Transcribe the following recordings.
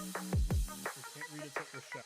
We can't read it till the show.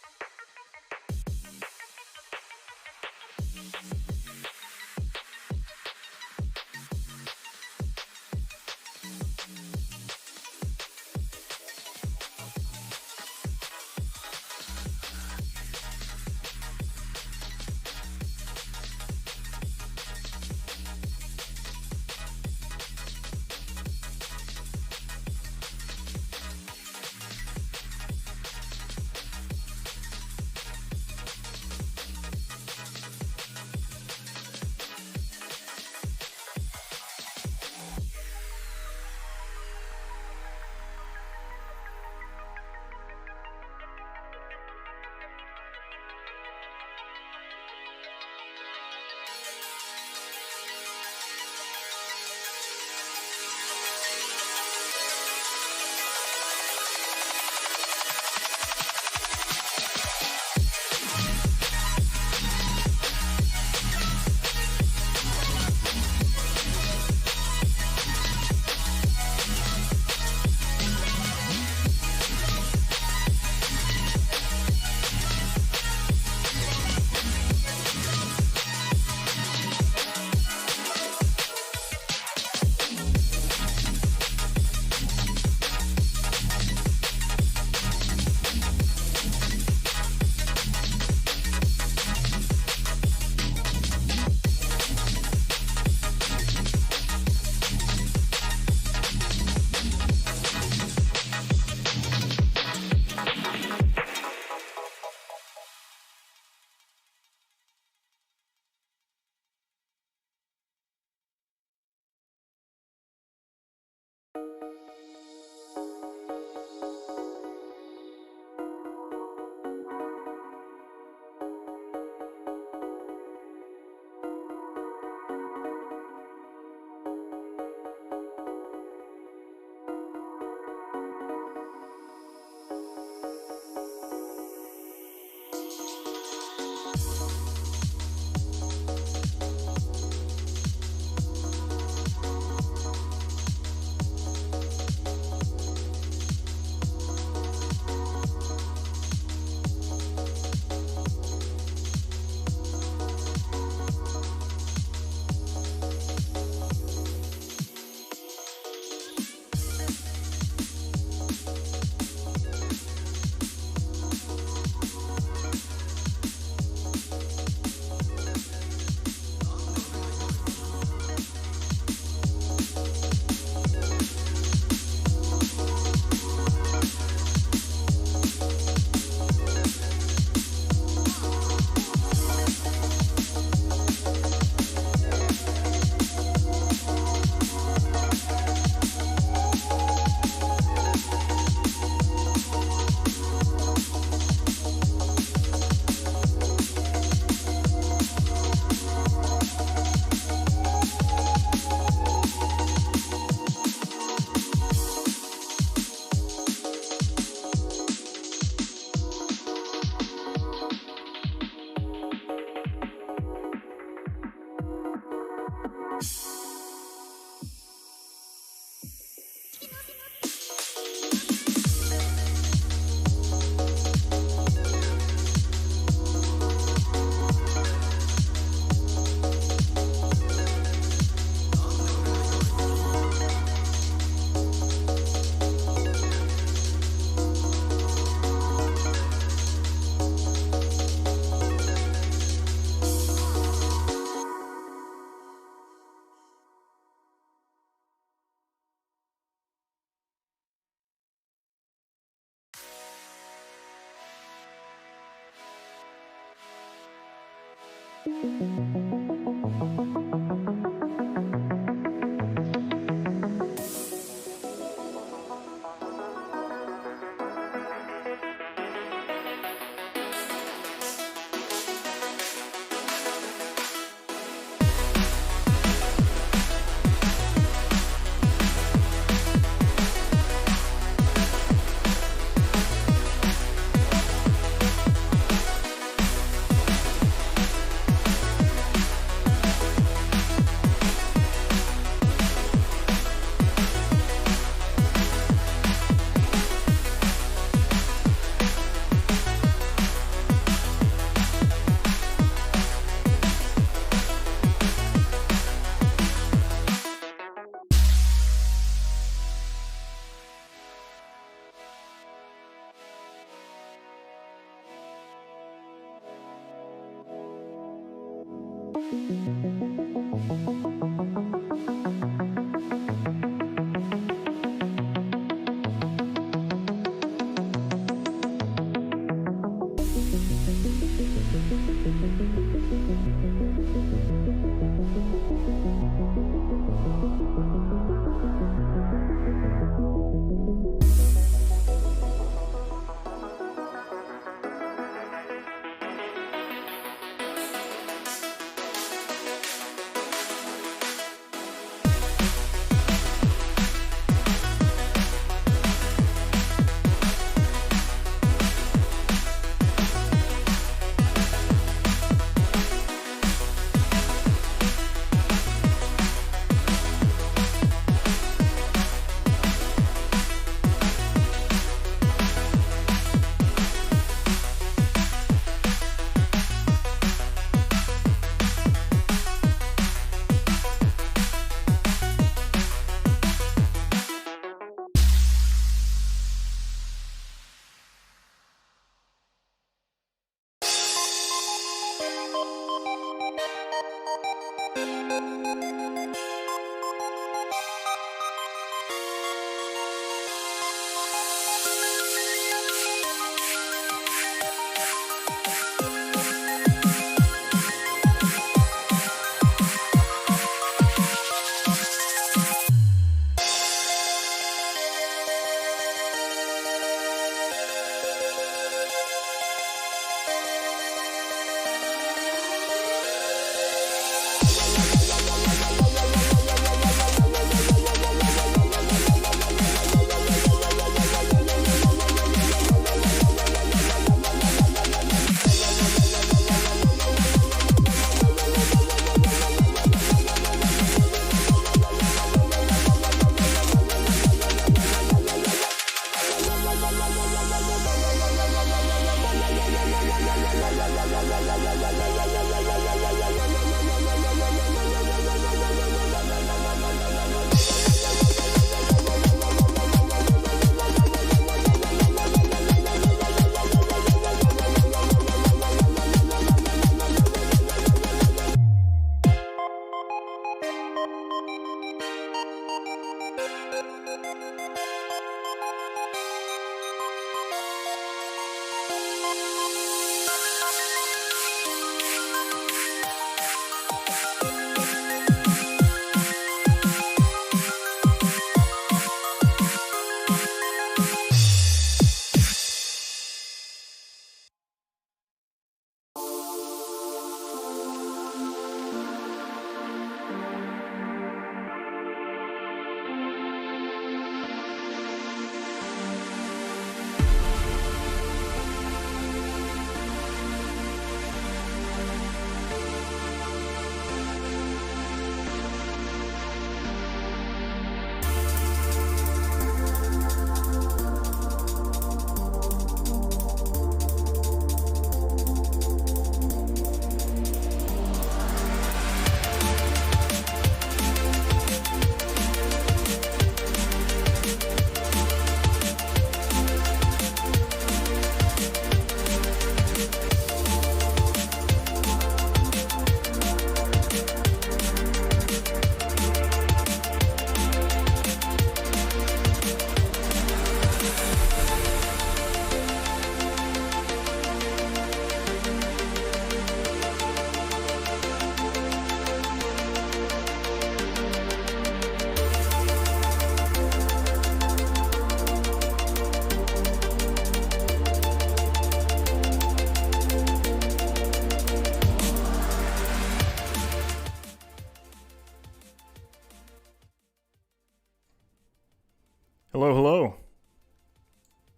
Hello, hello.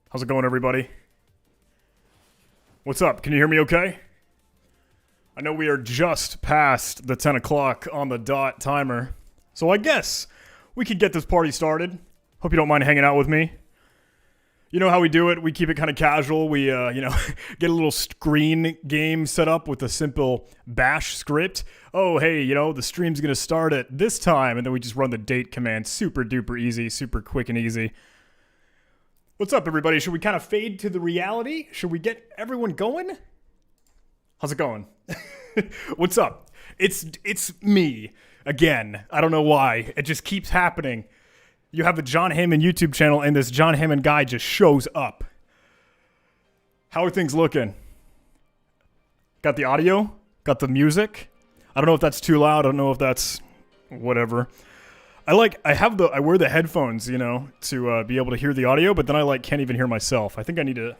How's it going, everybody? What's up? Can you hear me okay? I know we are just past the 10 o'clock on the dot timer, so I guess we could get this party started. Hope you don't mind hanging out with me. You know how we do it. We keep it kind of casual. We, get a little screen game set up with a simple bash script. Oh, hey, the stream's going to start at this time. And then we just run the date command. Super duper easy, super quick and easy. What's up, everybody? Should we kind of fade to the reality? Should we get everyone going? How's it going? What's up? It's me again. I don't know why. It just keeps happening. You have the John Hammond YouTube channel, and this John Hammond guy just shows up. How are things looking? Got the audio? Got the music? I don't know if that's too loud. I don't know if that's whatever. I wear the headphones, to be able to hear the audio, but then I can't even hear myself. I think I need to.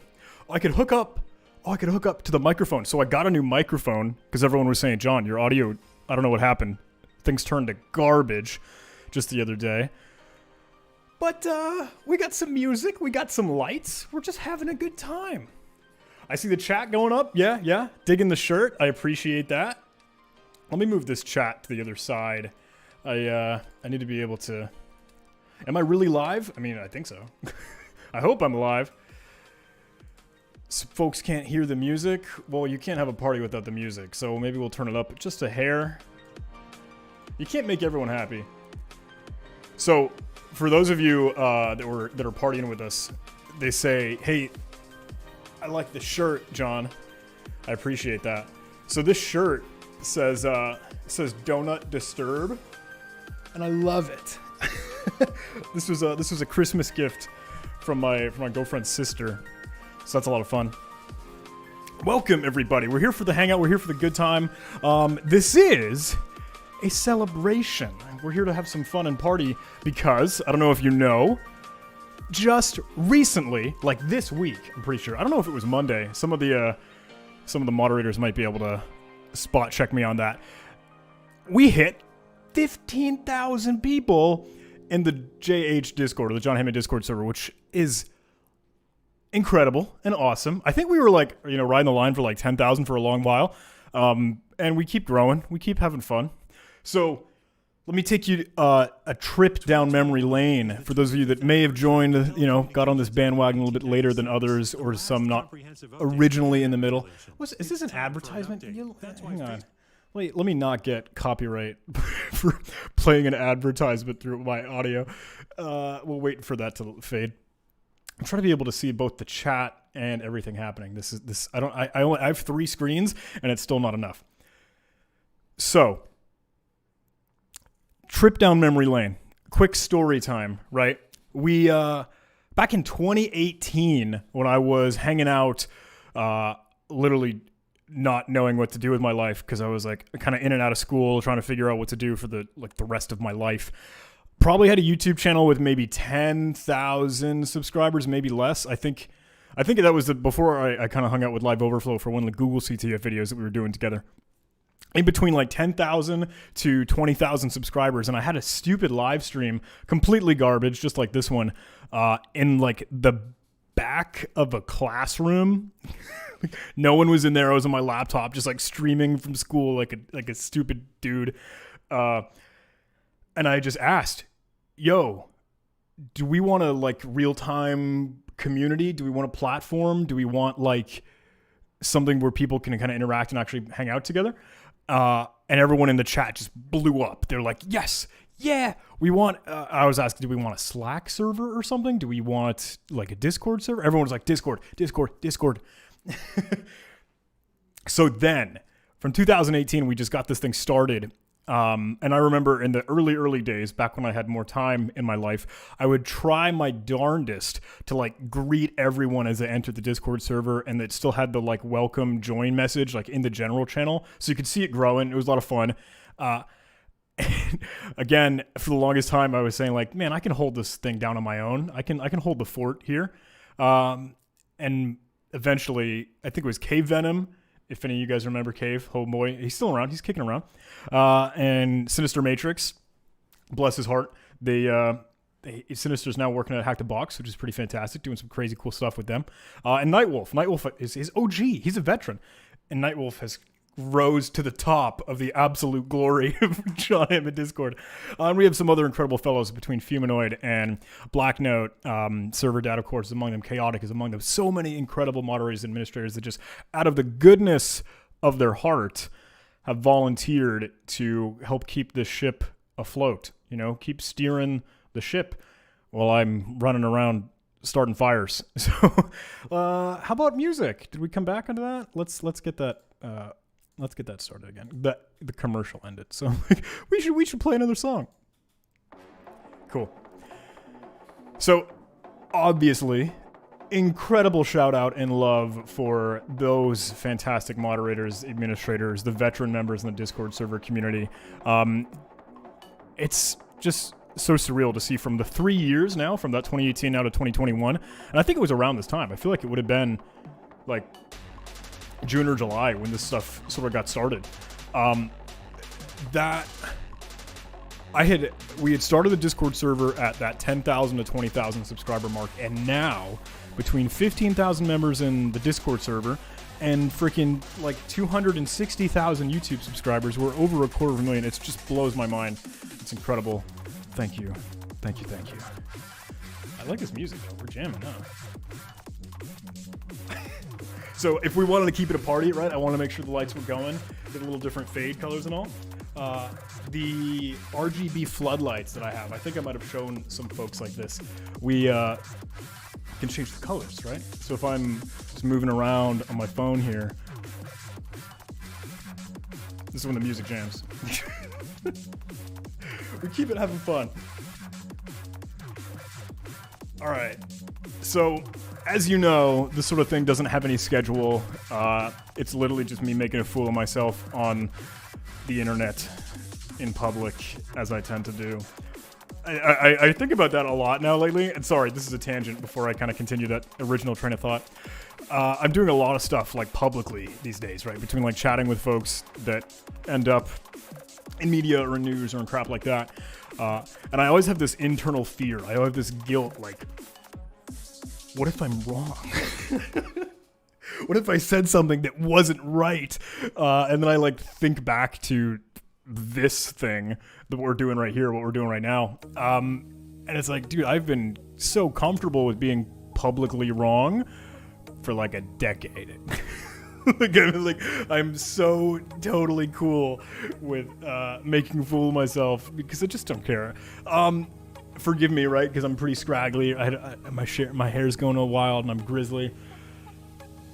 I could hook up to the microphone. So I got a new microphone because everyone was saying, John, your audio, I don't know what happened. Things turned to garbage just the other day. But we got some music. We got some lights. We're just having a good time. I see the chat going up. Yeah. Digging the shirt. I appreciate that. Let me move this chat to the other side. I need to be able to... Am I really live? I mean, I think so. I hope I'm live. So folks can't hear the music. Well, you can't have a party without the music, so maybe we'll turn it up just a hair. You can't make everyone happy. So, for those of you that are partying with us, they say, "Hey, I like the shirt, John. I appreciate that." So this shirt says "Donut Disturb," and I love it. This was a Christmas gift from my girlfriend's sister. So that's a lot of fun. Welcome, everybody. We're here for the hangout. We're here for the good time. This is a celebration. We're here to have some fun and party because, I don't know if you know, just recently, like this week, I'm pretty sure. I don't know if it was Monday. Some of the moderators might be able to spot check me on that. We hit 15,000 people in the JH Discord, or the John Hammond Discord server, which is incredible and awesome. I think we were riding the line for 10,000 for a long while. And we keep growing. We keep having fun. So let me take you a trip down memory lane for those of you that may have joined, got on this bandwagon a little bit later than others, or some not originally in the middle. Is this an advertisement? Hang on. Wait, let me not get copyright for playing an advertisement through my audio. We'll wait for that to fade. I'm trying to be able to see both the chat and everything happening. I have 3 screens and it's still not enough. So, trip down memory lane. Quick story time, right? We, back in 2018, when I was hanging out, literally not knowing what to do with my life, because I was kind of in and out of school, trying to figure out what to do for the rest of my life. Probably had a YouTube channel with maybe 10,000 subscribers, maybe less. I think that was before I kind of hung out with Live Overflow for one of the Google CTF videos that we were doing together. In between 10,000 to 20,000 subscribers, and I had a stupid live stream, completely garbage, just like this one, in the back of a classroom. No one was in there. I was on my laptop, just streaming from school like a stupid dude. And I just asked, yo, do we want a real-time community? Do we want a platform? Do we want something where people can kind of interact and actually hang out together? And everyone in the chat just blew up. They're like, yes, yeah, we want, I was asking, do we want a Slack server or something? Do we want a Discord server? Everyone was like, Discord. So then, from 2018, we just got this thing started. And I remember in the early days, back when I had more time in my life, I would try my darndest to greet everyone as they entered the Discord server, and it still had the welcome join message in the general channel, so you could see it growing. It was a lot of fun. And again, for the longest time, I was saying man, I can hold this thing down on my own. I can hold the fort here. And eventually, I think it was Cave Venom. If any of you guys remember Cave, oh boy, he's still around. He's kicking around. And Sinister Matrix, bless his heart. Sinister's now working at Hack the Box, which is pretty fantastic, doing some crazy cool stuff with them. And Nightwolf. Nightwolf is his OG. He's a veteran. And Nightwolf has rose to the top of the absolute glory of John Hammond Discord. We have some other incredible fellows between Fumanoid and Black Note. Server Data, of course, is among them. Chaotic is among them. So many incredible moderators and administrators that just, out of the goodness of their heart, have volunteered to help keep this ship afloat. Keep steering the ship while I'm running around starting fires. So, how about music? Did we come back onto that? Let's get that Let's get that started again. The commercial ended, so we should play another song. Cool. So, obviously, incredible shout out and love for those fantastic moderators, administrators, the veteran members in the Discord server community. It's just so surreal to see from the 3 years now, from that 2018 now to 2021. And I think it was around this time. I feel like it would have been like June or July when this stuff sort of got started. We had started the Discord server at that 10,000 to 20,000 subscriber mark, and now between 15,000 members in the Discord server and freaking like 260,000 YouTube subscribers, we're over 250,000. It just blows my mind. It's incredible. Thank you. Thank you. Thank you. I like this music though. We're jamming now. So if we wanted to keep it a party, right, I want to make sure the lights were going, get a little different fade colors and all. The RGB floodlights that I have, I think I might have shown some folks like this. We can change the colors, right? So if I'm just moving around on my phone here, this is when the music jams. We keep it having fun. All right. So, as you know, this sort of thing doesn't have any schedule. It's literally just me making a fool of myself on the internet in public, as I tend to do. I think about that a lot now lately. And sorry, this is a tangent before I kind of continue that original train of thought. I'm doing a lot of stuff like publicly these days, right? Between like chatting with folks that end up in media or in news or in crap like that. And I always have this internal fear. I always have this guilt, like, what if I'm wrong? What if I said something that wasn't right? And then I like think back to this thing that we're doing right here, what we're doing right now. And it's like, dude, I've been so comfortable with being publicly wrong for like a decade. I'm so totally cool with making a fool of myself because I just don't care. Forgive me, right? Because I'm pretty scraggly. My hair's going all wild and I'm grizzly.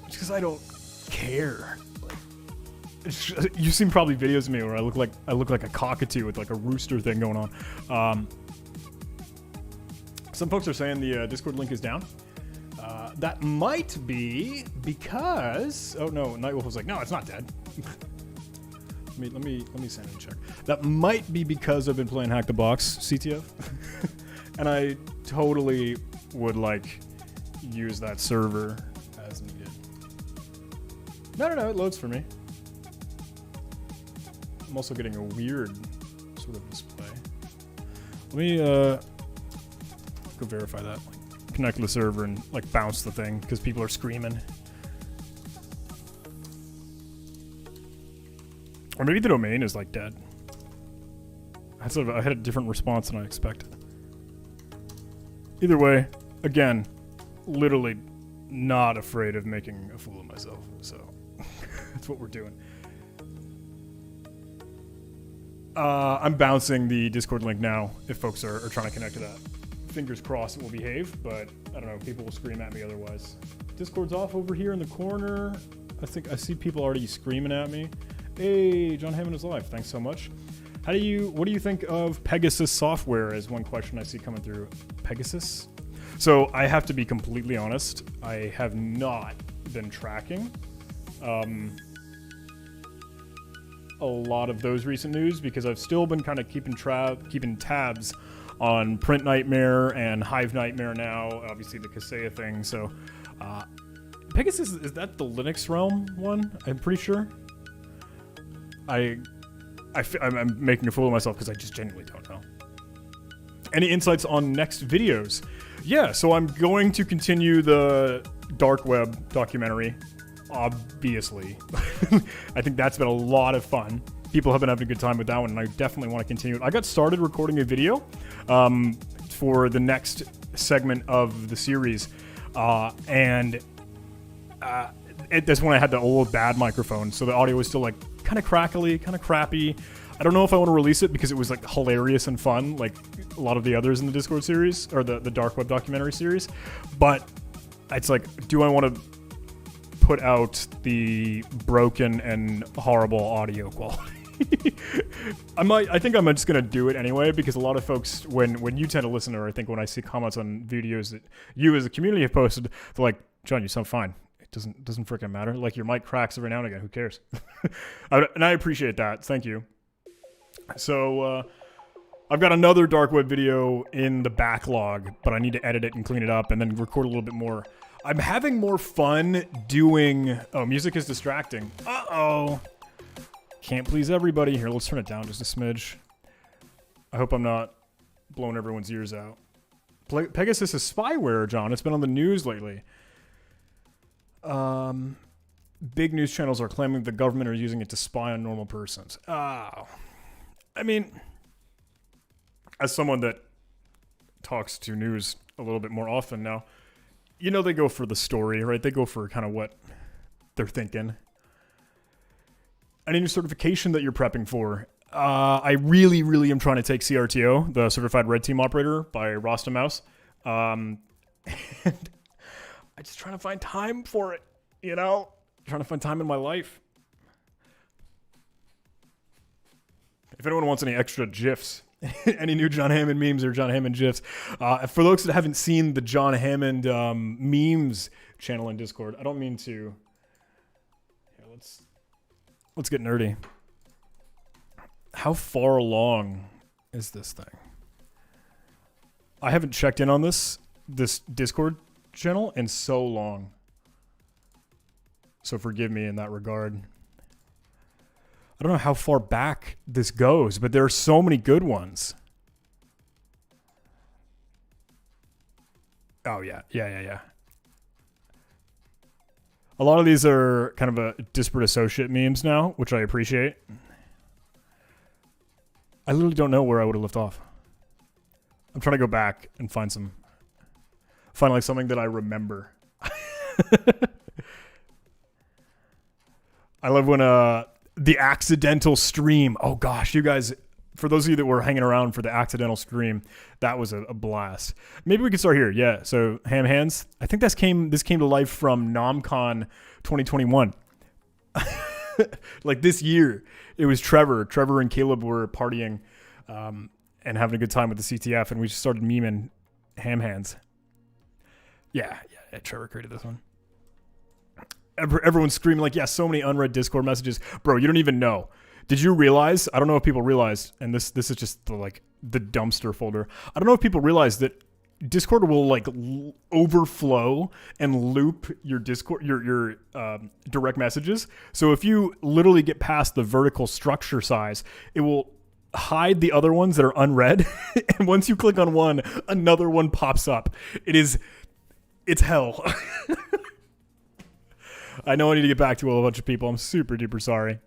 It's because I don't care. You've seen probably videos of me where I look like a cockatoo with like a rooster thing going on. Some folks are saying the Discord link is down. That might be because... Oh no, Nightwolf was like, no, it's not dead. let me send and check. That might be because I've been playing Hack the Box CTF. And I totally would like use that server as needed. No, it loads for me. I'm also getting a weird sort of display. Let me go verify that. Connect to the server and like bounce the thing because people are screaming. Or maybe the domain is like dead. I had a different response than I expected. Either way, again, literally not afraid of making a fool of myself. So that's what we're doing. I'm bouncing the Discord link now if folks are trying to connect to that. Fingers crossed it will behave, but I don't know, people will scream at me otherwise. Discord's off over here in the corner. I think I see people already screaming at me. Hey, John Hammond is live. Thanks so much. What do you think of Pegasus software is one question I see coming through. Pegasus? So I have to be completely honest. I have not been tracking a lot of those recent news because I've still been kind of keeping tabs on Print Nightmare and Hive Nightmare now, obviously the Kaseya thing. So Pegasus, is that the Linux realm one? I'm pretty sure. I'm making a fool of myself because I just genuinely don't know. Any insights on next videos? Yeah, so I'm going to continue the dark web documentary, obviously. I think that's been a lot of fun. People have been having a good time with that one, and I definitely want to continue it. I got started recording a video for the next segment of the series, and that's when I had the old bad microphone, so the audio was still like kind of crackly, kind of crappy. I don't know if I want to release it because it was like hilarious and fun, like a lot of the others in the Discord series or the dark web documentary series. But it's like, do I want to put out the broken and horrible audio quality. I think I'm just gonna do it anyway, because a lot of folks, when you tend to listen, or I think when I see comments on videos that you as a community have posted, they're like, John, you sound fine. It doesn't freaking matter. Like, your mic cracks every now and again. Who cares? And I appreciate that. Thank you. So I've got another dark web video in the backlog, but I need to edit it and clean it up and then record a little bit more. I'm having more fun doing... Oh, music is distracting. Uh-oh. Can't please everybody. Here, let's turn it down just a smidge. I hope I'm not blowing everyone's ears out. Pegasus is spyware, John. It's been on the news lately. Big news channels are claiming the government are using it to spy on normal persons. Oh. I mean, as someone that talks to news a little bit more often now, you know they go for the story, right? They go for kind of what they're thinking. Any new certification that you're prepping for? I really, really am trying to take CRTO, the Certified Red Team Operator by Rasta Mouse. And I'm just trying to find time for it, you know? Trying to find time in my life. If anyone wants any extra GIFs, any new John Hammond memes or John Hammond GIFs, for those that haven't seen the John Hammond memes channel in Discord, I don't mean to... Here, let's get nerdy. How far along is this thing? I haven't checked in on this Discord channel in so long. So forgive me in that regard. I don't know how far back this goes, but there are so many good ones. Oh, yeah. A lot of these are kind of a disparate associate memes now, which I appreciate. I literally don't know where I would have left off. I'm trying to go back and find like something that I remember. I love when the accidental stream. Oh gosh, you guys, for those of you that were hanging around for the accidental stream, that was a blast. Maybe we can start here. Yeah, so Ham Hands. I think this came to life from NomCon 2021. Like this year, it was Trevor. Trevor and Caleb were partying and having a good time with the CTF, and we just started memeing Ham Hands. Yeah, Trevor created this one. Everyone's screaming like, yeah, so many unread Discord messages. Bro, you don't even know. Did you realize, I don't know if people realized, and this is just the dumpster folder. I don't know if people realize that Discord will like overflow and loop your Discord, your direct messages. So if you literally get past the vertical structure size, it will hide the other ones that are unread. And once you click on one, another one pops up. It's hell. I know I need to get back to a bunch of people. I'm super duper sorry.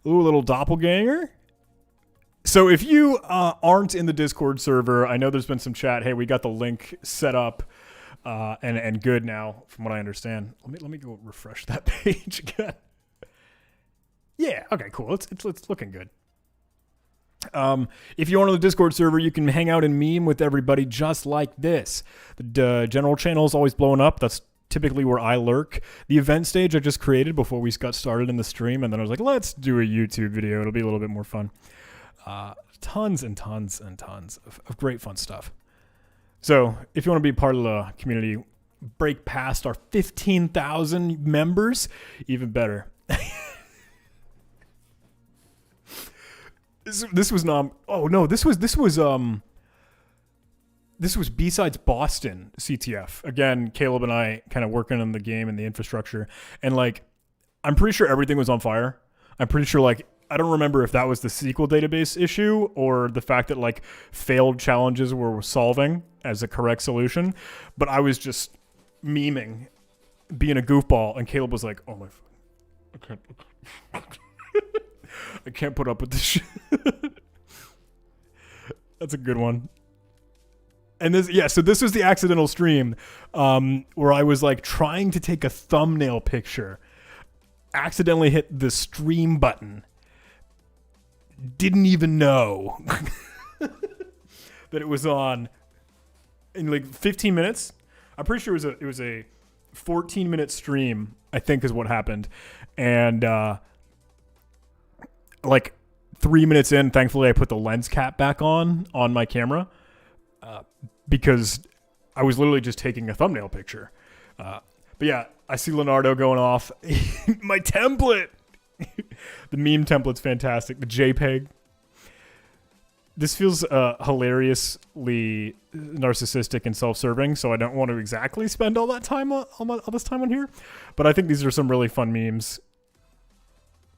Ooh, little doppelganger. So if you aren't in the Discord server, I know there's been some chat. Hey, we got the link set up and good now, from what I understand. Let me go refresh that page again. Yeah, okay, cool. It's looking good. If you aren't on the Discord server, you can hang out and meme with everybody just like this. The general channel is always blowing up. That's typically where I lurk. The event stage I just created before we got started in the stream, and then I was like, let's do a YouTube video. It'll be a little bit more fun. Tons and tons and tons of great fun stuff. So if you want to be part of the community, break past our 15,000 members, even better. This was B-Sides Boston CTF. Again, Caleb and I kind of working on the game and the infrastructure. And like, I'm pretty sure everything was on fire. I'm pretty sure I don't remember if that was the SQL database issue or the fact that like failed challenges were solving as a correct solution. But I was just memeing, being a goofball. And Caleb was like, oh my, I can't put up with this shit. That's a good one. And so this was the accidental stream where I was like trying to take a thumbnail picture, accidentally hit the stream button, didn't even know that it was on in like 15 minutes. I'm pretty sure it was a 14-minute stream, I think is what happened. And like 3 minutes in, thankfully I put the lens cap back on my camera because I was literally just taking a thumbnail picture. But yeah, I see Leonardo going off. My template! The meme template's fantastic. The JPEG. This feels hilariously narcissistic and self-serving, so I don't want to exactly spend all that time all this time on here. But I think these are some really fun memes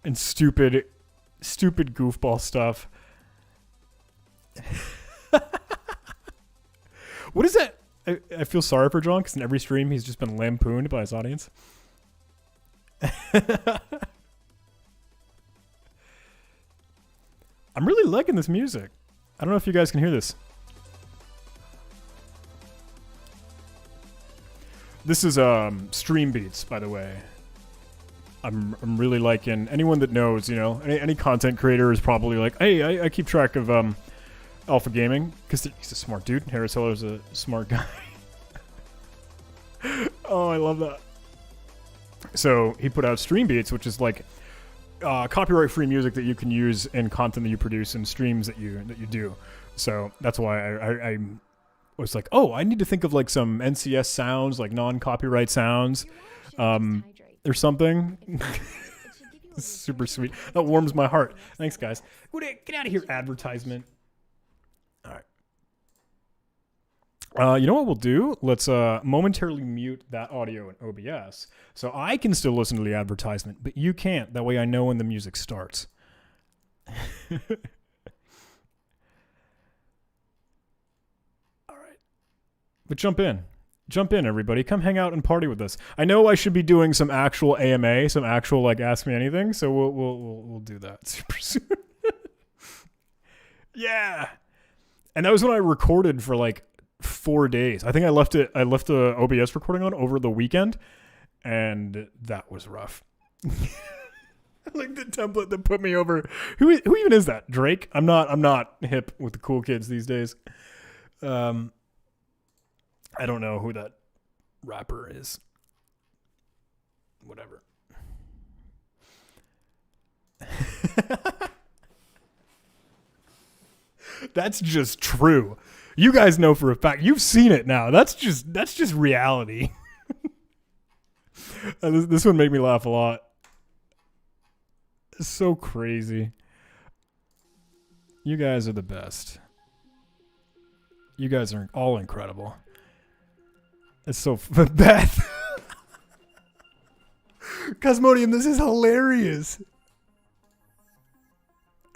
and stupid goofball stuff. What is that? I feel sorry for John because in every stream he's just been lampooned by his audience. I'm really liking this music. I don't know if you guys can hear this. This is Stream Beats, by the way. I'm really liking. Anyone that knows, you know, any content creator is probably like, hey, I keep track of Alpha Gaming because he's a smart dude. Harris Hiller's a smart guy. Oh, I love that. So he put out Stream Beats, which is like copyright-free music that you can use in content that you produce and streams that you do. So that's why I was like, oh, I need to think of like some NCS sounds, like non-copyright sounds, or something. Super sweet. That warms my heart. Thanks, guys. Get out of here, advertisement. All right. You know what we'll do? Let's momentarily mute that audio in OBS so I can still listen to the advertisement, but you can't. That way I know when the music starts. All right. But jump in. Jump in, everybody. Come hang out and party with us. I know I should be doing some actual AMA, some actual like Ask Me Anything, so we'll do that super soon. Yeah. And that was when I recorded for like 4 days. I think I left the OBS recording on over the weekend, and that was rough. Like the template that put me over. Who even is that? Drake? I'm not hip with the cool kids these days. I don't know who that rapper is. Whatever. That's just true. You guys know for a fact. You've seen it now. That's just reality. This one made me laugh a lot. It's so crazy. You guys are the best. You guys are all incredible. It's so Beth. Cosmodium, this is hilarious.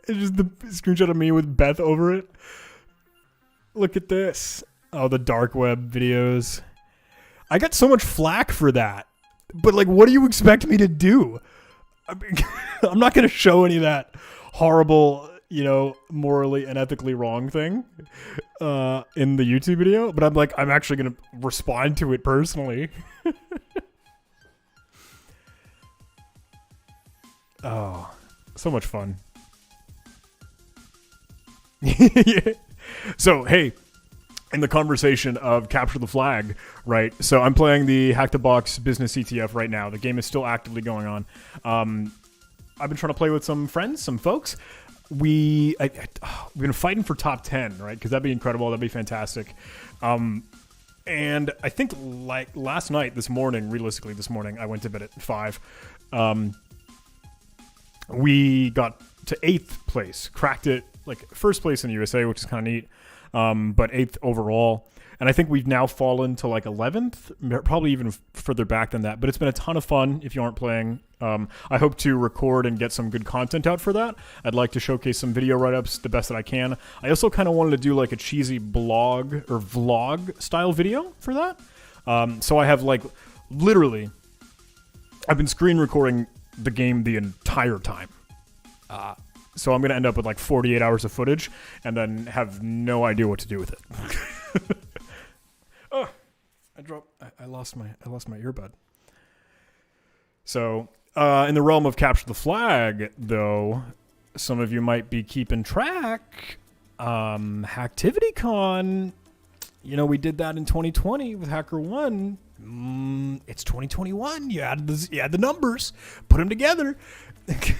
It's just the screenshot of me with Beth over it. Look at this. Oh, the dark web videos. I got so much flack for that. But like, what do you expect me to do? I mean, I'm not going to show any of that horrible, you know, morally and ethically wrong thing in the YouTube video. But I'm actually going to respond to it personally. Oh, so much fun. Yeah. So, hey, in the conversation of Capture the Flag, right? So I'm playing the Hack the Box Business ETF right now. The game is still actively going on. I've been trying to play with some friends, some folks. We've been fighting for top 10, right? Because that'd be incredible. That'd be fantastic. And I think like last night, realistically this morning, I went to bed at 5. We got to 8th place, cracked it, like first place in the USA, which is kind of neat, but 8th overall. And I think we've now fallen to like 11th, probably even further back than that. But it's been a ton of fun if you aren't playing. I hope to record and get some good content out for that. I'd like to showcase some video write-ups the best that I can. I also kind of wanted to do like a cheesy blog or vlog style video for that. So I have like literally, I've been screen recording the game the entire time. So I'm going to end up with like 48 hours of footage and then have no idea what to do with it. Oh, I lost my earbud. So, in the realm of Capture the Flag, though, some of you might be keeping track. HacktivityCon You know, we did that in 2020 with HackerOne. It's 2021. You add the numbers, put them together. It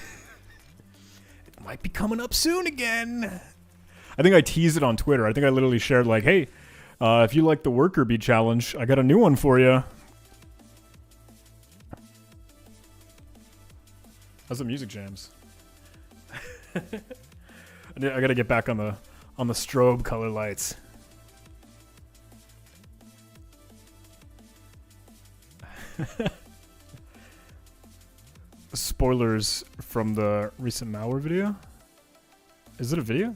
might be coming up soon again. I think I teased it on Twitter. I think I literally shared like, hey, if you like the worker bee challenge, I got a new one for you. How's the music jams? I gotta get back on the strobe color lights. Spoilers from the recent Malware video. Is it a video?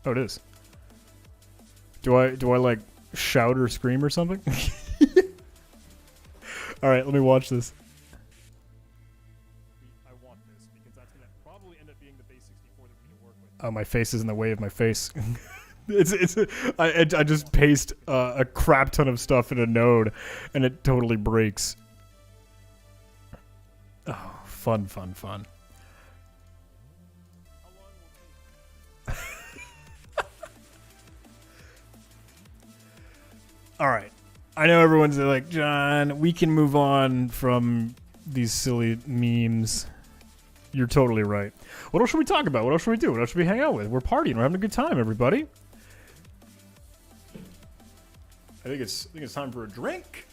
Oh, it is. Do I like shout or scream or something? All right, let me watch this. I want this because that's gonna probably end up being the base 64 that we can work with. Oh, my face is in the way of my face. I just paste a crap ton of stuff in a node, and it totally breaks. Oh, fun. All right. I know everyone's like, John, we can move on from these silly memes. You're totally right. What else should we talk about? What else should we do? What else should we hang out with? We're partying. We're having a good time, everybody. I think it's time for a drink.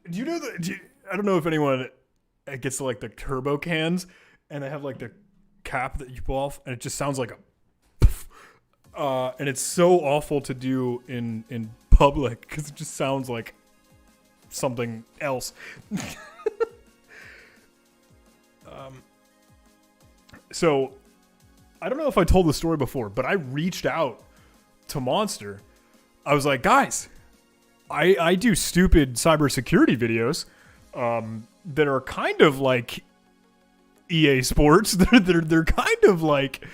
Do you know I don't know if anyone gets to like the turbo cans and they have like the cap that you pull off and it just sounds like a and it's so awful to do in public because it just sounds like something else. So I don't know if I told the story before, but I reached out to Monster. I was like, guys, I do stupid cybersecurity videos that are kind of like EA Sports. They're kind of like,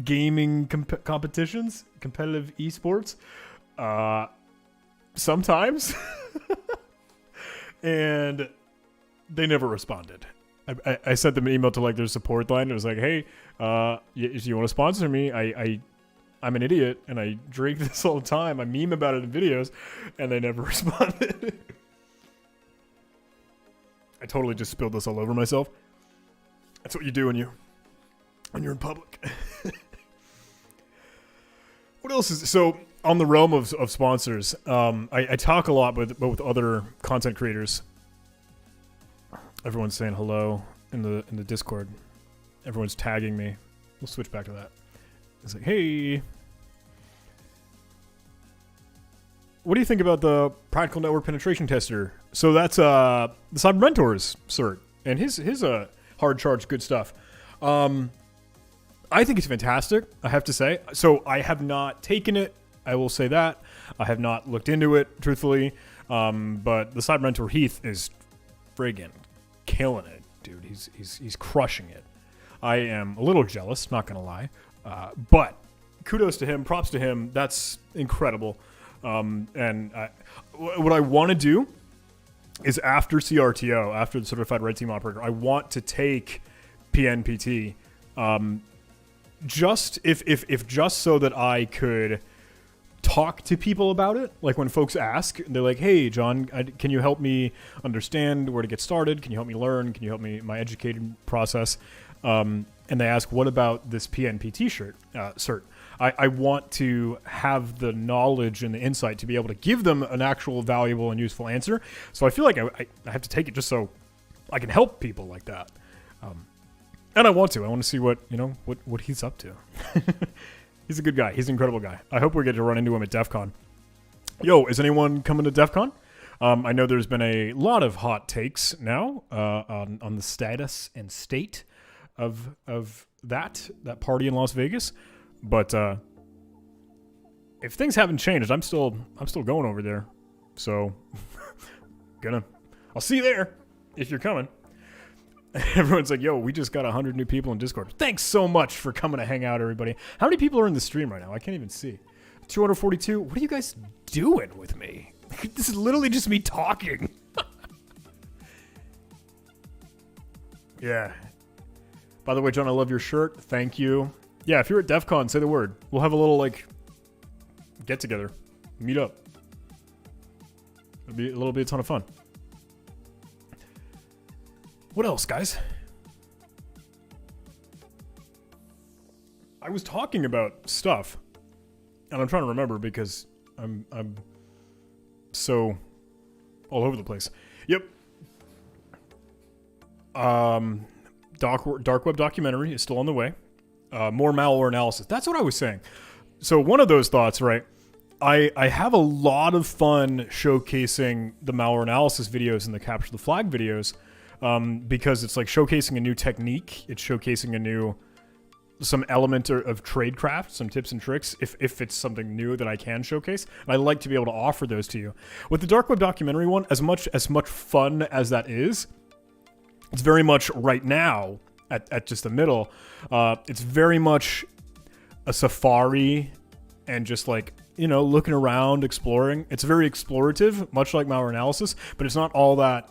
gaming competitions, competitive esports. Sometimes. And they never responded. I sent them an email to like their support line. It was like, hey, if you want to sponsor me, I'm an idiot and I drink this all the time. I meme about it in videos, and they never responded. I totally just spilled this all over myself. That's what you do when you're in public. What else is so on the realm of sponsors? I talk a lot with other content creators. Everyone's saying hello in the Discord. Everyone's tagging me. We'll switch back to that. It's like, hey, what do you think about the Practical Network Penetration Tester? So that's the Cyber Mentor's cert, and his hard charge good stuff. I think it's fantastic, I have to say. So I have not taken it. I will say that. I have not looked into it, truthfully. But the Cyber Mentor Heath is friggin' killing it, dude. He's crushing it. I am a little jealous, not gonna lie. But kudos to him, props to him. That's incredible. And what I want to do is after CRTO, after the Certified Red Team Operator, I want to take PNPT. Just if just so that I could talk to people about it. Like when folks ask, they're like, hey, John, can you help me understand where to get started? Can you help me learn? Can you help me my educated process? And they ask, what about this PNPT cert? I want to have the knowledge and the insight to be able to give them an actual valuable and useful answer. So I feel like I have to take it just so I can help people like that. And I want to see what he's up to. He's a good guy. He's an incredible guy. I hope we get to run into him at DEF CON. Yo, is anyone coming to DEF CON? I know there's been a lot of hot takes now on the status and state of that party in Las Vegas. But if things haven't changed, I'm still going over there. So I'll see you there if you're coming. Everyone's like, yo, we just got 100 new people in Discord. Thanks so much for coming to hang out, everybody. How many people are in the stream right now? I can't even see. 242. What are you guys doing with me? This is literally just me talking. Yeah. By the way, John, I love your shirt. Thank you. Yeah, if you're at DEF CON, say the word. We'll have a little, like, get-together. Meet up. It'll be a ton of fun. What else, guys? I was talking about stuff, and I'm trying to remember because I'm so all over the place. Yep. Dark web documentary is still on the way. More malware analysis. That's what I was saying. So one of those thoughts, right? I have a lot of fun showcasing the malware analysis videos and the capture the flag videos, because it's like showcasing a new technique. It's showcasing some element of tradecraft, some tips and tricks, if it's something new that I can showcase. And I like to be able to offer those to you. With the dark web documentary one, as much fun as that is, it's very much right now at just the middle. It's very much a safari and just like, you know, looking around, exploring. It's very explorative, much like malware analysis, but it's not all that.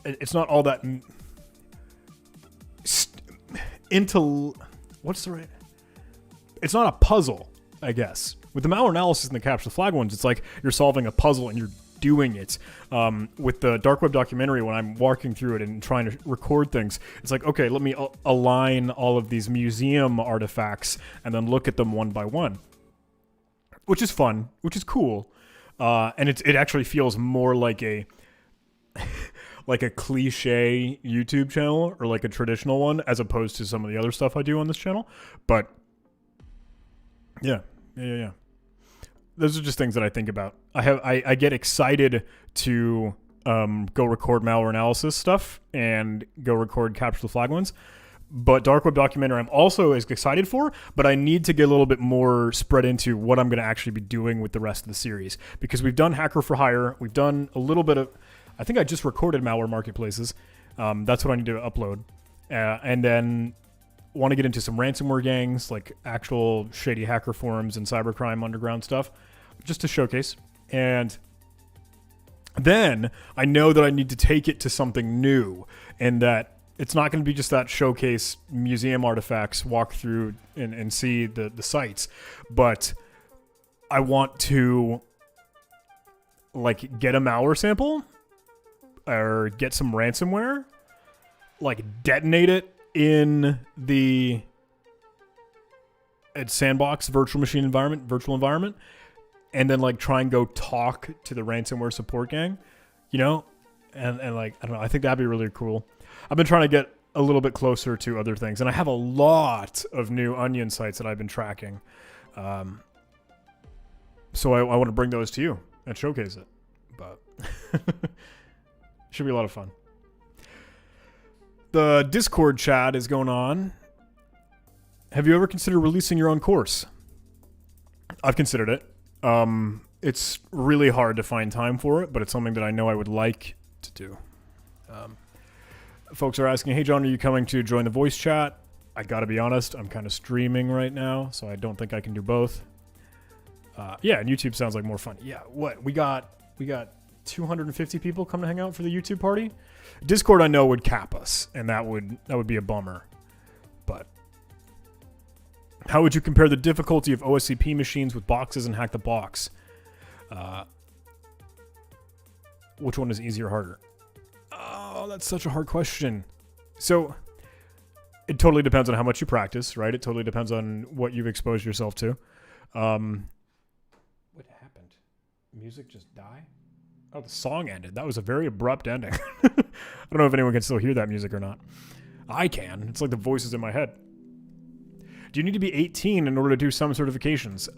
It's not all that. What's the right? It's not a puzzle, I guess. With the malware analysis and the capture the flag ones, it's like you're solving a puzzle and you're doing it. With the dark web documentary, when I'm walking through it and trying to record things, it's like, okay, let me align all of these museum artifacts and then look at them one by one, which is fun, which is cool, and it actually feels more like a like a cliche YouTube channel or like a traditional one, as opposed to some of the other stuff I do on this channel. But yeah. Those are just things that I think about. I get excited to go record malware analysis stuff and go record capture the flag ones. But dark web documentary I'm also as excited for, but I need to get a little bit more spread into what I'm going to actually be doing with the rest of the series. Because we've done Hacker for Hire, we've done a little bit of, I think I just recorded malware marketplaces. That's what I need to upload. And then want to get into some ransomware gangs, like actual shady hacker forums and cybercrime underground stuff, just to showcase. And then I know that I need to take it to something new, and that it's not going to be just that showcase museum artifacts, walk through and see the sites, but I want to like get a malware sample or get some ransomware, like detonate it in the sandbox virtual environment, and then like try and go talk to the ransomware support gang, you know, and like, I don't know, I think that'd be really cool. I've been trying to get a little bit closer to other things, and I have a lot of new Onion sites that I've been tracking. So I want to bring those to you and showcase it, but should be a lot of fun. The Discord chat is going on. Have you ever considered releasing your own course? I've considered it. It's really hard to find time for it, but it's something that I know I would like to do. Folks are asking, hey John, are you coming to join the voice chat? I gotta be honest, I'm kind of streaming right now, so I don't think I can do both. Yeah, and YouTube sounds like more fun. Yeah, what? We got 250 people come to hang out for the YouTube party. Discord I know would cap us, and that would be a bummer. But how would you compare the difficulty of OSCP machines with boxes and Hack the Box? Which one is easier or harder? Oh, that's such a hard question. So it totally depends on how much you practice, right? It totally depends on what you've exposed yourself to. What happened? Music just die? Oh, the song ended. That was a very abrupt ending. I don't know if anyone can still hear that music or not. I can. It's like the voices in my head. Do you need to be 18 in order to do some certifications?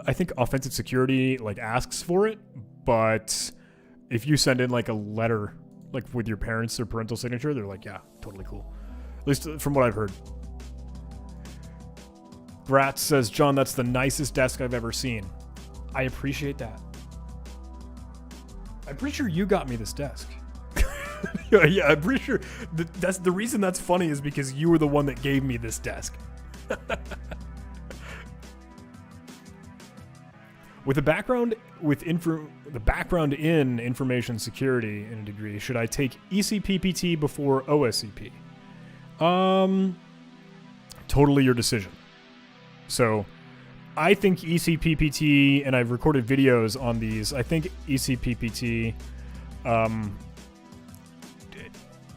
I think offensive security like asks for it, but if you send in like a letter, like with your parents, their parental signature, they're like, yeah, totally cool. At least from what I've heard. Gratz says, John, that's the nicest desk I've ever seen. I appreciate that. I'm pretty sure you got me this desk. Yeah, I'm pretty sure that's the reason that's funny is because you were the one that gave me this desk. With a background the background in information security in a degree, should I take ECPPT before OSCP? Totally your decision. So, I think ECPPT, and I've recorded videos on these. I think ECPPT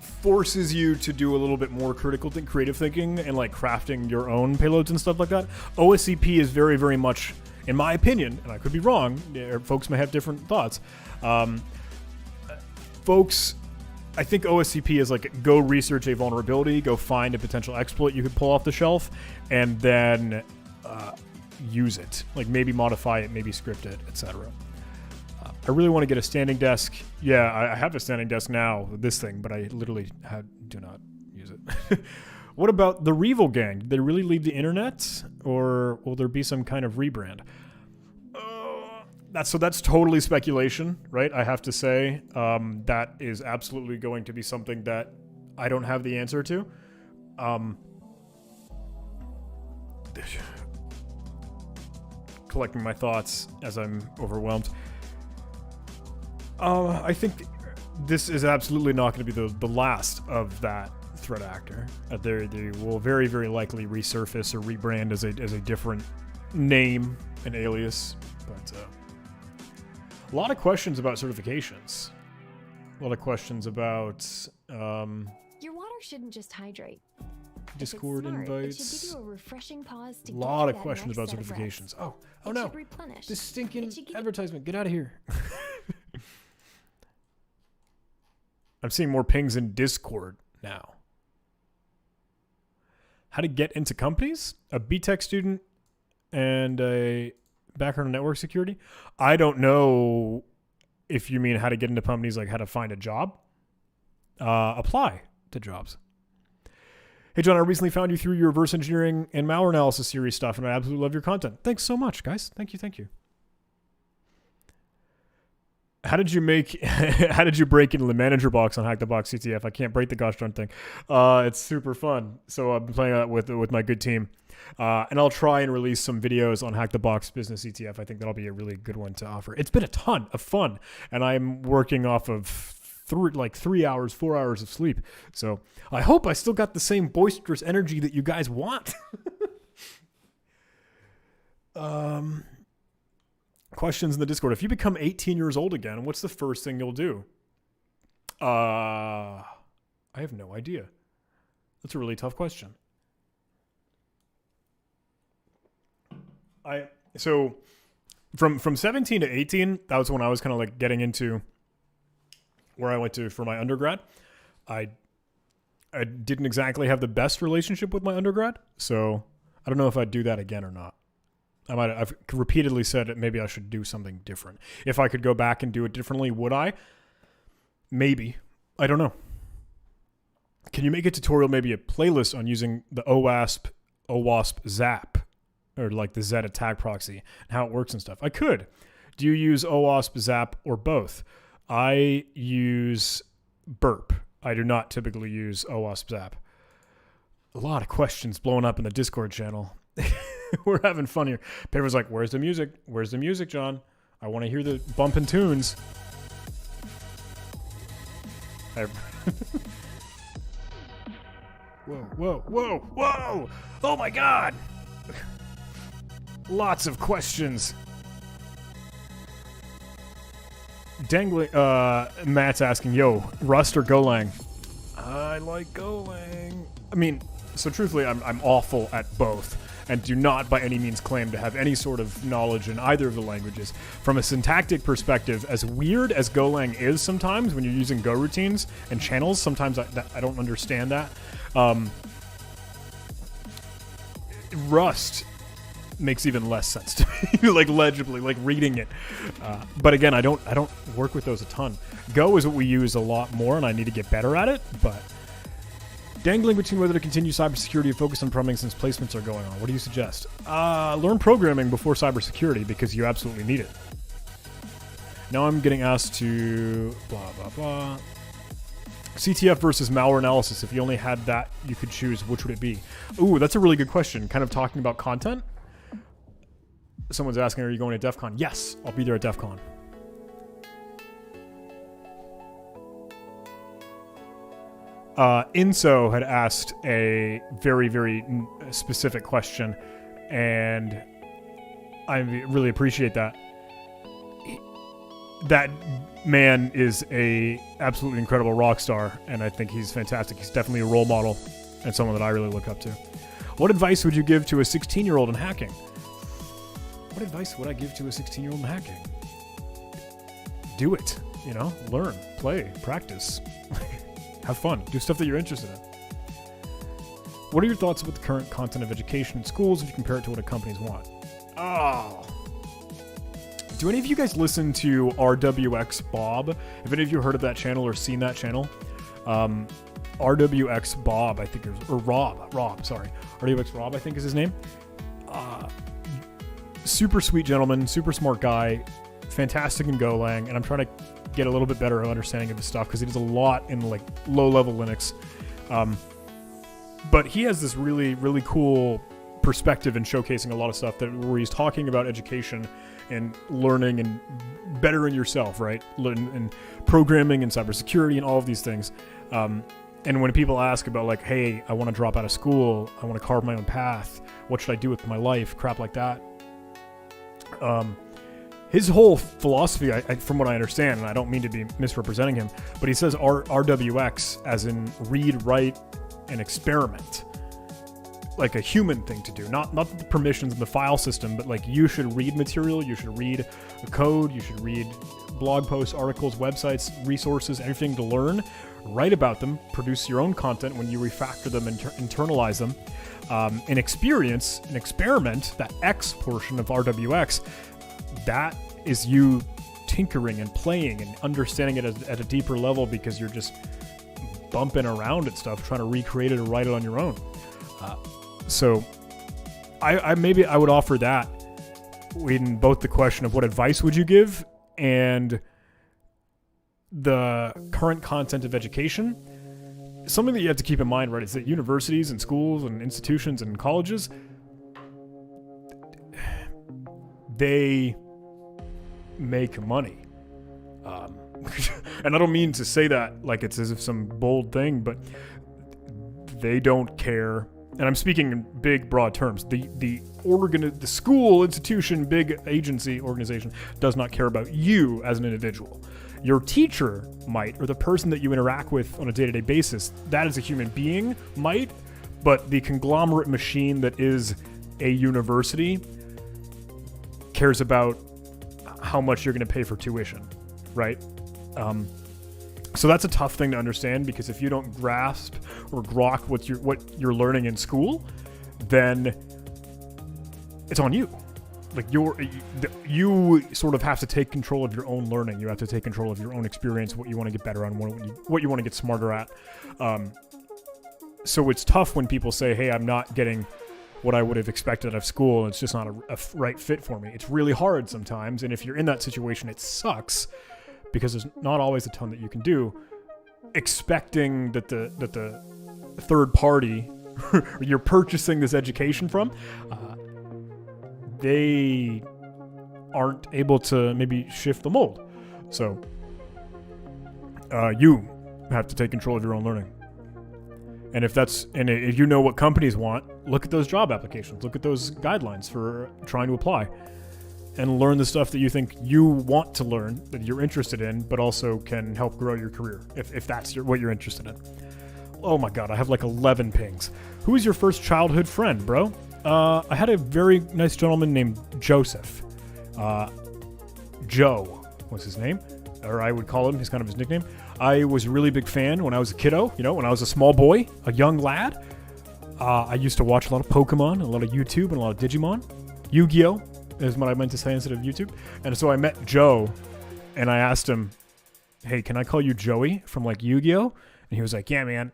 forces you to do a little bit more creative thinking and like crafting your own payloads and stuff like that. OSCP is very, very much, in my opinion, and I could be wrong, folks may have different thoughts. Folks, I think OSCP is like, go research a vulnerability, go find a potential exploit you could pull off the shelf, and then use it. Like maybe modify it, maybe script it, etc. I really want to get a standing desk. Yeah, I have a standing desk now, this thing, but I literally do not use it. What about the Revel gang? Did they really leave the internet? Or will there be some kind of rebrand? That's totally speculation, right? I have to say that is absolutely going to be something that I don't have the answer to. Collecting my thoughts as I'm overwhelmed. I think this is absolutely not going to be the last of that threat actor. They will very, very likely resurface or rebrand as a different name, an alias. But a lot of questions about certifications. A lot of questions about your water shouldn't just hydrate. Discord invites. It should give you a refreshing pause to a lot of questions about certifications. Oh no! This stinking advertisement. Get out of here. I'm seeing more pings in Discord now. How to get into companies? A BTech student and a background in network security? I don't know if you mean how to get into companies, like how to find a job. Apply to jobs. Hey, John, I recently found you through your reverse engineering and malware analysis series stuff, and I absolutely love your content. Thanks so much, guys. Thank you. How did you break into the manager box on Hack the Box CTF? I can't break the gosh darn thing. It's super fun. So I've been playing that with my good team. And I'll try and release some videos on Hack the Box Business CTF. I think that'll be a really good one to offer. It's been a ton of fun, and I'm working off of 3 hours, 4 hours of sleep. So I hope I still got the same boisterous energy that you guys want. Questions in the Discord. If you become 18 years old again, what's the first thing you'll do? I have no idea. That's a really tough question. So from 17 to 18, that was when I was kind of like getting into where I went to for my undergrad. I didn't exactly have the best relationship with my undergrad, so I don't know if I'd do that again or not. I've repeatedly said that maybe I should do something different. If I could go back and do it differently, would I? Maybe. I don't know. Can you make a tutorial, maybe a playlist on using the OWASP ZAP, or like the Z attack proxy, and how it works and stuff? I could. Do you use OWASP ZAP or both? I use Burp. I do not typically use OWASP ZAP. A lot of questions blowing up in the Discord channel. We're having fun here. Paper's like, where's the music? Where's the music, John? I want to hear the bumping tunes. Whoa. Oh my God. Lots of questions. Dangling, Matt's asking, yo, Rust or Golang? I like Golang. I mean, so truthfully, I'm awful at both, and do not by any means claim to have any sort of knowledge in either of the languages. From a syntactic perspective, as weird as Golang is sometimes when you're using Go routines and channels, sometimes I don't understand that. Rust makes even less sense to me, like legibly, like reading it. But again, I don't work with those a ton. Go is what we use a lot more, and I need to get better at it, but dangling between whether to continue cybersecurity or focus on plumbing since placements are going on. What do you suggest? Learn programming before cybersecurity because you absolutely need it. Now I'm getting asked to blah, blah, blah. CTF versus malware analysis. If you only had that you could choose, which would it be? Ooh, that's a really good question. Kind of talking about content. Someone's asking, are you going to DEFCON? Yes, I'll be there at DEFCON. Inso had asked a very, very specific question, and I really appreciate that. That man is a absolutely incredible rock star, and I think he's fantastic. He's definitely a role model and someone that I really look up to. What advice would you give to a 16-year-old in hacking? What advice would I give to a 16-year-old in hacking? Do it. You know, learn, play, practice. Have fun. Do stuff that you're interested in. What are your thoughts about the current content of education in schools if you compare it to what companies want? Oh. Do any of you guys listen to RWX Bob? Have any of you heard of that channel or seen that channel? RWX Bob, I think, or Rob, sorry. RWX Rob, I think is his name. Super sweet gentleman, super smart guy, fantastic in Golang, and I'm trying to get a little bit better understanding of his stuff because he does a lot in like low-level Linux. But he has this really, really cool perspective in showcasing a lot of stuff where he's talking about education and learning and bettering yourself, right? And programming and cybersecurity and all of these things. And when people ask about like, hey, I want to drop out of school, I want to carve my own path, what should I do with my life, crap like that. His whole philosophy, from what I understand, and I don't mean to be misrepresenting him, but he says RWX as in read, write, and experiment. Like a human thing to do, not the permissions in the file system, but like you should read material, you should read a code, you should read blog posts, articles, websites, resources, everything to learn, write about them, produce your own content when you refactor them and internalize them, and experience and experiment, that X portion of RWX, that is you tinkering and playing and understanding it at a deeper level because you're just bumping around at stuff, trying to recreate it or write it on your own. So I maybe I would offer that in both the question of what advice would you give and the current content of education. Something that you have to keep in mind, right, is that universities and schools and institutions and colleges, they make money. And I don't mean to say that like it's as if some bold thing, but they don't care. And I'm speaking in big, broad terms. The school, institution, big agency, organization does not care about you as an individual. Your teacher might, or the person that you interact with on a day-to-day basis, that is a human being, might, but the conglomerate machine that is a university cares about how much you're going to pay for tuition, right? So that's a tough thing to understand because if you don't grasp or grok what you're learning in school, then it's on you. Like you sort of have to take control of your own learning. You have to take control of your own experience, what you want to get better on, what you want to get smarter at. So it's tough when people say, hey, I'm not getting what I would have expected out of school. It's just not a right fit for me. It's really hard sometimes. And if you're in that situation, it sucks because there's not always a ton that you can do. Expecting that the third party you're purchasing this education from, they aren't able to maybe shift the mold. So you have to take control of your own learning. And if you know what companies want, look at those job applications, look at those guidelines for trying to apply, and learn the stuff that you think you want to learn, that you're interested in, but also can help grow your career, if that's what you're interested in. Oh my god, I have like 11 pings. Who was your first childhood friend, bro? I had a very nice gentleman named Joseph. Joe was his name, or I would call him, his kind of his nickname. I was a really big fan when I was a kiddo, when I was a small boy, a young lad. I used to watch a lot of Pokemon, a lot of YouTube, and a lot of Digimon. Yu-Gi-Oh! Is what I meant to say instead of YouTube. And so I met Joe, and I asked him, hey, can I call you Joey from like Yu-Gi-Oh? And he was like, yeah, man.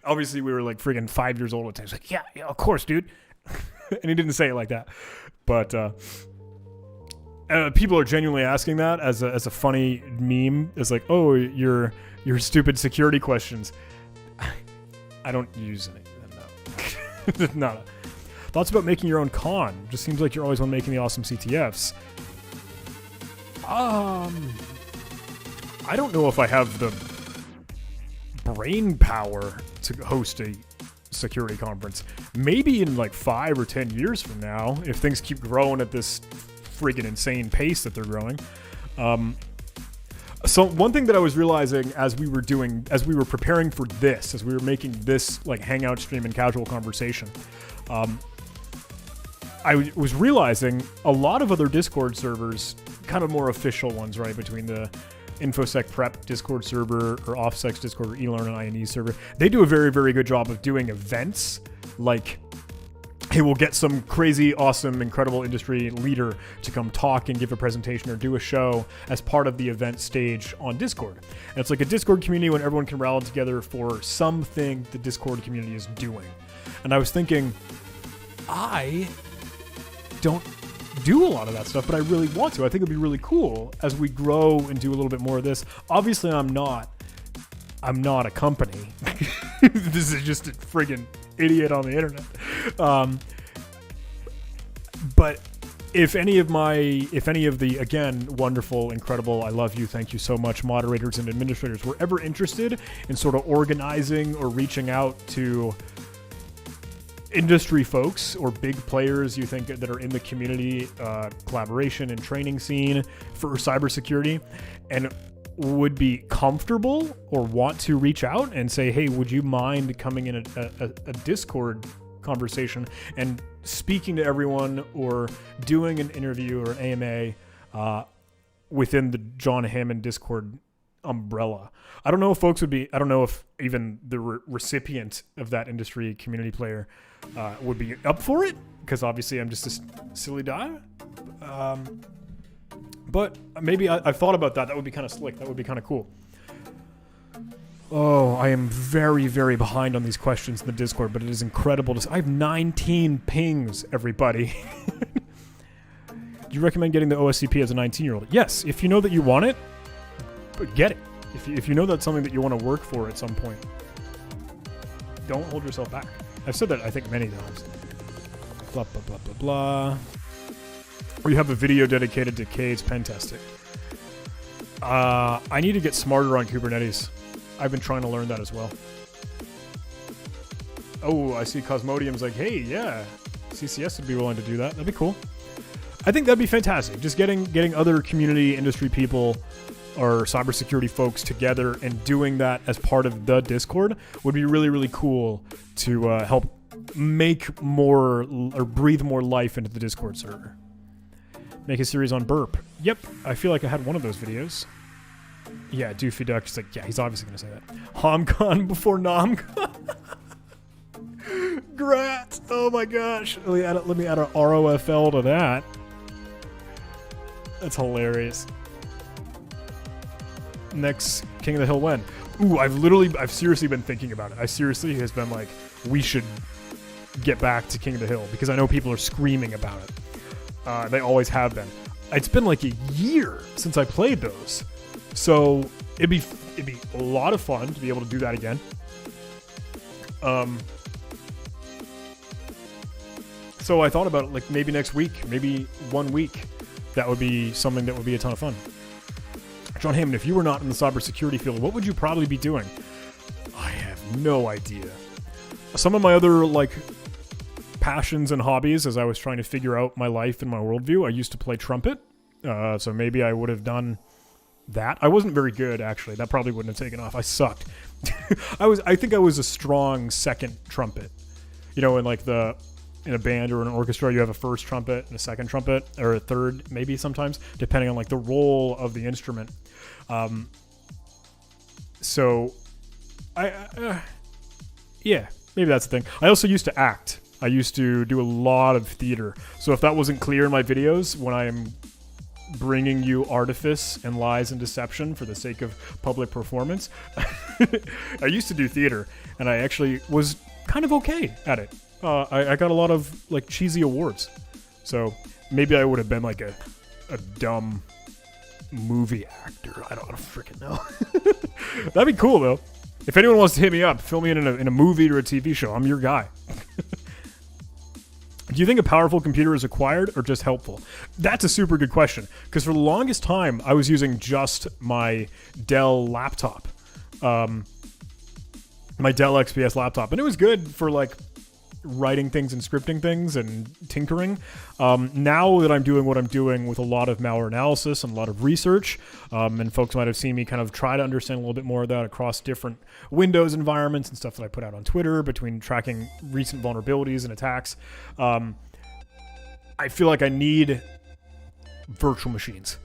Obviously, we were like freaking 5 years old at the time. He's like, yeah, of course, dude. And he didn't say it like that. But people are genuinely asking that as a funny meme. It's like, oh, your stupid security questions. I don't use any. No. Thoughts about making your own con? Just seems like you're always one making the awesome CTFs. I don't know if I have the brain power to host a security conference. Maybe in like 5 or 10 years from now, if things keep growing at this friggin' insane pace that they're growing. So one thing that I was realizing as we were preparing for this, as we were making this like Hangout stream and casual conversation, I was realizing a lot of other Discord servers, kind of more official ones, right, between the InfoSec Prep Discord server or OffSec's Discord or eLearn and INE server, they do a very, very good job of doing events like, hey, we'll get some crazy, awesome, incredible industry leader to come talk and give a presentation or do a show as part of the event stage on Discord. And it's like a Discord community when everyone can rally together for something the Discord community is doing. And I was thinking, I don't do a lot of that stuff, but I really want to. I think it'd be really cool as we grow and do a little bit more of this. Obviously, I'm not a company. This is just a friggin' idiot on the internet. But if any of the, again, wonderful, incredible, I love you, thank you so much, moderators and administrators were ever interested in sort of organizing or reaching out to industry folks or big players you think that are in the community collaboration and training scene for cybersecurity and would be comfortable or want to reach out and say, hey, would you mind coming in a Discord conversation and speaking to everyone or doing an interview or an AMA within the John Hammond Discord umbrella? I don't know if folks would be, I don't know if even the recipient of that industry community player would be up for it, because obviously I'm just a silly guy. But maybe I've thought about that. That would be kind of slick. That would be kind of cool. Oh, I am very, very behind on these questions in the Discord, but it is incredible to see. I have 19 pings, everybody. Do you recommend getting the OSCP as a 19-year-old? Yes, if you know that you want it, get it. If you know that's something that you want to work for at some point, don't hold yourself back. I've said that, I think, many times. Blah, blah, blah, blah, blah. Or you have a video dedicated to Cade's pen testing. I need to get smarter on Kubernetes. I've been trying to learn that as well. Oh, I see Cosmodium's like, hey, yeah, CCS would be willing to do that. That'd be cool. I think that'd be fantastic. Just getting other community industry people or cybersecurity folks together and doing that as part of the Discord would be really, really cool to help make more or breathe more life into the Discord server. Make a series on burp. Yep, I feel like I had one of those videos. Yeah, Doofy Duck. She's like, yeah, he's obviously going to say that. HomCon before NomCon. Grat. Oh my gosh. Let me add an ROFL to that. That's hilarious. Next King of the Hill when? Ooh, I've seriously been thinking about it. I seriously has been like, we should get back to King of the Hill because I know people are screaming about it. They always have been. It's been like a year since I played those. So it'd be a lot of fun to be able to do that again. So I thought about it, like maybe next week, maybe 1 week. That would be something that would be a ton of fun. John Hammond, if you were not in the cybersecurity field, what would you probably be doing? I have no idea. Some of my other like passions and hobbies as I was trying to figure out my life and my worldview, I used to play trumpet. So maybe I would have done that. I wasn't very good, actually. That probably wouldn't have taken off. I sucked. I think I was a strong second trumpet. You know, in a band or an orchestra, you have a first trumpet and a second trumpet, or a third, maybe sometimes, depending on like the role of the instrument. So, yeah, maybe that's the thing. I also used to act. I used to do a lot of theater. So if that wasn't clear in my videos, when I am bringing you artifice and lies and deception for the sake of public performance, I used to do theater, and I actually was kind of okay at it. I got a lot of like cheesy awards. So maybe I would have been like a dumb movie actor. I don't freaking know. That'd be cool though. If anyone wants to hit me up, fill me in a movie or a TV show. I'm your guy. Do you think a powerful computer is acquired or just helpful? That's a super good question, because for the longest time, I was using just my Dell laptop. My Dell XPS laptop. And it was good for, like, writing things and scripting things and tinkering. Now that I'm doing what I'm doing with a lot of malware analysis and a lot of research, and folks might have seen me kind of try to understand a little bit more of that across different Windows environments and stuff that I put out on Twitter between tracking recent vulnerabilities and attacks. I feel like I need virtual machines.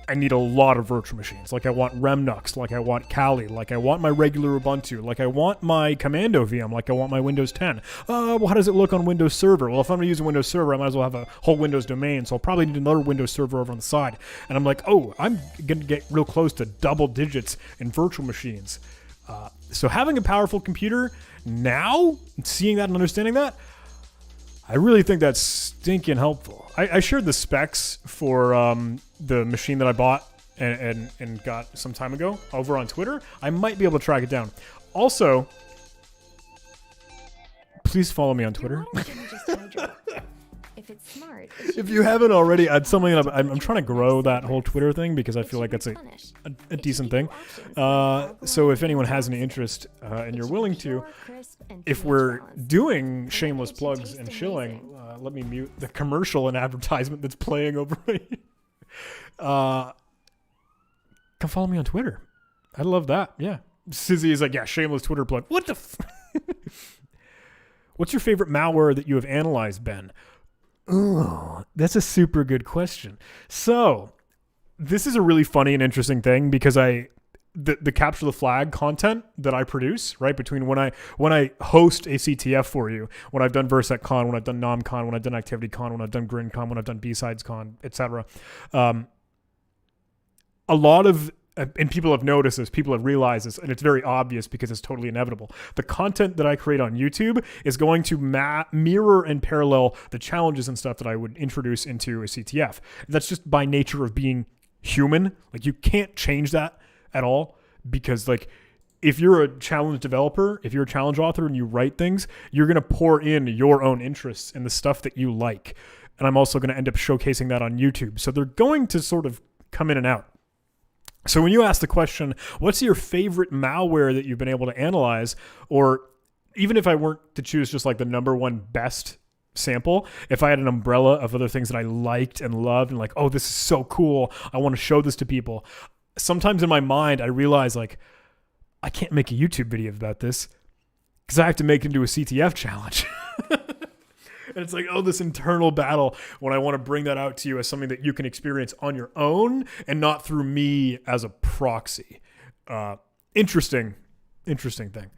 I need a lot of virtual machines. Like I want Remnux, like I want Kali, like I want my regular Ubuntu, like I want my Commando VM, like I want my Windows 10. Well, how does it look on Windows Server? Well, if I'm using Windows Server, I might as well have a whole Windows domain, so I'll probably need another Windows Server over on the side. And I'm like, oh, I'm going to get real close to double digits in virtual machines. So having a powerful computer now, seeing that and understanding that, I really think that's stinking helpful. I shared the specs for the machine that I bought and got some time ago over on Twitter. I might be able to track it down. Also, please follow me on Twitter. If it's smart, if you haven't already, it's something that I'm trying to grow that whole Twitter thing because I feel like that's a decent thing. So if anyone has any interest and you're willing to, if we're doing shameless plugs and shilling, let me mute the commercial and advertisement that's playing over here. Come follow me on Twitter. I love that. Yeah. Sizzy is like, yeah, shameless Twitter plug. What the What's your favorite malware that you have analyzed, Ben? Oh, that's a super good question. So, this is a really funny and interesting thing because the capture the flag content that I produce, right, between when I host a CTF for you, when I've done VersecCon, when I've done NomCon, when I've done ActivityCon, when I've done GrinCon, when I've done BsidesCon, etc. A lot of and people have noticed this, people have realized this, and it's very obvious because it's totally inevitable. The content that I create on YouTube is going to mirror and parallel the challenges and stuff that I would introduce into a CTF. That's just by nature of being human. Like, you can't change that at all because, like, if you're a challenge developer, if you're a challenge author and you write things, you're going to pour in your own interests in the stuff that you like. And I'm also going to end up showcasing that on YouTube. So they're going to sort of come in and out. So when you ask the question, what's your favorite malware that you've been able to analyze, or even if I weren't to choose just like the number one best sample, if I had an umbrella of other things that I liked and loved and like, oh, this is so cool, I want to show this to people. Sometimes in my mind, I realize like, I can't make a YouTube video about this because I have to make it into a CTF challenge. And it's like, oh, this internal battle when I want to bring that out to you as something that you can experience on your own and not through me as a proxy. Interesting thing.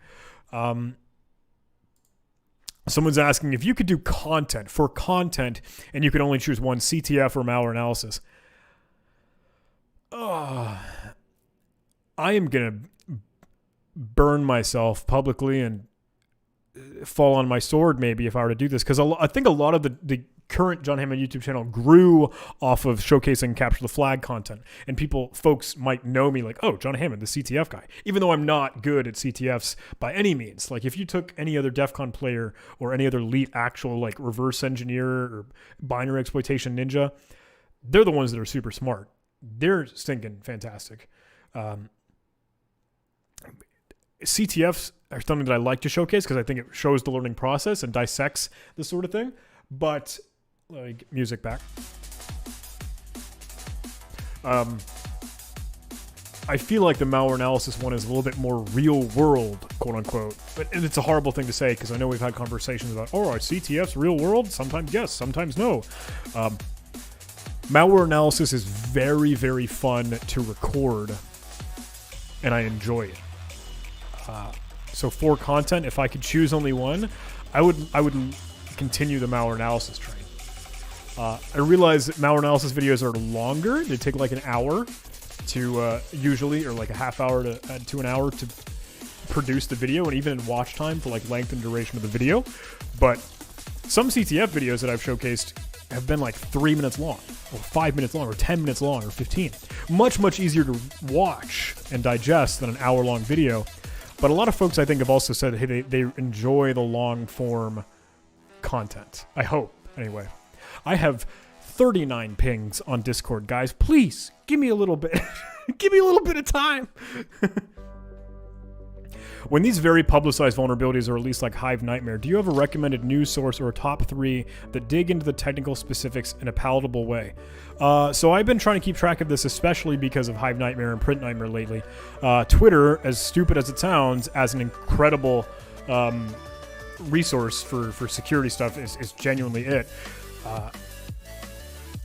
Someone's asking if you could do content and you could only choose one, CTF or malware analysis. I am going to burn myself publicly and fall on my sword maybe if I were to do this, because I think a lot of the current John Hammond YouTube channel grew off of showcasing capture the flag content, and folks might know me like, oh, John Hammond, the CTF guy, even though I'm not good at CTFs by any means. Like, if you took any other DEFCON player or any other elite actual like reverse engineer or binary exploitation ninja, they're the ones that are super smart. They're stinking fantastic. CTFs are something that I like to showcase because I think it shows the learning process and dissects this sort of thing. But let me get music back. I feel like the malware analysis one is a little bit more real world, quote unquote. But it's a horrible thing to say because I know we've had conversations about, oh, are CTFs real world? Sometimes yes, sometimes no. Malware analysis is very, very fun to record, and I enjoy it. So for content, if I could choose only one, I would continue the malware analysis train. I realize that malware analysis videos are longer. They take like an hour to usually, or like a half hour to an hour to produce the video, and even in watch time for like length and duration of the video. But some CTF videos that I've showcased have been like 3 minutes long, or 5 minutes long, or 10 minutes long, or 15. Much, much easier to watch and digest than an hour-long video. But a lot of folks, I think, have also said, hey, they enjoy the long-form content. I hope. Anyway, I have 39 pings on Discord, guys. Please give me a little bit. Give me a little bit of time. When these very publicized vulnerabilities are released like Hive Nightmare, do you have a recommended news source or a top 3 that dig into the technical specifics in a palatable way? So I've been trying to keep track of this, especially because of Hive Nightmare and Print Nightmare lately. Twitter, as stupid as it sounds, as an incredible resource for security stuff is genuinely it.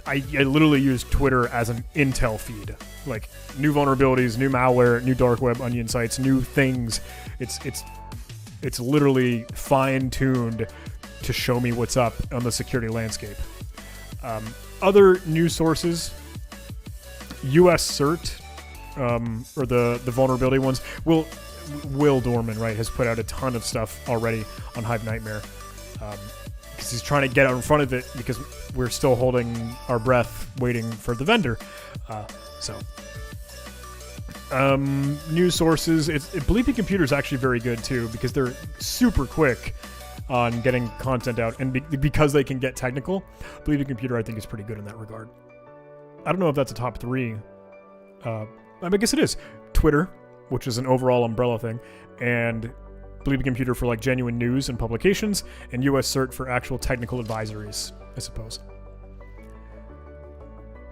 I literally use Twitter as an intel feed. Like, new vulnerabilities, new malware, new dark web onion sites, new things. It's literally fine-tuned to show me what's up on the security landscape. Other news sources, US CERT, or the vulnerability ones. Will Dorman, right, has put out a ton of stuff already on Hive Nightmare. Because he's trying to get out in front of it because we're still holding our breath waiting for the vendor. News sources, Bleepy Computer is actually very good too because they're super quick on getting content out, and because they can get technical, Bleepy Computer I think is pretty good in that regard. I don't know if that's a top 3. I guess it is. Twitter, which is an overall umbrella thing, and Bleepy Computer for like genuine news and publications, and US CERT for actual technical advisories, I suppose.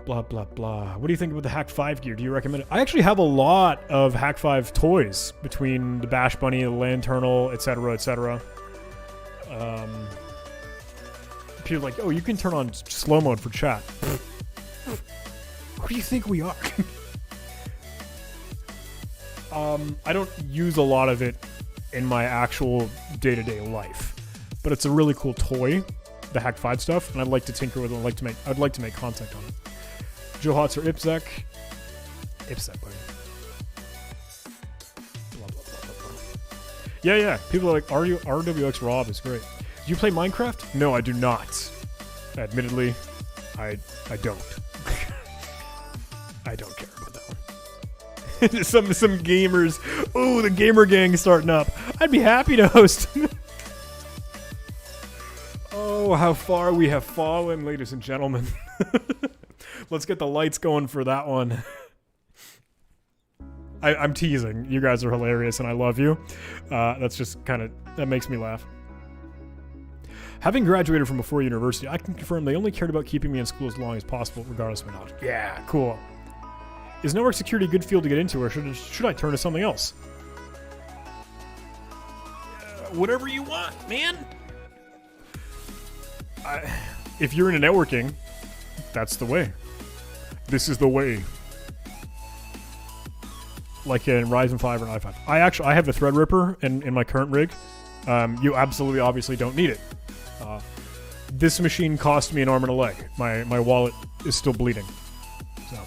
Blah, blah, blah. What do you think about the Hack 5 gear? Do you recommend it? I actually have a lot of Hack 5 toys between the Bash Bunny, the Lanternal, etc., etc. People are like, oh, you can turn on slow mode for chat. Who do you think we are? I don't use a lot of it in my actual day-to-day life, but it's a really cool toy, the Hack 5 stuff, and I'd like to tinker with it. I'd like to make content on it. Joe Hotz or Ipsec, buddy. Blah, blah, blah, blah, blah. Yeah. People are like, RWX Rob is great. Do you play Minecraft? No, I do not. Admittedly, I don't. I don't care about that one. some gamers. Oh, the gamer gang starting up. I'd be happy to host. Oh, how far we have fallen, ladies and gentlemen. Let's get the lights going for that one. I'm teasing. You guys are hilarious and I love you. That's just that makes me laugh. Having graduated from before university, I can confirm they only cared about keeping me in school as long as possible, regardless of my knowledge. Yeah, cool. Is network security a good field to get into, or should I turn to something else? Whatever you want, man. If you're into networking, that's the way. This is the way. Like in Ryzen 5 or i5. I have the Threadripper in my current rig. You absolutely, obviously don't need it. This machine cost me an arm and a leg. My wallet is still bleeding. So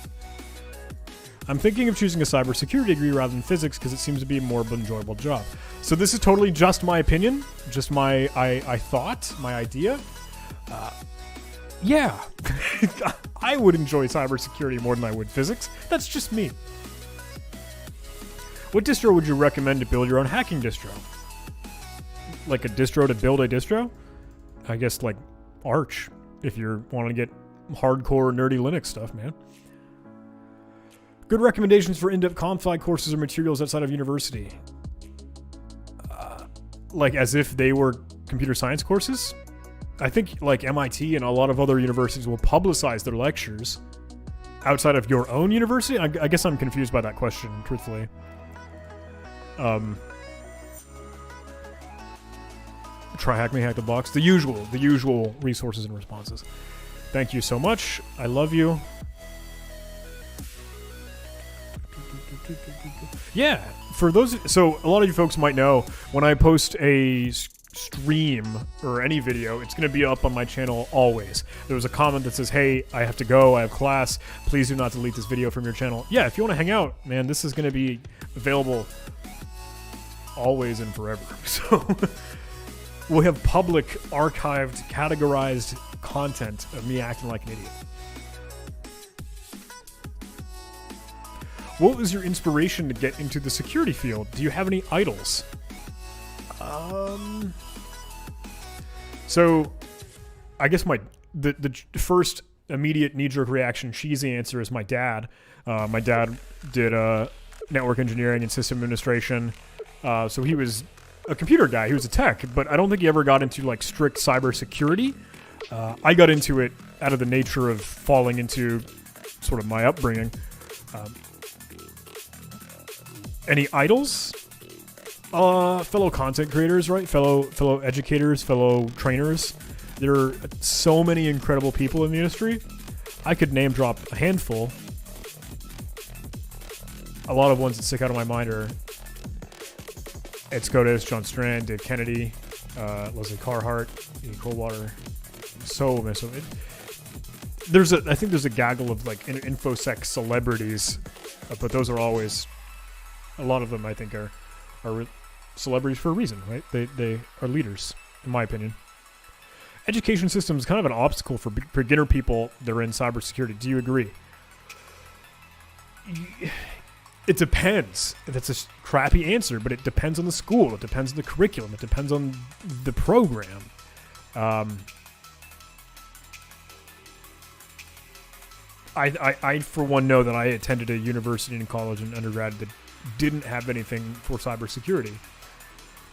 I'm thinking of choosing a cybersecurity degree rather than physics because it seems to be a more enjoyable job. So this is totally just my opinion, just my thought, my idea. Yeah, I would enjoy cybersecurity more than I would physics. That's just me. What distro would you recommend to build your own hacking distro? Like a distro to build a distro? I guess like Arch, if you're wanting to get hardcore nerdy Linux stuff, man. Good recommendations for in-depth ComFi courses or materials outside of university. Like as if they were computer science courses? I think like MIT and a lot of other universities will publicize their lectures outside of your own university. I guess I'm confused by that question, truthfully. Try Hack Me, Hack the Box. The usual resources and responses. Thank you so much. I love you. Yeah, for those, so a lot of you folks might know when I post a stream or any video, it's going to be up on my channel always. There was a comment that says, hey, I have to go, I have class, please do not delete this video from your channel. Yeah, if you want to hang out, man, this is going to be available always and forever. So we'll have public, archived, categorized content of me acting like an idiot. What was your inspiration to get into the security field? Do you have any idols? So I guess the first immediate knee-jerk reaction, cheesy answer is my dad. My dad did network engineering and system administration, so he was a computer guy. He was a tech, but I don't think he ever got into like strict cybersecurity. I got into it out of the nature of falling into sort of my upbringing. Any idols? Fellow content creators, right? Fellow educators, fellow trainers. There are so many incredible people in the industry. I could name drop a handful. A lot of ones that stick out of my mind are Ed Scotus, John Strand, Dave Kennedy, Leslie Carhart, Ian Coldwater. So I think there's a gaggle of like infosec celebrities, but those are always, a lot of them I think are celebrities for a reason, right? They are leaders, in my opinion. Education system is kind of an obstacle for beginner people that are in cybersecurity. Do you agree? It depends. That's a crappy answer, but it depends on the school. It depends on the curriculum. It depends on the program. I for one, know that I attended a university and college and undergrad that didn't have anything for cybersecurity.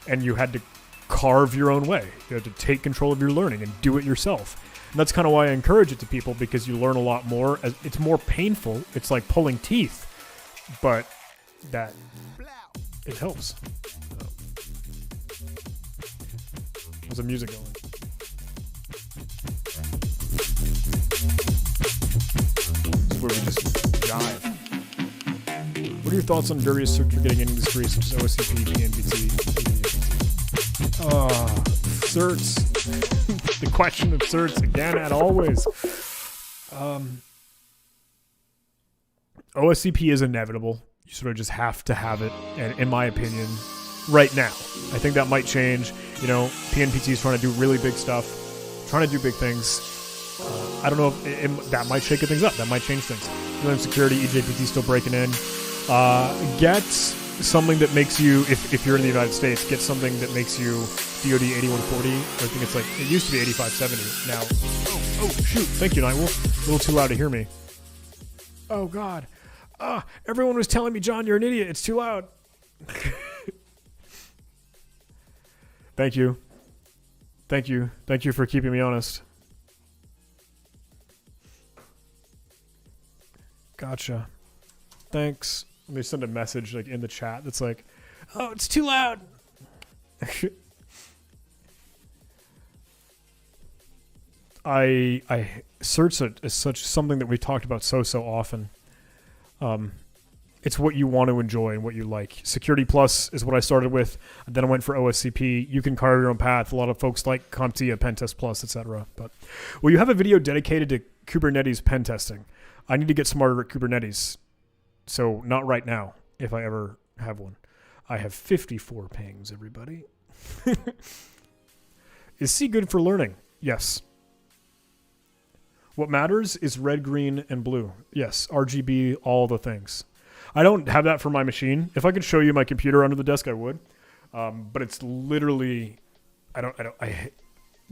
And you had to carve your own way. You had to take control of your learning and do it yourself. And that's kind of why I encourage it to people, because you learn a lot more. It's more painful. It's like pulling teeth. But it helps. How's the music going? This is where we just dive. What are your thoughts on various certs for getting into industries such as OSCP, PNPT? Certs. The question of certs again and always. OSCP is inevitable. You sort of just have to have it, and in my opinion, right now. I think that might change. You know, PNPT is trying to do really big stuff, trying to do big things. I don't know if that might shake things up. That might change things. UM Security, EJPT still breaking in. Get something that makes you, if you're in the United States, get something that makes you DoD 8140. I think it's like, it used to be 8570. Now, oh shoot, thank you, Nightwolf. A little too loud to hear me. Oh God. Everyone was telling me, John, you're an idiot. It's too loud. Thank you. Thank you. Thank you for keeping me honest. Gotcha. Thanks. Let me send a message like in the chat that's like, oh, it's too loud. I certs is such something that we talked about so often. It's what you want to enjoy and what you like. Security Plus is what I started with. Then I went for OSCP. You can carve your own path. A lot of folks like CompTIA, Pentest Plus, etc. But well, you have a video dedicated to Kubernetes pen testing. I need to get smarter at Kubernetes. So not right now, if I ever have one. I have 54 pings, everybody. Is C good for learning? Yes. What matters is red, green, and blue. Yes, RGB, all the things. I don't have that for my machine. If I could show you my computer under the desk, I would. But it's literally,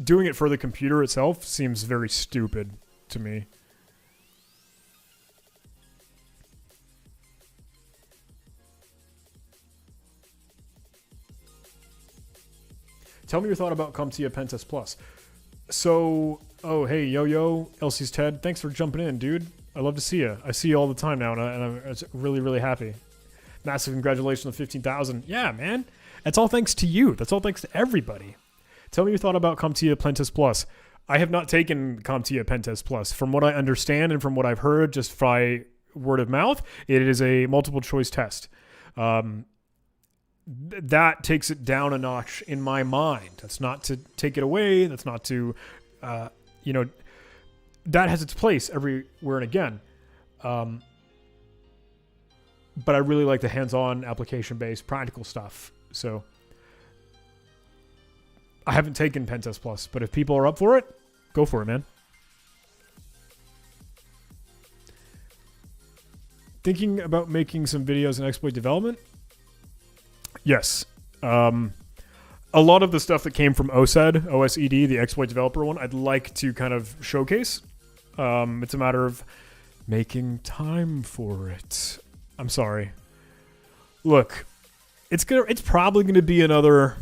doing it for the computer itself seems very stupid to me. Tell me your thought about CompTIA Pentest Plus. So, oh, hey, yo, LC's Ted. Thanks for jumping in, dude. I love to see you. I see you all the time now, and I'm really, really happy. Massive congratulations on 15,000. Yeah, man. That's all thanks to you. That's all thanks to everybody. Tell me your thought about CompTIA Pentest Plus. I have not taken CompTIA Pentest Plus. From what I understand and from what I've heard just by word of mouth, it is a multiple choice test. That takes it down a notch in my mind. That's not to take it away. That's not to, that has its place everywhere and again. But I really like the hands-on, application-based, practical stuff. So I haven't taken Pentest Plus, but if people are up for it, go for it, man. Thinking about making some videos in exploit development? Yes. a lot of the stuff that came from OSED, the exploit developer one, I'd like to kind of showcase. It's a matter of making time for it. I'm sorry. Look, it's probably gonna be another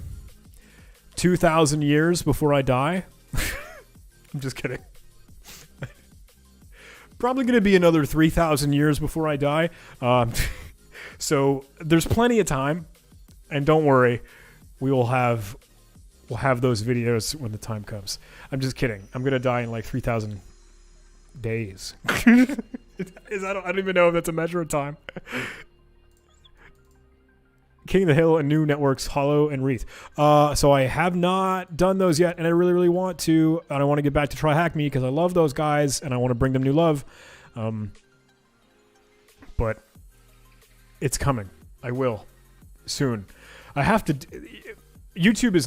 2,000 years before I die. I'm just kidding. Probably gonna be another 3,000 years before I die. So there's plenty of time, and don't worry, we'll have those videos when the time comes. I'm just kidding. I'm gonna die in like 3,000 days. I don't even know if that's a measure of time. King of the Hill and new networks, Hollow and Wreath. So I have not done those yet, and I really, really want to. And I want to get back to Try Hack Me because I love those guys, and I want to bring them new love. But it's coming. I will soon. I have to. YouTube is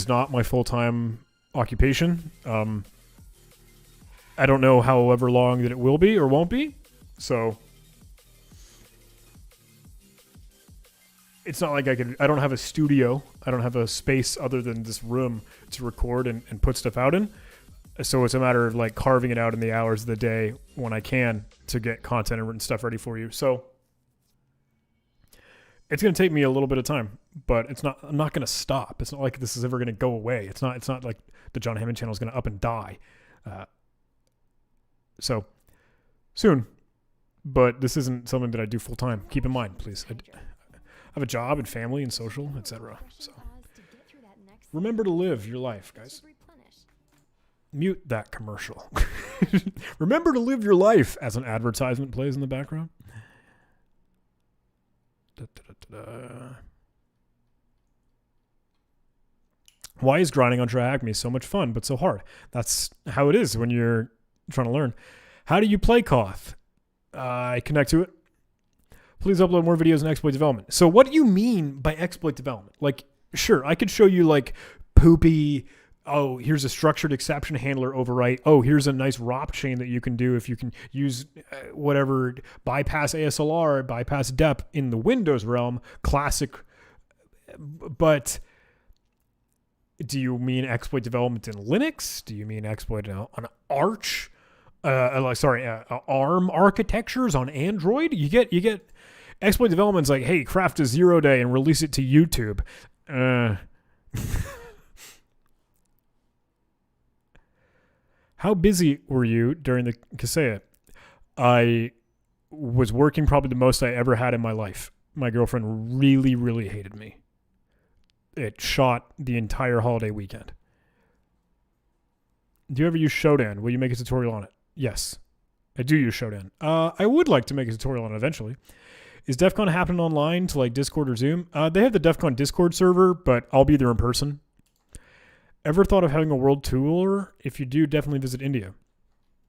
not my full-time occupation. I don't know however long that it will be or won't be. So it's not like I don't have a studio. I don't have a space other than this room to record and put stuff out in. So it's a matter of like carving it out in the hours of the day when I can to get content and written stuff ready for you. So it's going to take me a little bit of time, but I'm not going to stop. It's not like this is ever going to go away. It's not like the John Hammond channel is going to up and die. So soon, but this isn't something that I do full time. Keep in mind, please. I have a job and family and social, etc. So remember to live your life, guys. Mute that commercial. Remember to live your life as an advertisement plays in the background. Why is grinding on Try Hack Me so much fun but so hard? That's how it is when you're trying to learn. How do you play Koth? I connect to it. Please upload more videos in exploit development. So what do you mean by exploit development? Like, sure, I could show you like poopy, oh, here's a structured exception handler overwrite. Oh, here's a nice ROP chain that you can do if you can use whatever, bypass ASLR, bypass DEP in the Windows realm, classic. But do you mean exploit development in Linux? Do you mean exploit on Arch? ARM architectures on Android? You get exploit development's like, hey, craft a 0-day and release it to YouTube. How busy were you during the Kaseya? I was working probably the most I ever had in my life. My girlfriend really, really hated me. It shot the entire holiday weekend. Do you ever use Shodan? Will you make a tutorial on it? Yes, I do use Shodan. I would like to make a tutorial on it eventually. Is DEF CON happening online to like Discord or Zoom? They have the DEF CON Discord server, but I'll be there in person. Ever thought of having a world tour? If you do, definitely visit India.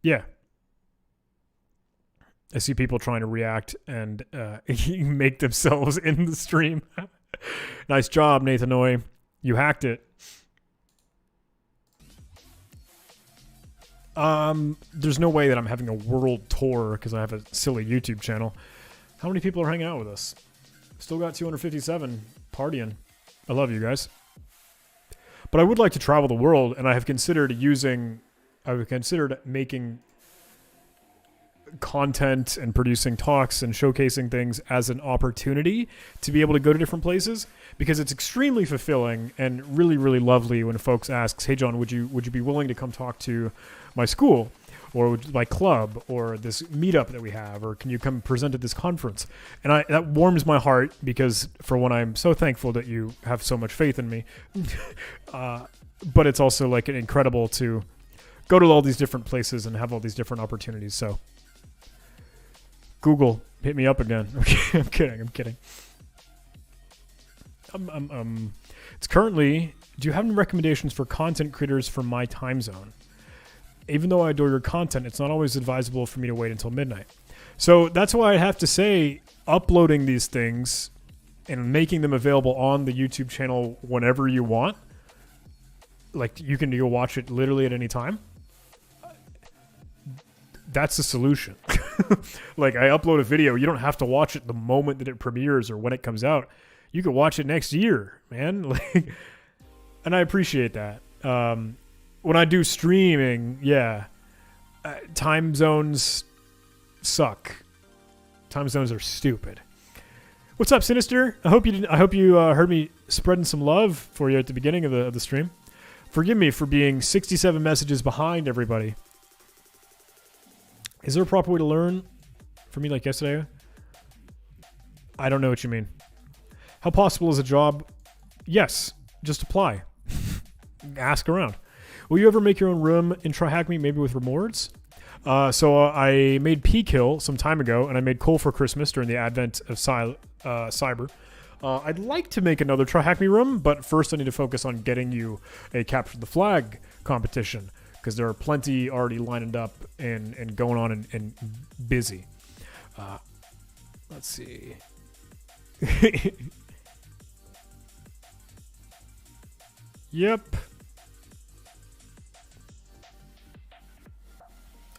Yeah. I see people trying to react and make themselves in the stream. Nice job, Nathan Oy. You hacked it. There's no way that I'm having a world tour because I have a silly YouTube channel. How many people are hanging out with us? Still got 257 partying. I love you guys. But I would like to travel the world, and I have considered making content and producing talks and showcasing things as an opportunity to be able to go to different places, because it's extremely fulfilling and really, really lovely when folks ask, hey John, would you be willing to come talk to my school or my club or this meetup that we have, or can you come present at this conference? And that warms my heart, because for one, I'm so thankful that you have so much faith in me. But it's also like incredible to go to all these different places and have all these different opportunities. So Google, hit me up again. I'm kidding. It's currently, do you have any recommendations for content creators from my time zone? Even though I adore your content, it's not always advisable for me to wait until midnight. So that's why I have to say, uploading these things and making them available on the YouTube channel whenever you want, like you can go watch it literally at any time. That's the solution. Like, I upload a video, you don't have to watch it the moment that it premieres or when it comes out. you could watch it next year, man. Like, and I appreciate that. When I do streaming, yeah, time zones suck. Time zones are stupid. What's up, Sinister? I hope you heard me spreading some love for you at the beginning of the stream. Forgive me for being 67 messages behind everybody. Is there a proper way to learn for me like yesterday? I don't know what you mean. How possible is a job? Yes, just apply. Ask around. Will you ever make your own room and try hack me, maybe with rewards? So I made P-Kill some time ago, and I made Coal for Christmas during the advent of cyber. I'd like to make another Try Hack Me room, but first I need to focus on getting you a Capture the Flag competition, because there are plenty already lined up and going on and busy. Let's see. Yep.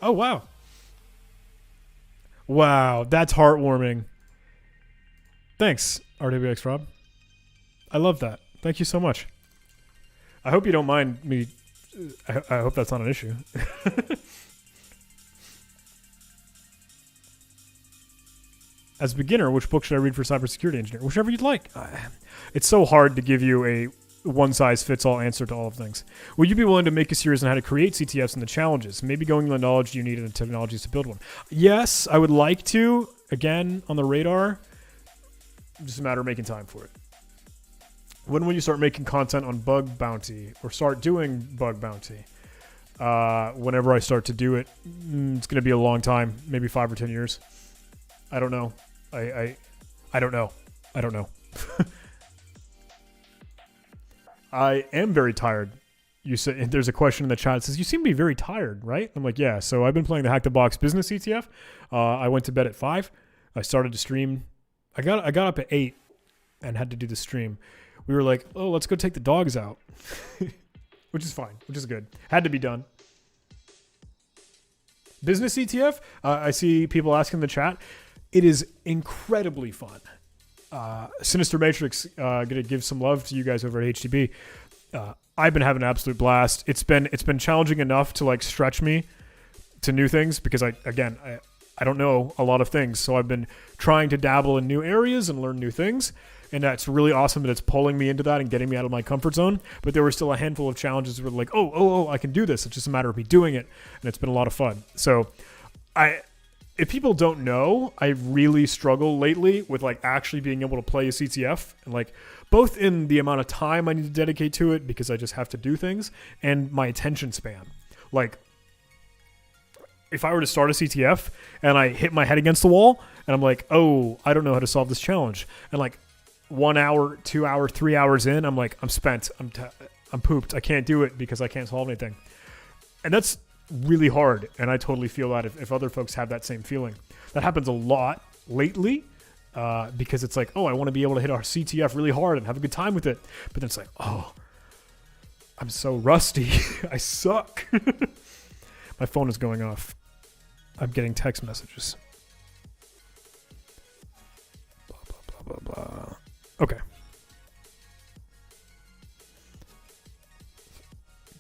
Oh, wow. Wow, that's heartwarming. Thanks, RWX Rob. I love that. Thank you so much. I hope you don't mind me. I hope that's not an issue. As a beginner, which book should I read for cybersecurity engineer? Whichever you'd like. It's so hard to give you a one-size-fits-all answer to all of things. Will you be willing to make a series on how to create CTFs and the challenges? Maybe going the knowledge you need and the technologies to build one. Yes, I would like to. Again, on the radar. Just a matter of making time for it. When will you start making content on bug bounty or start doing bug bounty? Whenever I start to do it, it's going to be a long time, maybe 5 or 10 years. I don't know. I don't know. I don't know. I am very tired. You said there's a question in the chat that says you seem to be very tired, right? I'm like, yeah. So I've been playing the Hack the Box business ETF. I went to bed at 5. I started to stream. I got up at 8 and had to do the stream. We were like, oh, let's go take the dogs out, which is fine, which is good. Had to be done. Business ETF. I see people asking in the chat. It is incredibly fun. Sinister Matrix, gonna give some love to you guys over at HTB. I've been having an absolute blast. It's been challenging enough to like stretch me to new things because I don't know a lot of things, so I've been trying to dabble in new areas and learn new things, and that's really awesome that it's pulling me into that and getting me out of my comfort zone. But there were still a handful of challenges where like, oh, I can do this. It's just a matter of me doing it, and it's been a lot of fun. So if people don't know, I really struggle lately with like actually being able to play a CTF, and like both in the amount of time I need to dedicate to it because I just have to do things, and my attention span. Like if I were to start a CTF and I hit my head against the wall and I'm like, oh, I don't know how to solve this challenge, and like 1 hour, 2 hour, 3 hours in, I'm like, I'm spent. I'm pooped. I can't do it because I can't solve anything, and that's really hard, and I totally feel that if other folks have that same feeling. That happens a lot lately because it's like, oh, I want to be able to hit our CTF really hard and have a good time with it, but then it's like, oh, I'm so rusty. I suck. My phone is going off. I'm getting text messages. Blah, blah, blah, blah, blah. Okay.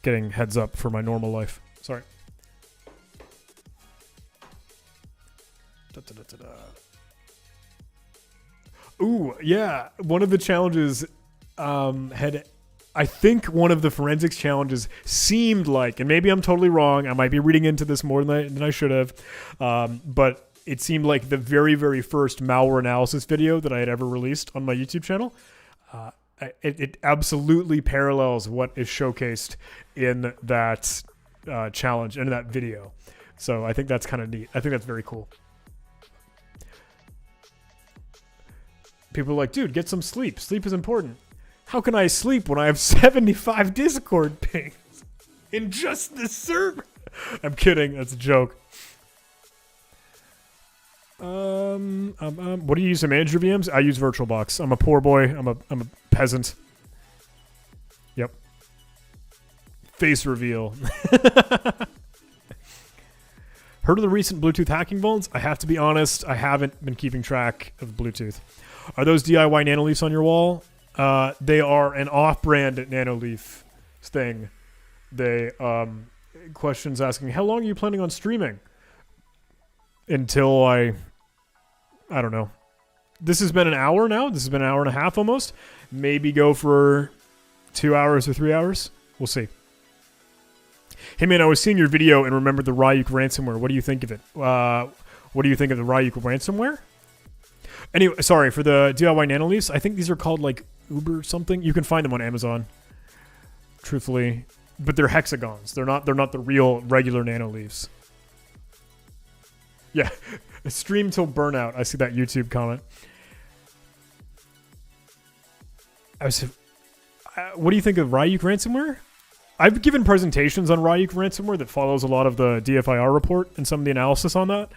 Getting heads up for my normal life. Sorry. Ooh, yeah. One of the challenges I think one of the forensics challenges seemed like, and maybe I'm totally wrong, I might be reading into this more than I should have, but it seemed like the very, very first malware analysis video that I had ever released on my YouTube channel. It absolutely parallels what is showcased in that challenge, in that video. So I think that's kind of neat. I think that's very cool. People are like, dude, get some sleep. Sleep is important. How can I sleep when I have 75 Discord pings in just this server? I'm kidding. That's a joke. What do you use to manage your VMs? I use VirtualBox. I'm a poor boy. I'm a peasant. Yep. Face reveal. Heard of the recent Bluetooth hacking vulns? I have to be honest, I haven't been keeping track of Bluetooth. Are those DIY Nanoleafs on your wall? They are an off-brand Nanoleaf thing. They, questions asking, how long are you planning on streaming? Until I don't know. This has been an hour now. This has been an hour and a half almost. Maybe go for 2 hours or 3 hours. We'll see. Hey man, I was seeing your video and remembered the Ryuk ransomware. What do you think of it? What do you think of the Ryuk ransomware? Anyway, sorry, for the DIY Nanoleafs, I think these are called like Uber something. You can find them on Amazon. Truthfully. But they're hexagons. They're not the real regular Nanoleafs. Yeah. Stream till burnout. I see that YouTube comment. What do you think of Ryuk ransomware? I've given presentations on Ryuk ransomware that follows a lot of the DFIR report and some of the analysis on that.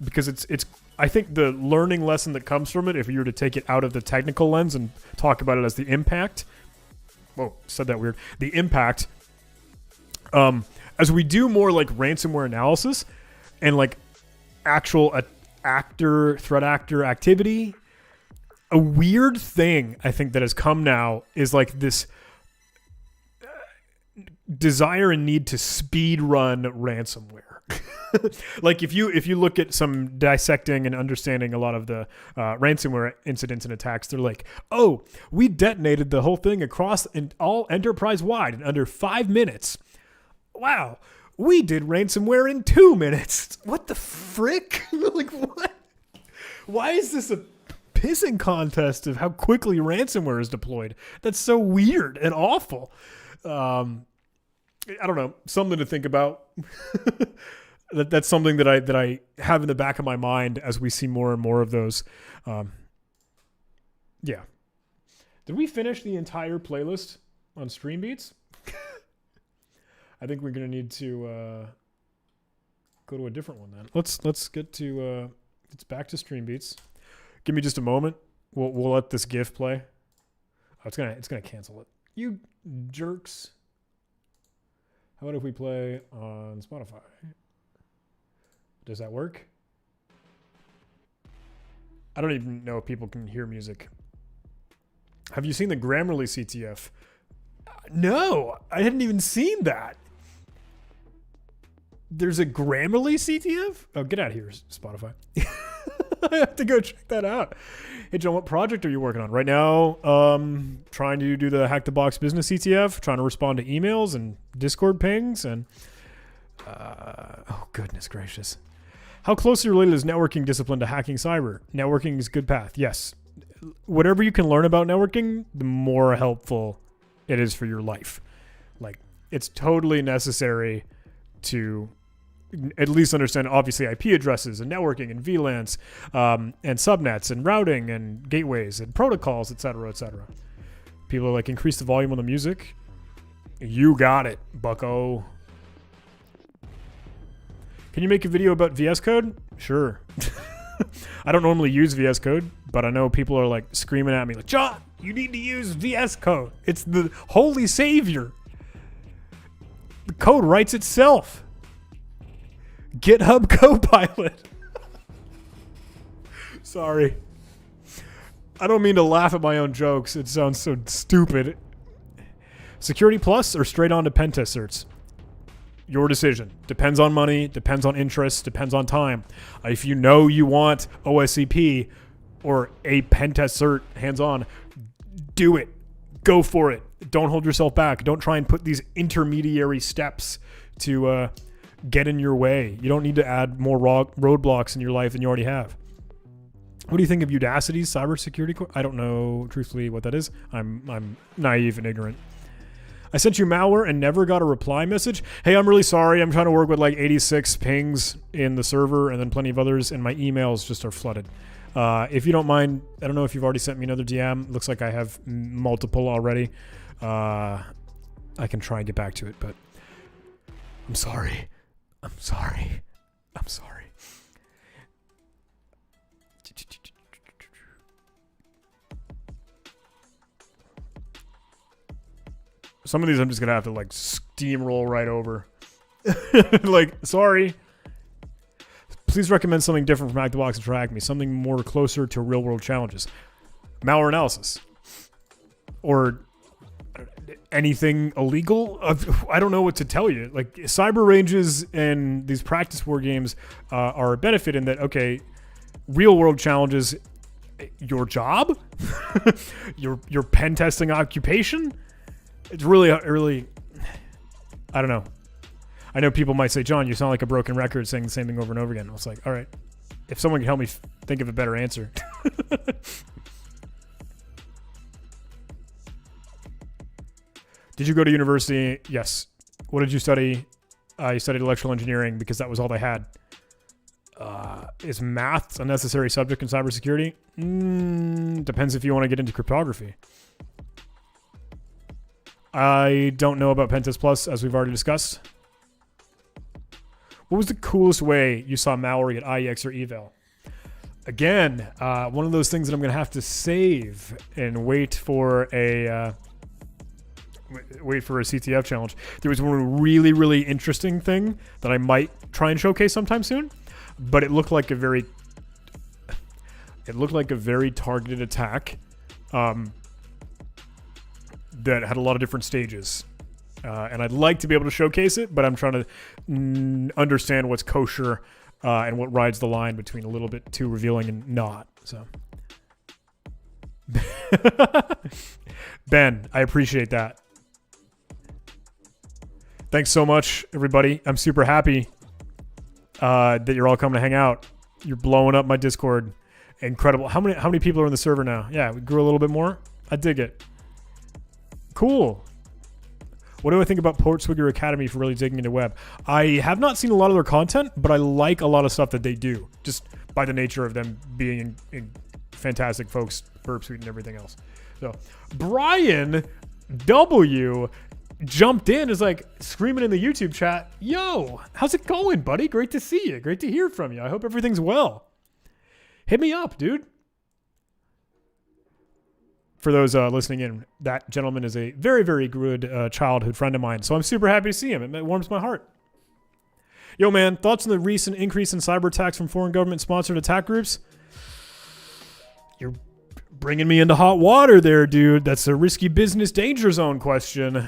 Because it's I think the learning lesson that comes from it, if you were to take it out of the technical lens and talk about it as the impact. Whoa, said that weird. The impact. As we do more like ransomware analysis and like actual threat actor activity, a weird thing I think that has come now is like this desire and need to speed run ransomware. Like if you look at some dissecting and understanding a lot of the ransomware incidents and attacks, they're like, oh, we detonated the whole thing across and all enterprise wide in under 5 minutes. Wow, we did ransomware in 2 minutes. What the frick? Like what? Why is this a pissing contest of how quickly ransomware is deployed? That's so weird and awful. I don't know, something to think about. That's something that I have in the back of my mind as we see more and more of those. Yeah. Did we finish the entire playlist on Stream Beats? I think we're gonna need to go to a different one then. Let's get to it's back to Stream Beats. Give me just a moment. We'll let this GIF play. Oh, it's gonna cancel it. You jerks. How about if we play on Spotify? Does that work? I don't even know if people can hear music. Have you seen the Grammarly CTF? No, I hadn't even seen that. There's a Grammarly CTF? Oh, get out of here, Spotify. I have to go check that out. Hey, John, what project are you working on? Right now, trying to do the Hack the Box business CTF, trying to respond to emails and Discord pings, and oh, goodness gracious. How closely related is networking discipline to hacking cyber? Networking is a good path, yes. Whatever you can learn about networking, the more helpful it is for your life. Like, it's totally necessary to at least understand, obviously, IP addresses and networking and VLANs and subnets and routing and gateways and protocols, etc., etc. People are like, increase the volume on the music. You got it, bucko. Can you make a video about VS Code? Sure. I don't normally use VS Code, but I know people are like screaming at me like, John, you need to use VS Code. It's the holy savior. The code writes itself. GitHub Copilot. Sorry. I don't mean to laugh at my own jokes. It sounds so stupid. Security Plus or straight on to pen test certs? Your decision. Depends on money, depends on interest, depends on time. If you know you want OSCP or a pen test cert hands-on, do it. Go for it. Don't hold yourself back. Don't try and put these intermediary steps to get in your way. You don't need to add more roadblocks in your life than you already have. What do you think of Udacity's cybersecurity course? I don't know, truthfully, what that is. I'm naive and ignorant. I sent you malware and never got a reply message. Hey, I'm really sorry. I'm trying to work with like 86 pings in the server and then plenty of others, and my emails just are flooded. If you don't mind, I don't know if you've already sent me another DM. Looks like I have multiple already. I can try and get back to it, but I'm sorry. I'm sorry. I'm sorry. Some of these I'm just going to have to like steamroll right over. Like, sorry. Please recommend something different from Hack the Box and Track Me, something more closer to real world challenges. Malware analysis. Or anything illegal? I don't know what to tell you. Like, cyber ranges and these practice war games are a benefit in that, okay, real world challenges, your job, your pen testing occupation. It's really, I don't know. I know people might say, John, you sound like a broken record saying the same thing over and over again. I was like, all right, if someone can help me think of a better answer. Did you go to university? Yes. What did you study? I studied electrical engineering because that was all they had. Is math a necessary subject in cybersecurity? Depends if you want to get into cryptography. I don't know about Pentest Plus, as we've already discussed. What was the coolest way you saw malware get IEX or eval? Again, one of those things that I'm going to have to save and wait for a CTF challenge. There was one really, really interesting thing that I might try and showcase sometime soon, but it looked like a very targeted attack that had a lot of different stages. And I'd like to be able to showcase it, but I'm trying to understand what's kosher and what rides the line between a little bit too revealing and not. So, Ben, I appreciate that. Thanks so much, everybody. I'm super happy that you're all coming to hang out. You're blowing up my Discord. Incredible. How many people are in the server now? Yeah, we grew a little bit more. I dig it. Cool. What do I think about Portswigger Academy for really digging into web? I have not seen a lot of their content, but I like a lot of stuff that they do, just by the nature of them being in fantastic folks, Burp Suite and everything else. So Brian W jumped in, is like screaming in the YouTube chat, yo, how's it going, buddy? Great to see you. Great to hear from you. I hope everything's well. Hit me up, dude. For those listening in, that gentleman is a very, very good childhood friend of mine. So I'm super happy to see him. It warms my heart. Yo, man, thoughts on the recent increase in cyber attacks from foreign government-sponsored attack groups? You're bringing me into hot water there, dude. That's a risky business danger zone question.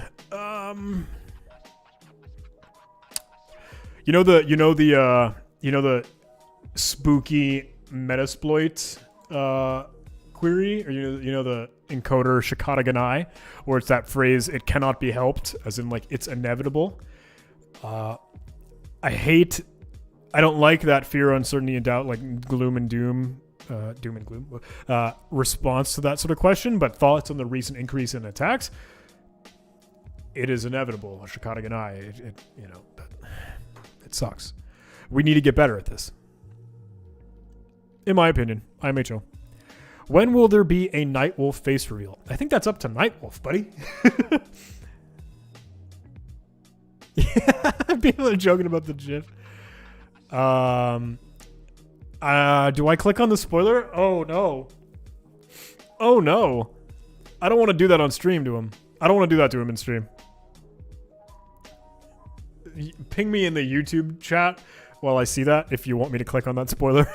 You know the spooky Metasploit query, or you know the encoder Shikata, where it's that phrase, it cannot be helped, as in like it's inevitable. I don't like that fear, uncertainty, and doubt, like gloom and doom response to that sort of question. But thoughts on the recent increase in attacks? It is inevitable. Shikata, it sucks. We need to get better at this. In my opinion, IMHO. When will there be a Nightwolf face reveal? I think that's up to Nightwolf, buddy. Yeah, people are joking about the GIF. Do I click on the spoiler? Oh, no. Oh, no. I don't want to do that on stream to him. I don't want to do that to him in stream. Ping me in the YouTube chat while I see that if you want me to click on that spoiler.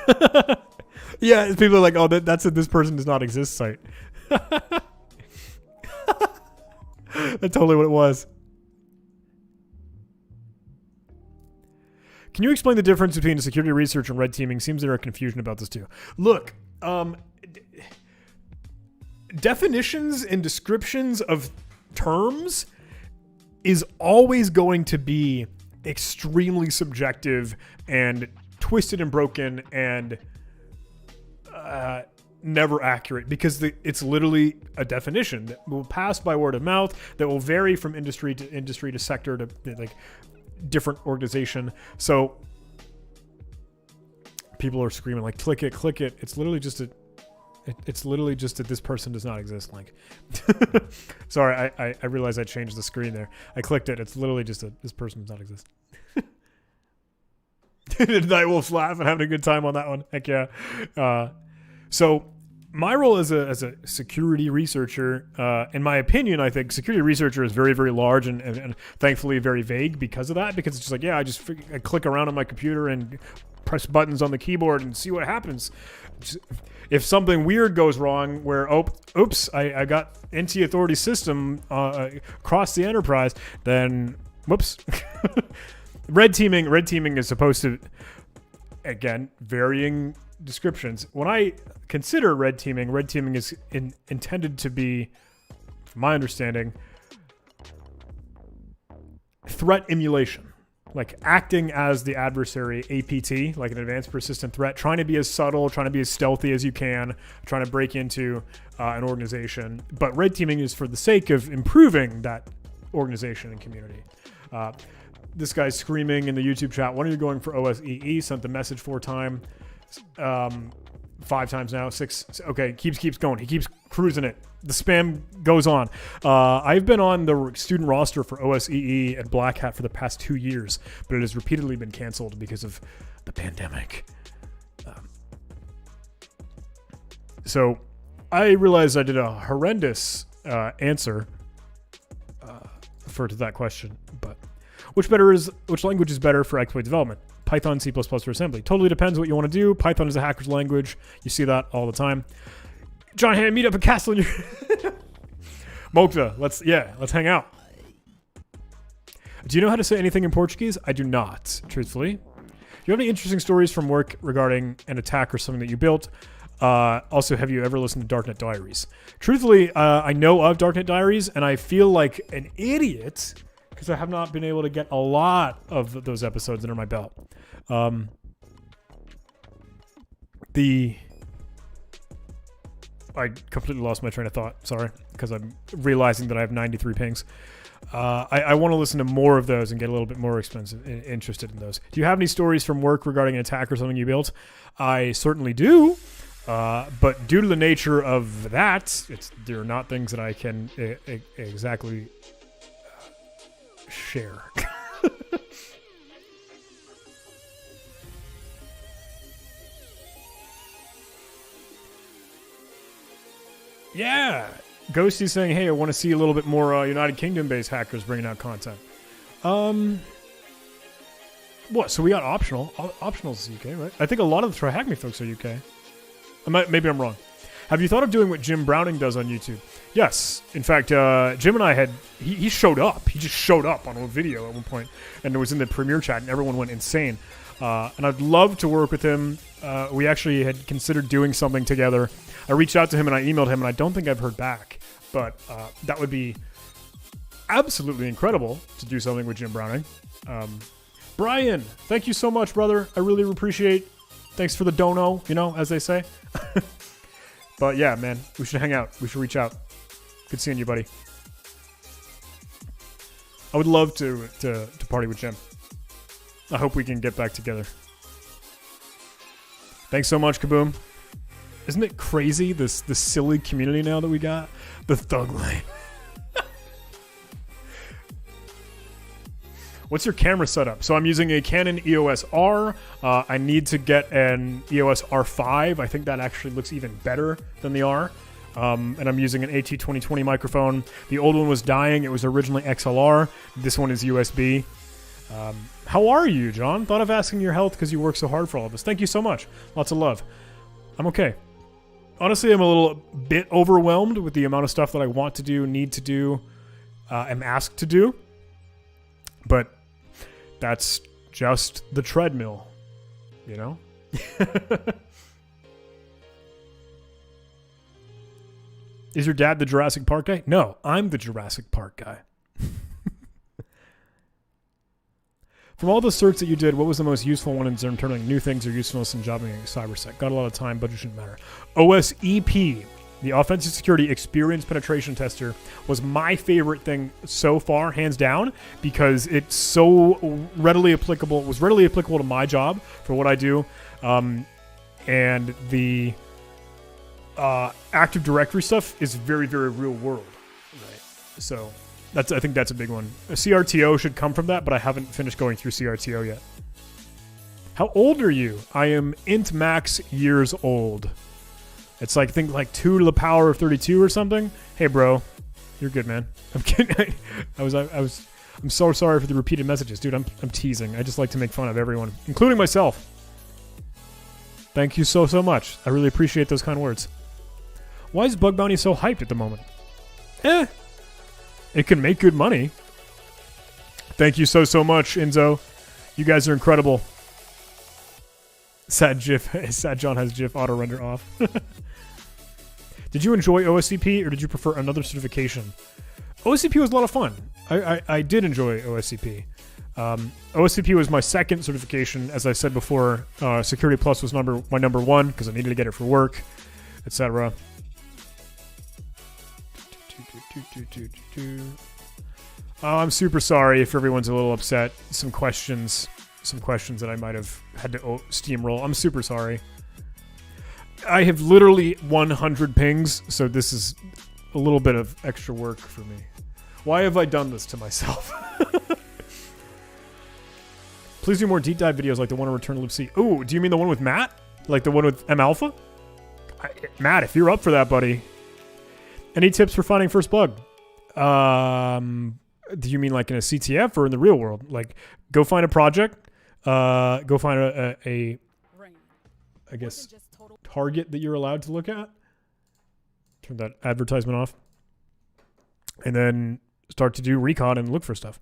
Yeah, people are like, oh, that's a this person does not exist site. That's totally what it was. Can you explain the difference between security research and red teaming? Seems there are confusion about this too. Look, definitions and descriptions of terms is always going to be extremely subjective and twisted and broken and never accurate, because it's literally a definition that will pass by word of mouth, that will vary from industry to sector to like different organization. So people are screaming like, click it. It's literally just that this person does not exist link. Sorry, I realized I changed the screen there. I clicked it. It's literally just that this person does not exist. Nightwolf's laughing, having a good time on that one. Heck yeah. So my role as a security researcher, in my opinion, I think security researcher is very, very large and thankfully very vague because of that. Because it's just like, yeah, I click around on my computer and press buttons on the keyboard and see what happens. If something weird goes wrong where, oops, I got NT Authority system across the enterprise, then, whoops. Red teaming is supposed to, again, varying descriptions. When I consider red teaming is intended to be, from my understanding, threat emulation. Like acting as the adversary, APT, like an advanced persistent threat, trying to be as subtle, trying to be as stealthy as you can, trying to break into an organization. But red teaming is for the sake of improving that organization and community. This guy's screaming in the YouTube chat, when are you going for OSEE? Sent the message 5 times now, 6. Okay, keeps going. He keeps cruising it. The spam goes on. I've been on the student roster for OSEE at Black Hat for the past 2 years, but it has repeatedly been canceled because of the pandemic. So I realized I did a horrendous answer for that question, but which language is better for exploit development? Python, C++, or assembly? Totally depends what you want to do. Python is a hacker's language. You see that all the time. John Hamm, meet up at Castle in your Mokta, let's hang out. Do you know how to say anything in Portuguese? I do not, truthfully. Do you have any interesting stories from work regarding an attack or something that you built? Also, have you ever listened to Darknet Diaries? Truthfully, I know of Darknet Diaries, and I feel like an idiot because I have not been able to get a lot of those episodes under my belt. I completely lost my train of thought. Sorry, because I'm realizing that I have 93 pings. I want to listen to more of those and get a little bit more interested in those. Do you have any stories from work regarding an attack or something you built? I certainly do. But due to the nature of that, they're not things that I can exactly share. Yeah, Ghosty's saying, hey, I want to see a little bit more United Kingdom-based hackers bringing out content. What? So we got optional. Optional's UK, right? I think a lot of the Try Hack Me folks are UK. Maybe I'm wrong. Have you thought of doing what Jim Browning does on YouTube? Yes. In fact, Jim and I he showed up. He just showed up on a video at one point, and it was in the premiere chat, and everyone went insane. And I'd love to work with him. We actually had considered doing something together. I reached out to him and I emailed him, and I don't think I've heard back. But that would be absolutely incredible to do something with Jim Browning. Brian, thank you so much, brother. I really appreciate. Thanks for the dono, as they say. But yeah, man, we should hang out. We should reach out. Good seeing you, buddy. I would love to party with Jim. I hope we can get back together. Thanks so much, Kaboom. Isn't it crazy, this silly community now that we got? The Thug Lane. What's your camera setup? So I'm using a Canon EOS R. I need to get an EOS R5. I think that actually looks even better than the R. And I'm using an AT2020 microphone. The old one was dying. It was originally XLR. This one is USB. How are you, John? Thought of asking your health because you work so hard for all of this. Thank you so much. Lots of love. I'm okay. Honestly, I'm a little bit overwhelmed with the amount of stuff that I want to do, need to do, am asked to do. But that's just the treadmill, Is your dad the Jurassic Park guy? No, I'm the Jurassic Park guy. From all the certs that you did, what was the most useful one in terms of learning new things or usefulness in jobbing in cybersec? Got a lot of time, budget shouldn't matter. OSEP, the Offensive Security Experience Penetration Tester, was my favorite thing so far, hands down, because it's so readily applicable. It was readily applicable to my job for what I do, and the Active Directory stuff is very, very real world, right? So I think that's a big one. A CRTO should come from that, but I haven't finished going through CRTO yet. How old are you? I am int max years old. It's like, think like 2 to the power of 32 or something. Hey, bro, you're good, man. I'm kidding. I'm so sorry for the repeated messages, dude. I'm teasing. I just like to make fun of everyone, including myself. Thank you so much. I really appreciate those kind words. Why is Bug Bounty so hyped at the moment? It can make good money. Thank you so much, Enzo. You guys are incredible. Sad John has GIF auto render off. Did you enjoy OSCP or did you prefer another certification? OSCP was a lot of fun. I did enjoy OSCP. OSCP was my second certification. As I said before, Security Plus was my number one because I needed to get it for work, etc. Oh, I'm super sorry if everyone's a little upset. Some questions that I might have had to steamroll. I'm super sorry. I have literally 100 pings, so this is a little bit of extra work for me. Why have I done this to myself? Please do more deep dive videos like the one on Return to Loop C. Ooh, do you mean the one with Matt? Like the one with M Alpha? Matt, if you're up for that, buddy. Any tips for finding first bug? Do you mean like in a CTF or in the real world? Like, go find a project. Go find a I guess, target that you're allowed to look at. Turn that advertisement off. And then start to do recon and look for stuff.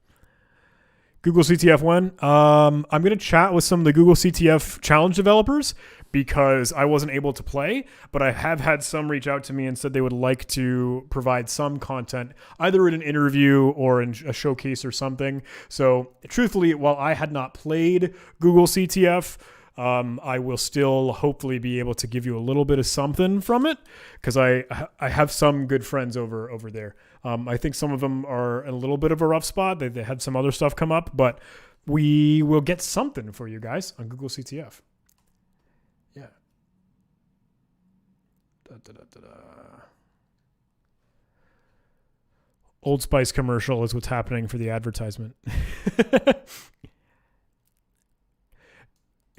Google CTF when? I'm going to chat with some of the Google CTF challenge developers because I wasn't able to play, but I have had some reach out to me and said they would like to provide some content, either in an interview or in a showcase or something. So truthfully, while I had not played Google CTF, I will still hopefully be able to give you a little bit of something from it because I have some good friends over there. I think some of them are in a little bit of a rough spot. They had some other stuff come up, but we will get something for you guys on Google CTF. Yeah. Old Spice commercial is what's happening for the advertisement.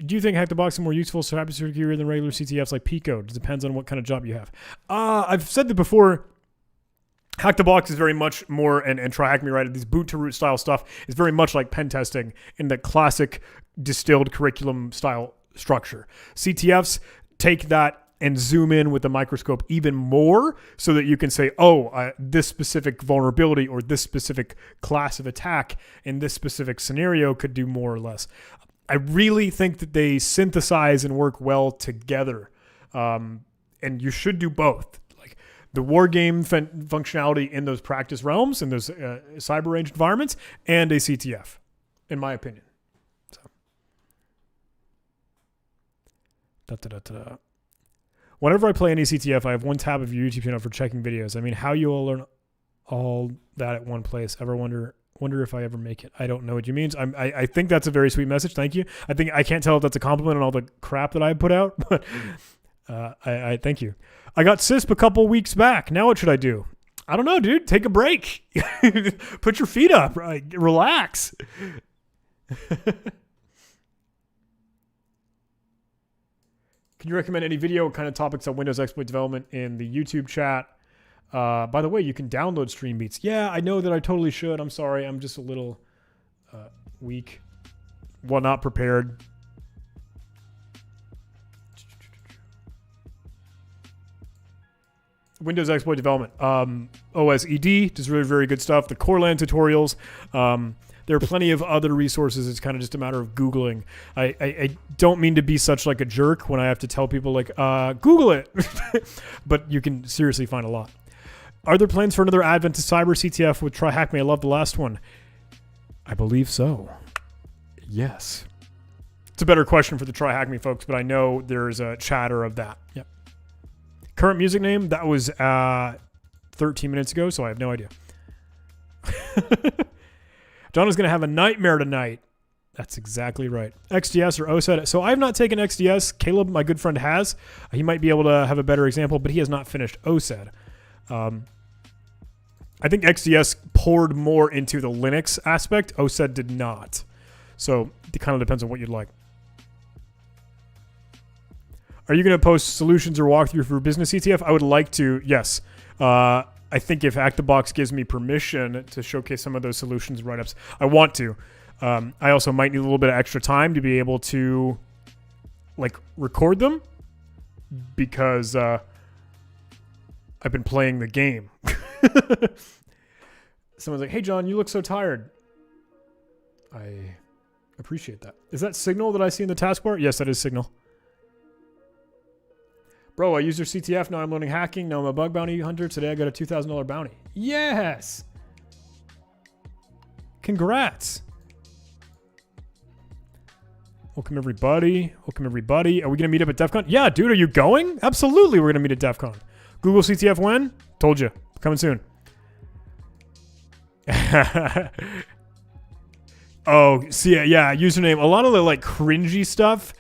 Do you think Hack the Box is more useful for cybersecurity than regular CTFs like Pico? It depends on what kind of job you have. I've said that before. Hack the Box is very much more, and Try Hack Me Right, these boot to root style stuff is very much like pen testing in the classic distilled curriculum style structure. CTFs take that and zoom in with the microscope even more so that you can say, this specific vulnerability or this specific class of attack in this specific scenario could do more or less. I really think that they synthesize and work well together. And you should do both. Like the war game functionality in those practice realms, in those cyber range environments, and a CTF, in my opinion. So. Whenever I play any CTF, I have one tab of your YouTube channel for checking videos. I mean, how you all learn all that at one place? Ever wonder if I ever make it? I don't know what you mean. I think that's a very sweet message. Thank you. I can't tell if that's a compliment on all the crap that I put out, but I thank you. I got CISP a couple weeks back. Now what should I do? I don't know, dude. Take a break. Put your feet up. Relax. Can you recommend any video? What kind of topics on Windows exploit development in the YouTube chat? By the way, you can download Stream Beats. Yeah, I know that I totally should. I'm sorry. I'm just a little weak. Well, not prepared. Windows exploit development. OSED, just really very good stuff. The Corland tutorials. There are plenty of other resources. It's kind of just a matter of Googling. I don't mean to be such like a jerk when I have to tell people like, Google it. But you can seriously find a lot. Are there plans for another Advent to Cyber CTF with Try Hack Me? I love the last one. I believe so. Yes. It's a better question for the Try Hack Me folks, but I know there's a chatter of that. Yep. Current music name, that was 13 minutes ago, so I have no idea. John is going to have a nightmare tonight. That's exactly right. XDS or OSED. So I have not taken XDS. Caleb, my good friend, has. He might be able to have a better example, but he has not finished OSED. I think XDS poured more into the Linux aspect. OSED did not. So it kind of depends on what you'd like. Are you going to post solutions or walkthrough for business CTF? I would like to, yes. I think if Hack the Box gives me permission to showcase some of those solutions write-ups, I want to. I also might need a little bit of extra time to be able to like record them because I've been playing the game. Someone's like, hey John, you look so tired. I appreciate that. Is that Signal that I see in the taskbar? Yes, that is Signal. Bro, I used your CTF, now I'm learning hacking, now I'm a bug bounty hunter, today I got a $2,000 bounty. Yes! Congrats! Welcome everybody. Welcome everybody. Are we going to meet up at DEF CON? Yeah, dude, are you going? Absolutely, we're going to meet at DEF CON. Google CTF when? Told you. Coming soon. Oh, see, yeah, username. A lot of the like cringy stuff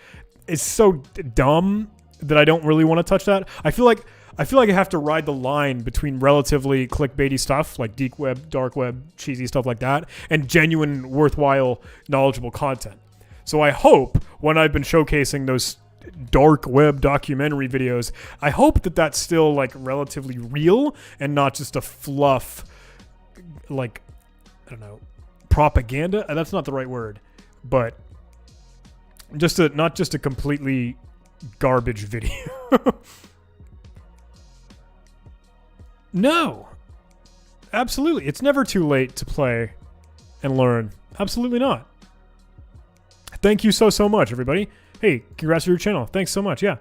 is so dumb that I don't really want to touch that. I feel like I have to ride the line between relatively clickbaity stuff like deep web, dark web, cheesy stuff like that, and genuine, worthwhile, knowledgeable content. So I hope when I've been showcasing those dark web documentary videos, I hope that that's still like relatively real and not just a fluff, like, I don't know, propaganda. That's not the right word, but not just a completely garbage video. No, absolutely. It's never too late to play and learn. Absolutely not. Thank you so much, everybody. Hey, congrats to your channel. Thanks so much. Yeah.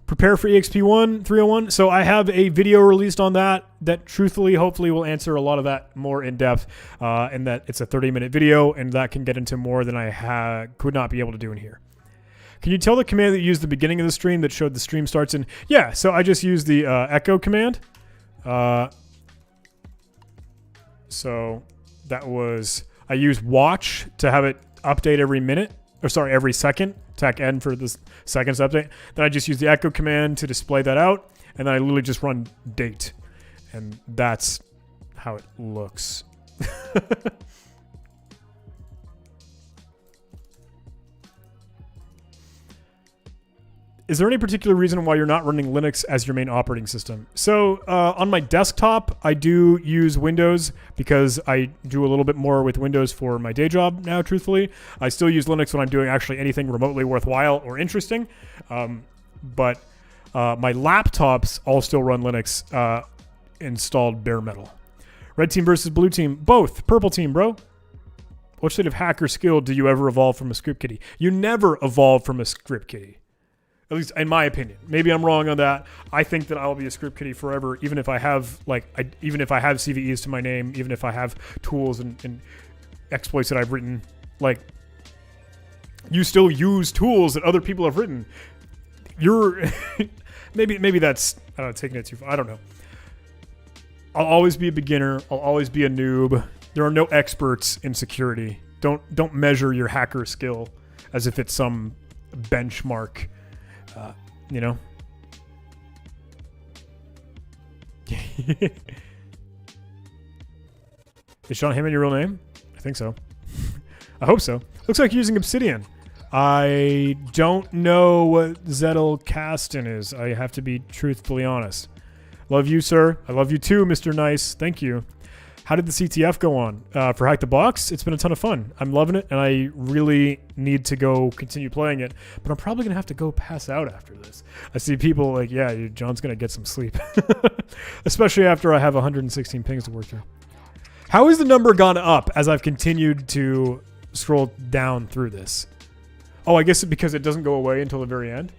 Prepare for EXP1 301. So I have a video released on that truthfully, hopefully will answer a lot of that more in depth, and that it's a 30-minute video, and that can get into more than I could not be able to do in here. Can you tell the command that you used at the beginning of the stream that showed the stream starts in? Yeah, so I just used the echo command. So that was, I used watch to have it update every minute, or sorry, every second, tac n for the seconds update. Then I just use the echo command to display that out, and then I literally just run date, and that's how it looks. Is there any particular reason why you're not running Linux as your main operating system? So on my desktop, I do use Windows because I do a little bit more with Windows for my day job now, truthfully. I still use Linux when I'm doing actually anything remotely worthwhile or interesting. But my laptops all still run Linux installed bare metal. Red team versus blue team, both. Purple team, bro. What state of hacker skill do you ever evolve from a script kiddie? You never evolve from a script kiddie. At least in my opinion. Maybe I'm wrong on that. I think that I'll be a script kiddie forever, even if I have even if I have CVEs to my name, even if I have tools and exploits that I've written. Like, you still use tools that other people have written. You're maybe that's taking it too far. I don't know. I'll always be a beginner. I'll always be a noob. There are no experts in security. Don't measure your hacker skill as if it's some benchmark. You know? Is Sean Hammond your real name? I think so. I hope so. Looks like you're using Obsidian. I don't know what Zettelkasten is. I have to be truthfully honest. Love you, sir. I love you too, Mr. Nice. Thank you. How did the CTF go on? For Hack the Box, it's been a ton of fun. I'm loving it, and I really need to go continue playing it. But I'm probably going to have to go pass out after this. I see people like, yeah, John's going to get some sleep. Especially after I have 116 pings to work through. How has the number gone up as I've continued to scroll down through this? Oh, I guess it's because it doesn't go away until the very end.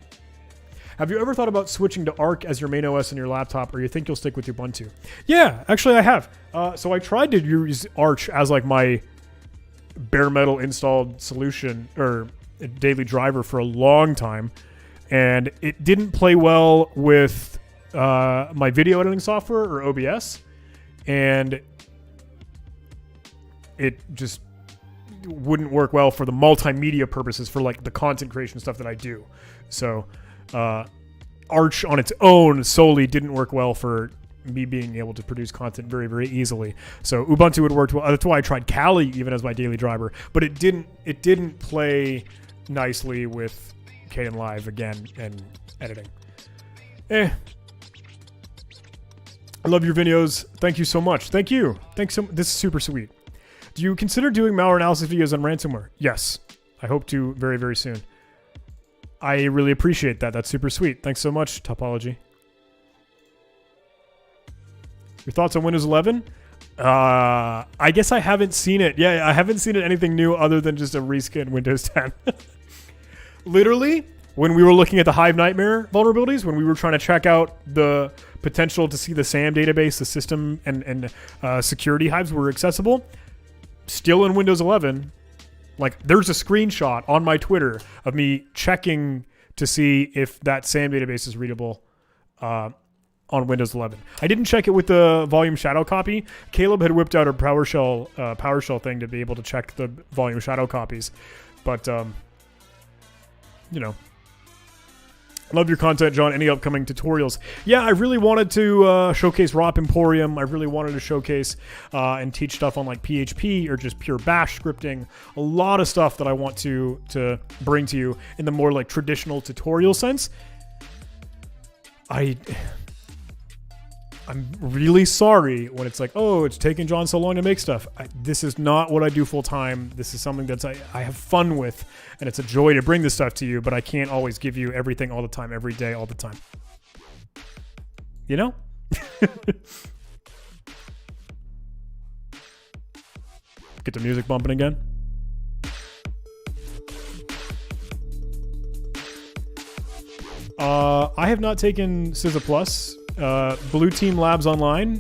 Have you ever thought about switching to Arc as your main OS on your laptop, or you think you'll stick with Ubuntu? Yeah, actually I have. So I tried to use Arch as like my bare metal installed solution or daily driver for a long time, and it didn't play well with my video editing software or OBS, and it just wouldn't work well for the multimedia purposes for like the content creation stuff that I do. So Arch on its own solely didn't work well for me being able to produce content very, very easily. So Ubuntu would work well. That's why I tried Kali even as my daily driver, but it didn't play nicely with Kdenlive again and editing. I love your videos. Thank you so much. Thank you. Thanks so much. This is super sweet. Do you consider doing malware analysis videos on ransomware? Yes. I hope to very, very soon. I really appreciate that. That's super sweet. Thanks so much, Topology. Your thoughts on Windows 11? I guess I haven't seen it. Yeah, I haven't seen it anything new other than just a reskin Windows 10. Literally, when we were looking at the Hive Nightmare vulnerabilities, when we were trying to check out the potential to see the SAM database, the system and security hives were accessible, still in Windows 11, like there's a screenshot on my Twitter of me checking to see if that SAM database is readable on Windows 11. I didn't check it with the volume shadow copy. Caleb had whipped out a PowerShell thing to be able to check the volume shadow copies. But, you know, love your content, John. Any upcoming tutorials? Yeah, I really wanted to showcase ROP Emporium. I really wanted to showcase and teach stuff on like PHP or just pure bash scripting. A lot of stuff that I want to bring to you in the more like traditional tutorial sense. I'm really sorry when it's like, oh, it's taking John so long to make stuff. This is not what I do full time. This is something that I have fun with, and it's a joy to bring this stuff to you, but I can't always give you everything all the time, every day, all the time. You know? Get the music bumping again. I have not taken CISA Plus. Blue Team Labs Online,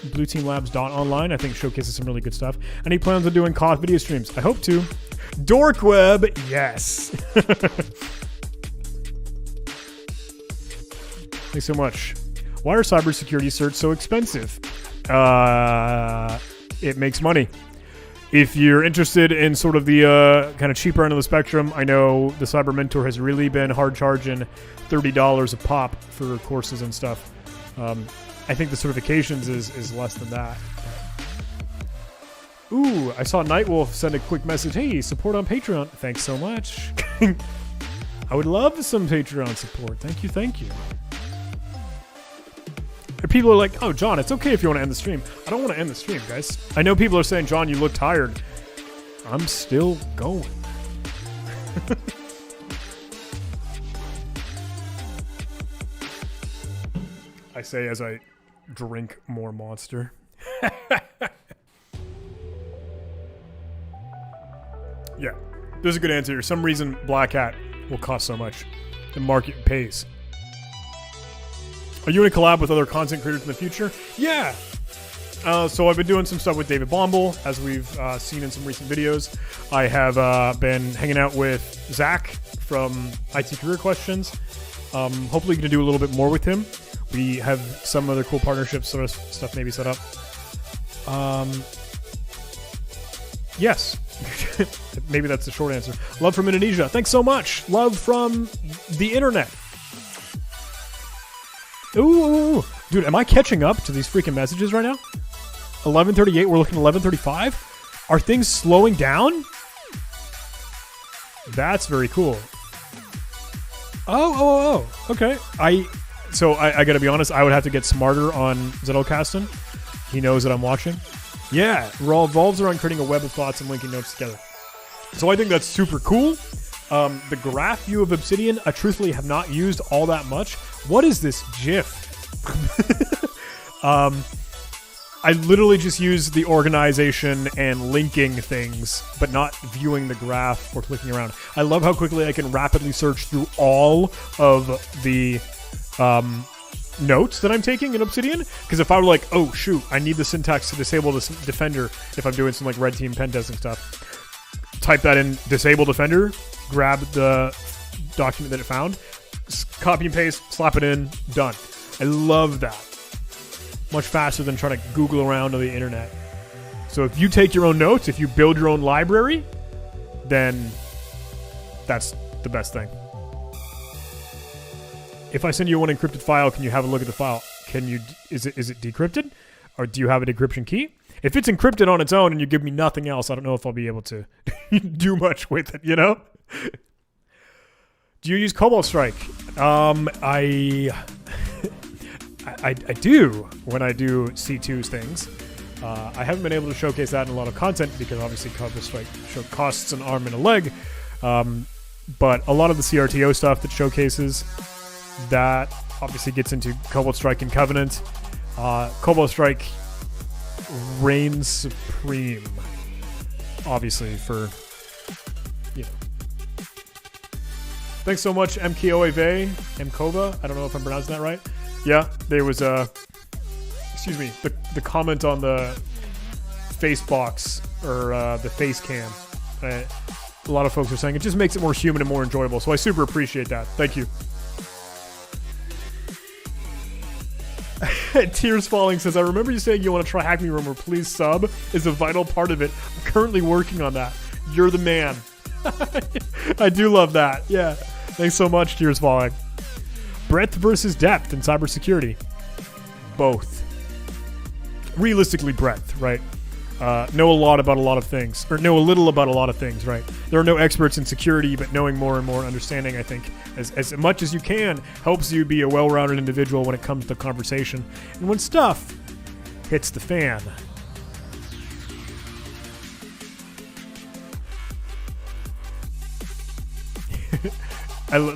blueteamlabs.online, I think showcases some really good stuff. Any plans on doing COF video streams? I hope to. Dork Web, yes. Thanks so much. Why are cybersecurity certs so expensive? It makes money. If you're interested in sort of the kind of cheaper end of the spectrum, I know the Cyber Mentor has really been hard charging $30 a pop for courses and stuff. I think the certifications is less than that. Ooh, I saw Nightwolf send a quick message. Hey, support on Patreon. Thanks so much. I would love some Patreon support. Thank you, thank you. People are like, oh, John, it's okay if you want to end the stream. I don't want to end the stream, guys. I know people are saying, John, you look tired. I'm still going. I say as I drink more Monster. Yeah, there's a good answer here. Some reason Black Hat will cost so much. The market pays. Are you in a collab with other content creators in the future? Yeah. So I've been doing some stuff with David Bombal, as we've seen in some recent videos. I have been hanging out with Zach from IT Career Questions. Hopefully going to do a little bit more with him. We have some other cool partnerships, sort of stuff maybe set up. Yes. Maybe that's the short answer. Love from Indonesia. Thanks so much. Love from the internet. Ooh, dude, am I catching up to these freaking messages right now? 11:38, we're looking at 11:35. Are things slowing down? That's very cool. Oh, okay. I gotta be honest, I would have to get smarter on Zettelkasten. He knows that I'm watching. Yeah, it revolves around creating a web of thoughts and linking notes together. So I think that's super cool. The graph view of Obsidian, I truthfully have not used all that much. What is this GIF? I literally just use the organization and linking things, but not viewing the graph or clicking around. I love how quickly I can rapidly search through all of the notes that I'm taking in Obsidian. Because if I were like, oh shoot, I need the syntax to disable this Defender if I'm doing some like red team pen testing stuff. Type that in disable Defender, grab the document that it found, copy and paste, slap it in, done. I love that. Much faster than trying to Google around on the internet. So if you take your own notes, if you build your own library, then that's the best thing. If I send you one encrypted file, can you have a look at the file? Can you? Is it decrypted? Or do you have a decryption key? If it's encrypted on its own and you give me nothing else, I don't know if I'll be able to do much with it, you know? Do you use Cobalt Strike? I do when I do C2's things. I haven't been able to showcase that in a lot of content because obviously Cobalt Strike costs an arm and a leg. but a lot of the CRTO stuff that showcases that obviously gets into Cobalt Strike and Covenant. Cobalt Strike reigns supreme, obviously, for, you know. Thanks so much, Mkova. I don't know if I'm pronouncing that right. Yeah, there was the comment on the face box, or the face cam. A lot of folks are saying it just makes it more human and more enjoyable, so I super appreciate that. Thank you. Tears Falling says, I remember you saying you want to try Hack Me Rumor. Please sub is a vital part of it. I'm currently working on that. You're the man. I do love that. Yeah. Thanks so much, Tears Falling. Breadth versus depth in cybersecurity. Both. Realistically, breadth, right? Know a lot about a lot of things, or know a little about a lot of things, right? There are no experts in security, but knowing more and more understanding, I think, as much as you can, helps you be a well-rounded individual when it comes to conversation. And when stuff hits the fan.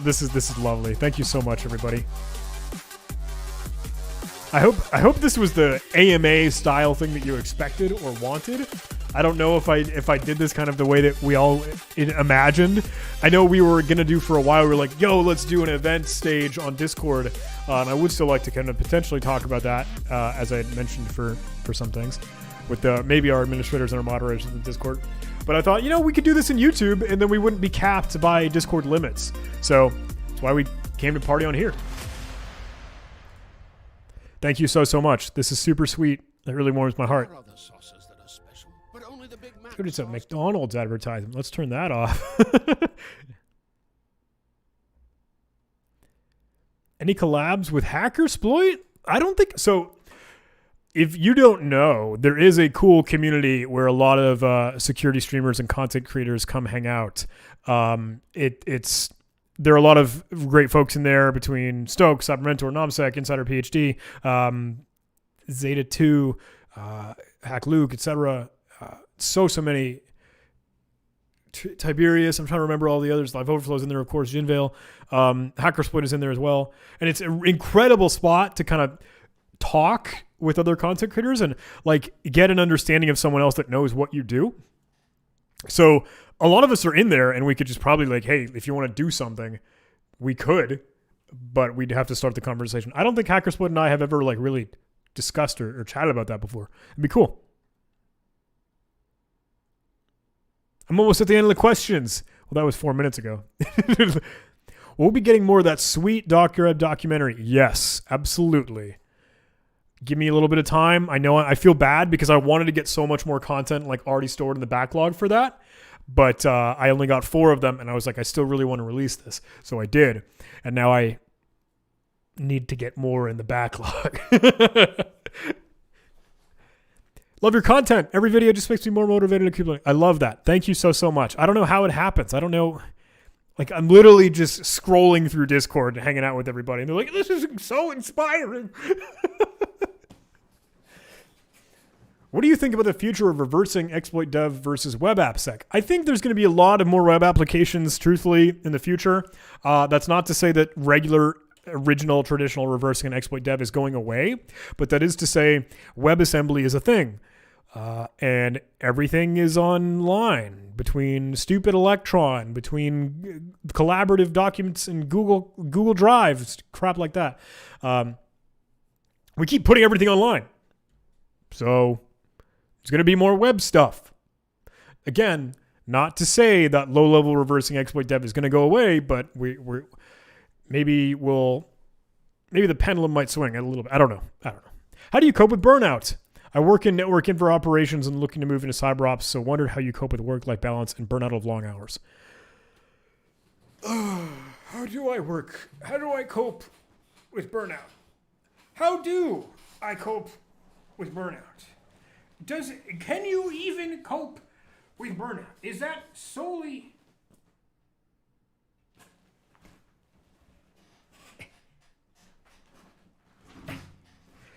This is lovely. Thank you so much, everybody. I hope this was the AMA style thing that you expected or wanted. I don't know if I did this kind of the way that we all imagined. I know we were gonna do for a while. We were like, yo, let's do an event stage on Discord, and I would still like to kind of potentially talk about that, as I had mentioned for some things, with maybe our administrators and our moderators in the Discord. But I thought, we could do this in YouTube, and then we wouldn't be capped by Discord limits. So that's why we came to party on here. Thank you so much. This is super sweet. It really warms my heart. Let's go to some McDonald's advertisement. Let's turn that off. Any collabs with Hackersploit? I don't think so. If you don't know, there is a cool community where a lot of security streamers and content creators come hang out. There are a lot of great folks in there between Stoke, Cybermentor, Nomsec, Insider PhD, Zeta 2, Hack Luke, etc. So many. Tiberius, I'm trying to remember all the others. Live Overflow's in there, of course. Jinvale. Hackersploit is in there as well. And it's an incredible spot to kind of talk with other content creators and like get an understanding of someone else that knows what you do. So a lot of us are in there and we could just probably like, hey, if you want to do something, we could, but we'd have to start the conversation. I don't think Hackersploit and I have ever like really discussed or chatted about that before. It'd be cool. I'm almost at the end of the questions. Well, that was 4 minutes ago. We'll be getting more of that sweet Dr. Ed documentary. Yes, absolutely. Give me a little bit of time. I know I feel bad because I wanted to get so much more content like already stored in the backlog for that. But I only got 4 of them and I was like, I still really want to release this. So I did. And now I need to get more in the backlog. Love your content. Every video just makes me more motivated to keep learning. I love that. Thank you so much. I don't know how it happens. I don't know. Like, I'm literally just scrolling through Discord and hanging out with everybody. And they're like, this is so inspiring. What do you think about the future of reversing exploit dev versus web AppSec? I think there's going to be a lot of more web applications, truthfully, in the future. That's not to say that regular, original, traditional reversing and exploit dev is going away, but that is to say WebAssembly is a thing. And everything is online between Stupid Electron, between collaborative documents in Google Drive, crap like that. We keep putting everything online. So there's going to be more web stuff. Again, not to say that low-level reversing exploit dev is going to go away, but maybe the pendulum might swing a little bit. I don't know. How do you cope with burnout? I work in network infra operations and looking to move into cyber ops, so wondered how you cope with work-life balance and burnout of long hours. How do I work? How do I cope with burnout? How do I cope with burnout? Can you even cope with burnout? Is that solely...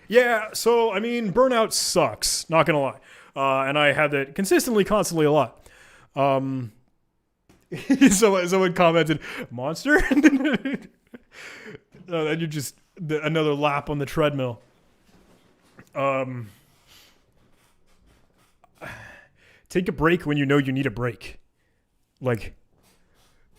Yeah, so, I mean, burnout sucks, not gonna lie. And I have that consistently, constantly a lot. Someone commented, monster? And you just, another lap on the treadmill. Take a break when you know you need a break. Like,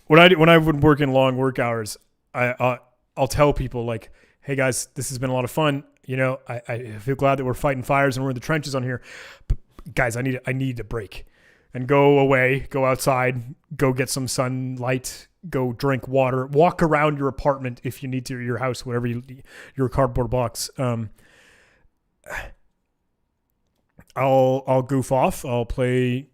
when I would work in long work hours, I'll tell people, like, hey guys, this has been a lot of fun. You know, I feel glad that we're fighting fires and we're in the trenches on here. But guys, I need a break. And go away, go outside, go get some sunlight, go drink water, walk around your apartment if you need to, or your house, whatever your cardboard box. I'll goof off. I'll play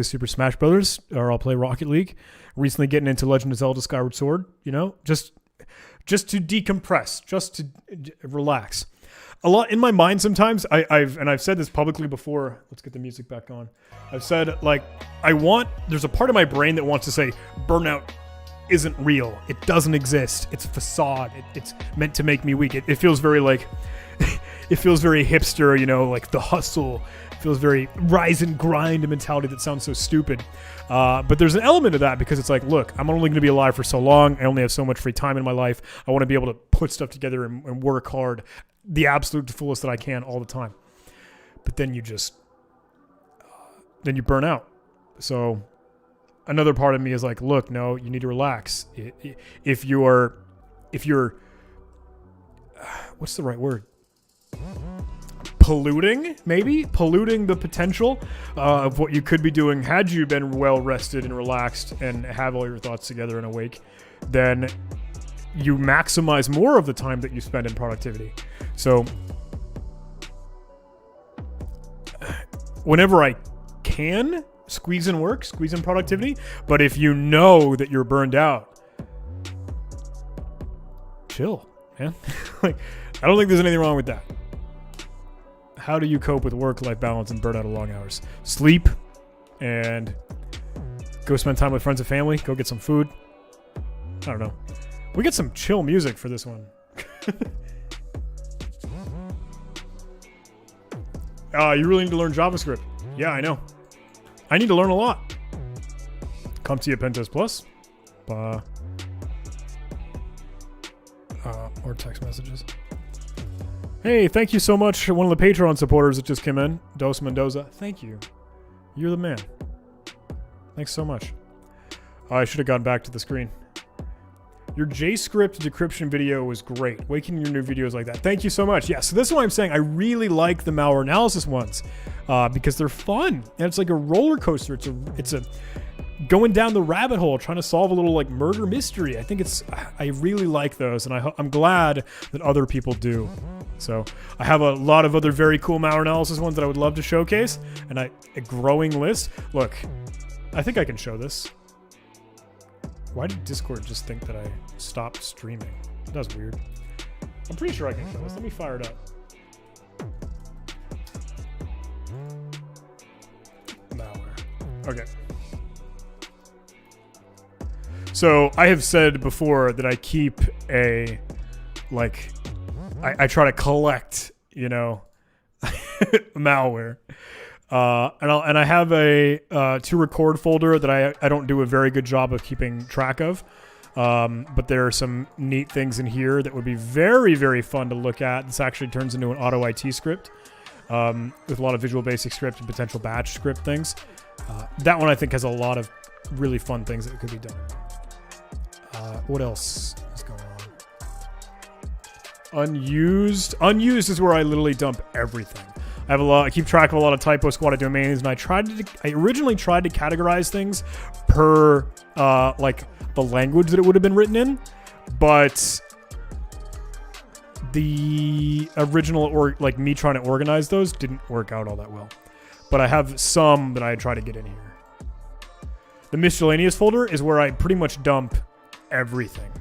Super Smash Brothers, or I'll play Rocket League. Recently getting into Legend of Zelda Skyward Sword, you know, just to decompress, just to relax. A lot in my mind sometimes, I've said this publicly before. Let's get the music back on. I've said, like, there's a part of my brain that wants to say Burnout isn't real. It doesn't exist. It's a facade. It's meant to make me weak. It feels very like, it feels very hipster, you know, like the hustle. It feels very rise and grind mentality that sounds so stupid. But there's an element of that because it's like, look, I'm only going to be alive for so long. I only have so much free time in my life. I want to be able to put stuff together and work hard the absolute fullest that I can all the time. But then you burn out. So another part of me is like, look, no, you need to relax. If you're what's the right word? Polluting the potential of what you could be doing had you been well rested and relaxed and have all your thoughts together and awake, then you maximize more of the time that you spend in productivity. So whenever I can squeeze in work, squeeze in productivity, but if you know that you're burned out, chill, man. Like, I don't think there's anything wrong with that. How do you cope with work-life balance and burnout of long hours? Sleep and go spend time with friends and family. Go get some food. I don't know. We get some chill music for this one. You really need to learn JavaScript. Yeah, I know. I need to learn a lot. Come to you, Pentest Plus. Or text messages. Hey, thank you so much. One of the Patreon supporters that just came in, Dos Mendoza. Thank you. You're the man. Thanks so much. I should have gone back to the screen. Your JScript decryption video was great. Waking your new videos like that. Thank you so much. Yeah, so this is why I'm saying I really like the malware analysis ones because they're fun. And it's like a roller coaster. It's a going down the rabbit hole, trying to solve a little like murder mystery. I really like those, and I'm glad that other people do. So I have a lot of other very cool malware analysis ones that I would love to showcase, and a growing list. Look, I think I can show this. Why did Discord just think that I stopped streaming? That's weird. I'm pretty sure I can show this. Let me fire it up. Malware. Okay. So I have said before that I keep a, like, I try to collect, you know, malware. And I have a to record folder that I don't do a very good job of keeping track of. But there are some neat things in here that would be very, very fun to look at. This actually turns into an auto IT script with a lot of Visual Basic script and potential batch script things. That one I think has a lot of really fun things that could be done. What else is going on? Unused is where I literally dump everything. I keep track of a lot of typo squatted domains, and I originally tried to categorize things per like the language that it would have been written in, but the original like me trying to organize those didn't work out all that well. But I have some that I try to get in here. The miscellaneous folder is where I pretty much dump everything.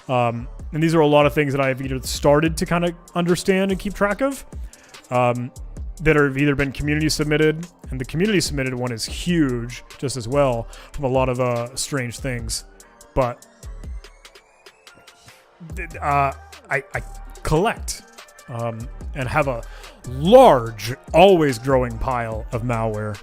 And these are a lot of things that I've either started to kind of understand and keep track of, that have either been community submitted, and the community submitted one is huge just as well, from a lot of strange things. But I collect and have a large, always growing pile of malware.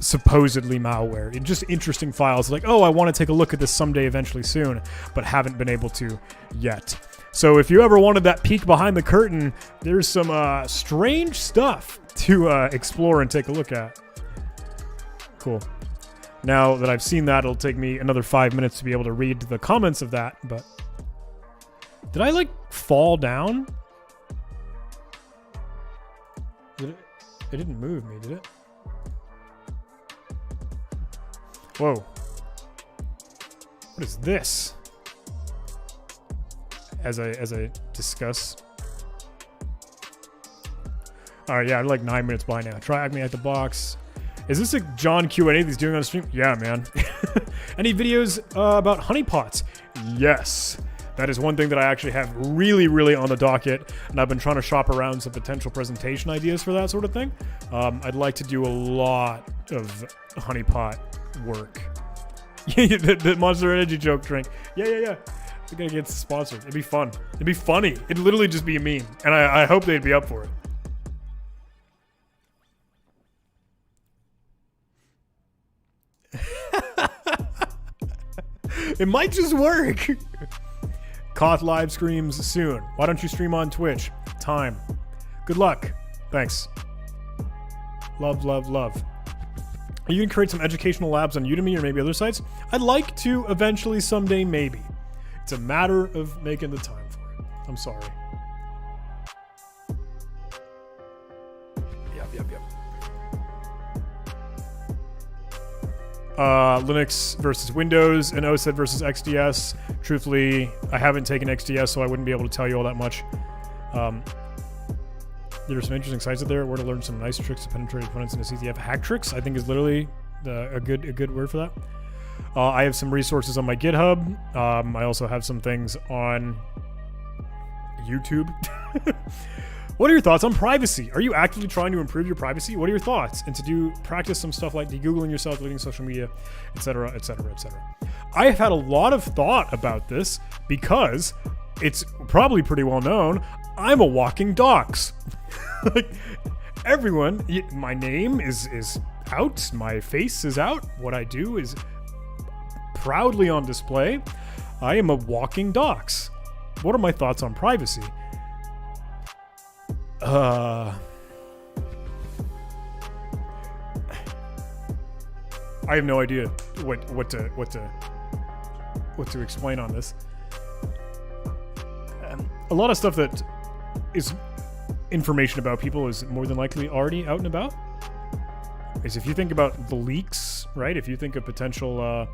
supposedly malware. Just interesting files like, oh, I want to take a look at this someday, eventually, soon, but haven't been able to yet. So if you ever wanted that peek behind the curtain, there's some strange stuff to explore and take a look at. Cool. Now that I've seen that, it'll take me another 5 minutes to be able to read the comments of that, but... Did I, like, fall down? It didn't move me, did it? Whoa. What is this? As I discuss. Alright, yeah, I'm like 9 minutes by now. Try me at the box. Is this a John Q&A that he's doing on stream? Yeah, man. Any videos about honeypots? Yes. That is one thing that I actually have really, really on the docket, and I've been trying to shop around some potential presentation ideas for that sort of thing. I'd like to do a lot of honeypot work. the Monster Energy joke drink. Yeah. We're gonna get sponsored. It'd be fun. It'd be funny. It'd literally just be a meme, and I hope they'd be up for it. It might just work. Koth live streams soon. Why don't you stream on Twitch? Time. Good luck. Thanks. Love. Are you going to create some educational labs on Udemy or maybe other sites? I'd like to eventually someday, maybe. It's a matter of making the time for it. I'm sorry. Yep. Linux versus Windows and OSED versus XDS. Truthfully, I haven't taken XDS, so I wouldn't be able to tell you all that much. There are some interesting sites out there where to learn some nice tricks to penetrate opponents in a CTF. Hack tricks, I think, is literally a good word for that. I have some resources on my GitHub. I also have some things on YouTube. What are your thoughts on privacy? Are you actively trying to improve your privacy? What are your thoughts? And to practice some stuff like de-Googling yourself, deleting social media, etc., etc., etc. I have had a lot of thought about this because it's probably pretty well known. I'm a walking dox. Like, everyone, my name is out, my face is out, what I do is proudly on display. I am a walking dox. What are my thoughts on privacy? I have no idea what to explain on this. A lot of stuff that is information about people is more than likely already out and about. Is if you think about the leaks, right? If you think of potential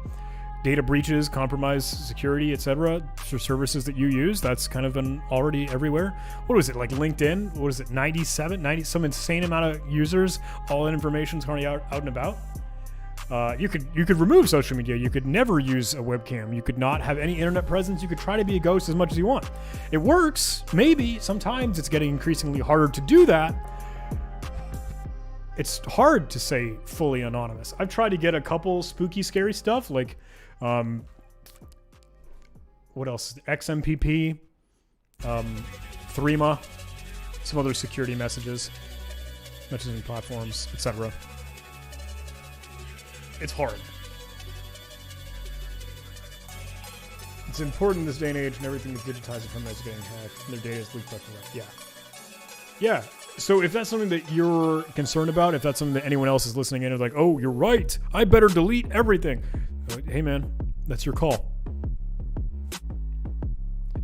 data breaches, compromised security, etc., for services that you use, that's kind of been already everywhere. What was it, like LinkedIn? What is it, 90, some insane amount of users, all that information's already out and about. You could remove social media. You could never use a webcam. You could not have any internet presence. You could try to be a ghost as much as you want. It works, maybe. Sometimes it's getting increasingly harder to do that. It's hard to say fully anonymous. I've tried to get a couple spooky, scary stuff, like what else? XMPP, Threema, some other security messaging platforms, etc. It's hard. It's important in this day and age, and everything is digitized from that's getting hacked, and their data is leaked left and right. Yeah. So if that's something that you're concerned about, if that's something that anyone else is listening in and like, oh, you're right, I better delete everything. Hey man, that's your call.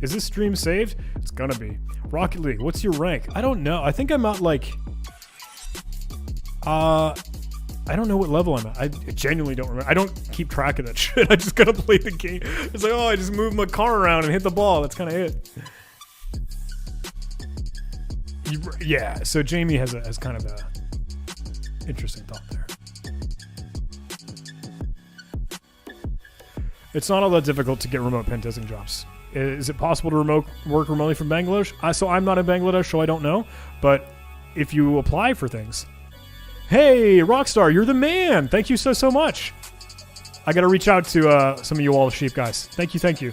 Is this stream saved? It's gonna be. Rocket League, what's your rank? I don't know. I think I'm at like... I don't know what level I'm at. I genuinely don't remember. I don't keep track of that shit. I just gotta play the game. It's like, oh, I just move my car around and hit the ball. That's kind of it. Yeah, so Jamie has kind of a interesting thought there. It's not all that difficult to get remote pen testing jobs. Is it possible to work remotely from Bangladesh? So I'm not in Bangladesh, so I don't know. But if you apply for things... Hey, Rockstar, you're the man. Thank you so much. I got to reach out to some of you all sheep guys. Thank you.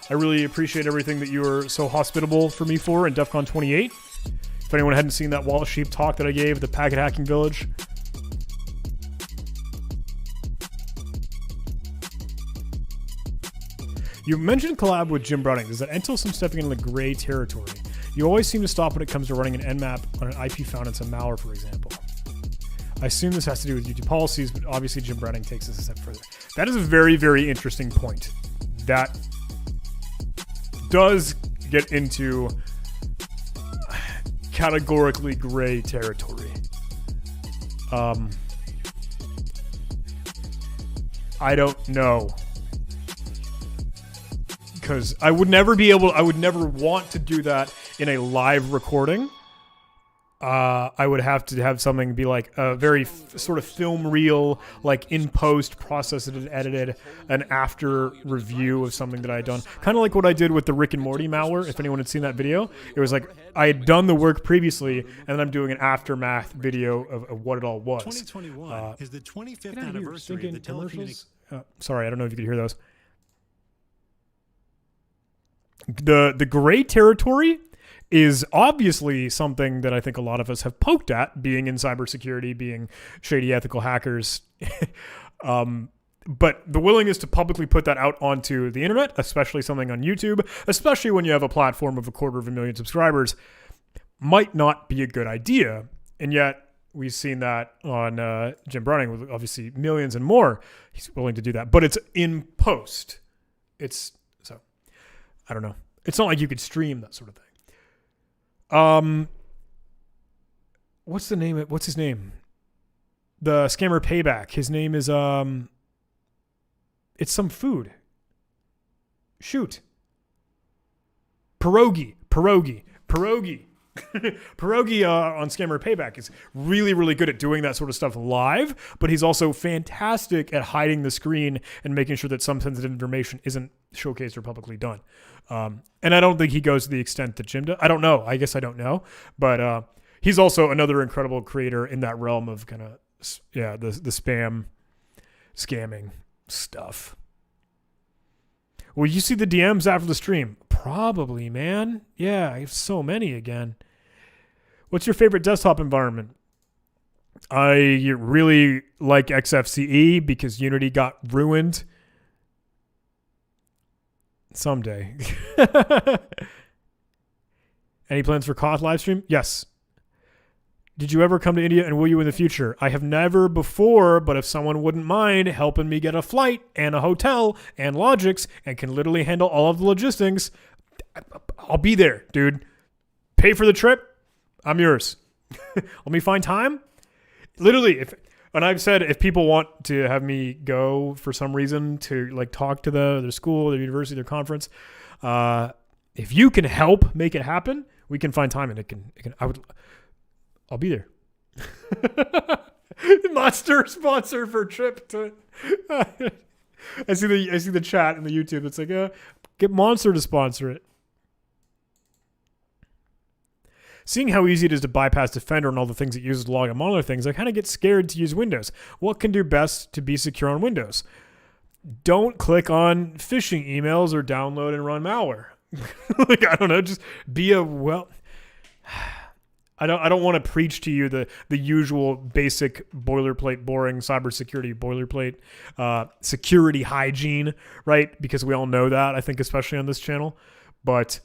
I really appreciate everything that you were so hospitable for me for in DEF CON 28. If anyone hadn't seen that Wall Sheep talk that I gave at the Packet Hacking Village. You mentioned collab with Jim Browning. Does that entail some stepping into the gray territory? You always seem to stop when it comes to running an nmap on an IP found in some malware, for example. I assume this has to do with YouTube policies, but obviously Jim Browning takes this a step further. That is a very, very interesting point. That does get into categorically gray territory. I don't know. Because I would never want to do that in a live recording. I would have to have something be like a very sort of film reel, like in post, processed and edited, an after review of something that I had done. Kind of like what I did with the Rick and Morty malware. If anyone had seen that video, it was like I had done the work previously, and then I'm doing an aftermath video of what it all was. 2021 is the 25th anniversary of the telecommunications. Sorry, I don't know if you could hear those. The gray territory is obviously something that I think a lot of us have poked at, being in cybersecurity, being shady ethical hackers. But the willingness to publicly put that out onto the internet, especially something on YouTube, especially when you have a platform of 250,000 subscribers, might not be a good idea. And yet we've seen that on Jim Browning with obviously millions and more. He's willing to do that, but it's in post. I don't know. It's not like you could stream that sort of thing. What's his name? The scammer Payback. His name is it's some food. Shoot. Pierogi. Pierogi on Scammer Payback is really, really good at doing that sort of stuff live, but he's also fantastic at hiding the screen and making sure that some sensitive information isn't showcased or publicly done. And I don't think he goes to the extent that Jim does. I don't know. I guess I don't know. But he's also another incredible creator in that realm of kind of, the scamming stuff. Will you see the DMs after the stream? Probably, man. Yeah, I have so many again. What's your favorite desktop environment? I really like XFCE because Unity got ruined. Someday. Any plans for Koth livestream? Yes. Did you ever come to India, and will you in the future? I have never before, but if someone wouldn't mind helping me get a flight and a hotel and logics and can literally handle all of the logistics, I'll be there, dude. Pay for the trip. I'm yours. Let me find time. Literally, and I've said if people want to have me go for some reason to like talk to their school, their university, their conference, if you can help make it happen, we can find time, and I'll be there. Monster sponsor for trip to. I see the chat in the YouTube. It's like, get Monster to sponsor it. Seeing how easy it is to bypass Defender and all the things it uses to log on other things, I kind of get scared to use Windows. What can do best to be secure on Windows? Don't click on phishing emails or download and run malware. Like, I don't know, just be I don't want to preach to you the usual basic boilerplate, boring cybersecurity boilerplate, security hygiene, right? Because we all know that, I think, especially on this channel. But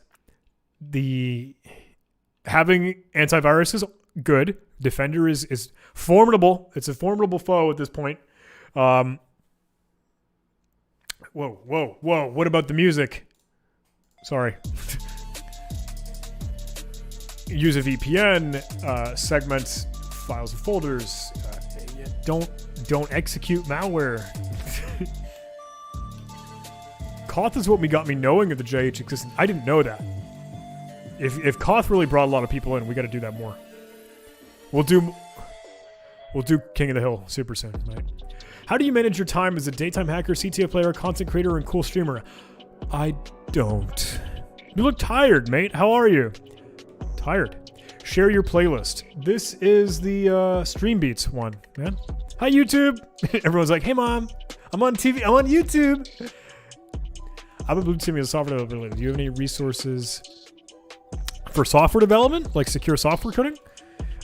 having antivirus is good. Defender is formidable. It's a formidable foe at this point. Whoa. What about the music? Sorry. Use a VPN, segment files and folders. Don't execute malware. Koth is what got me knowing of the JH existence. I didn't know that. If Koth really brought a lot of people in, we got to do that more. We'll do King of the Hill super soon, right? How do you manage your time as a daytime hacker, CTF player, content creator, and cool streamer? I don't. You look tired, mate. How are you? Tired. Share your playlist. This is the Stream Beats one, man. Hi, YouTube. Everyone's like, hey, Mom. I'm on TV. I'm on YouTube. I'm a Blue Team software availability. Do you have any resources for software development, like secure software coding.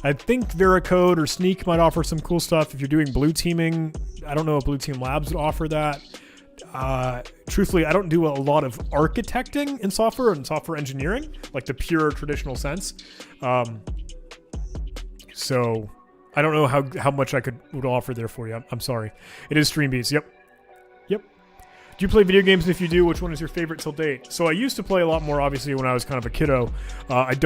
I think Veracode or Sneak might offer some cool stuff. If you're doing blue teaming, I don't know if Blue Team Labs would offer that. Truthfully, I don't do a lot of architecting in software and software engineering, like the pure traditional sense. So I don't know how much I would offer there for you. I'm sorry. It is Streambeats. Yep. Do you play video games? And if you do, which one is your favorite till date? So I used to play a lot more, obviously, when I was kind of a kiddo. I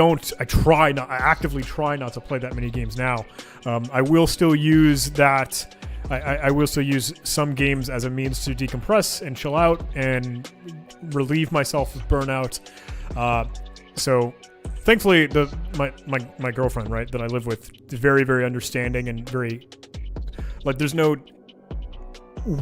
actively try not to play that many games now. I will still use that. I will still use some games as a means to decompress and chill out and relieve myself of burnout. So thankfully, my girlfriend, right, that I live with is very, very understanding and very, like, there's no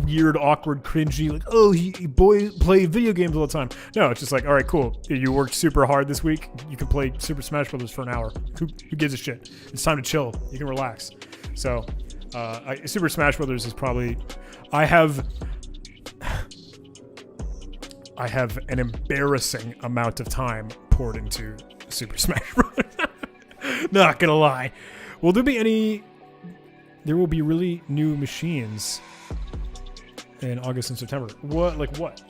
weird, awkward, cringy, like, oh, you boys play video games all the time. No, it's just like, all right, cool. You worked super hard this week. You can play Super Smash Brothers for an hour. Who gives a shit? It's time to chill. You can relax. So, Super Smash Brothers is probably, I have an embarrassing amount of time poured into Super Smash Brothers. Not gonna lie. Will there be there will be really new machines in August and September. What? Like what?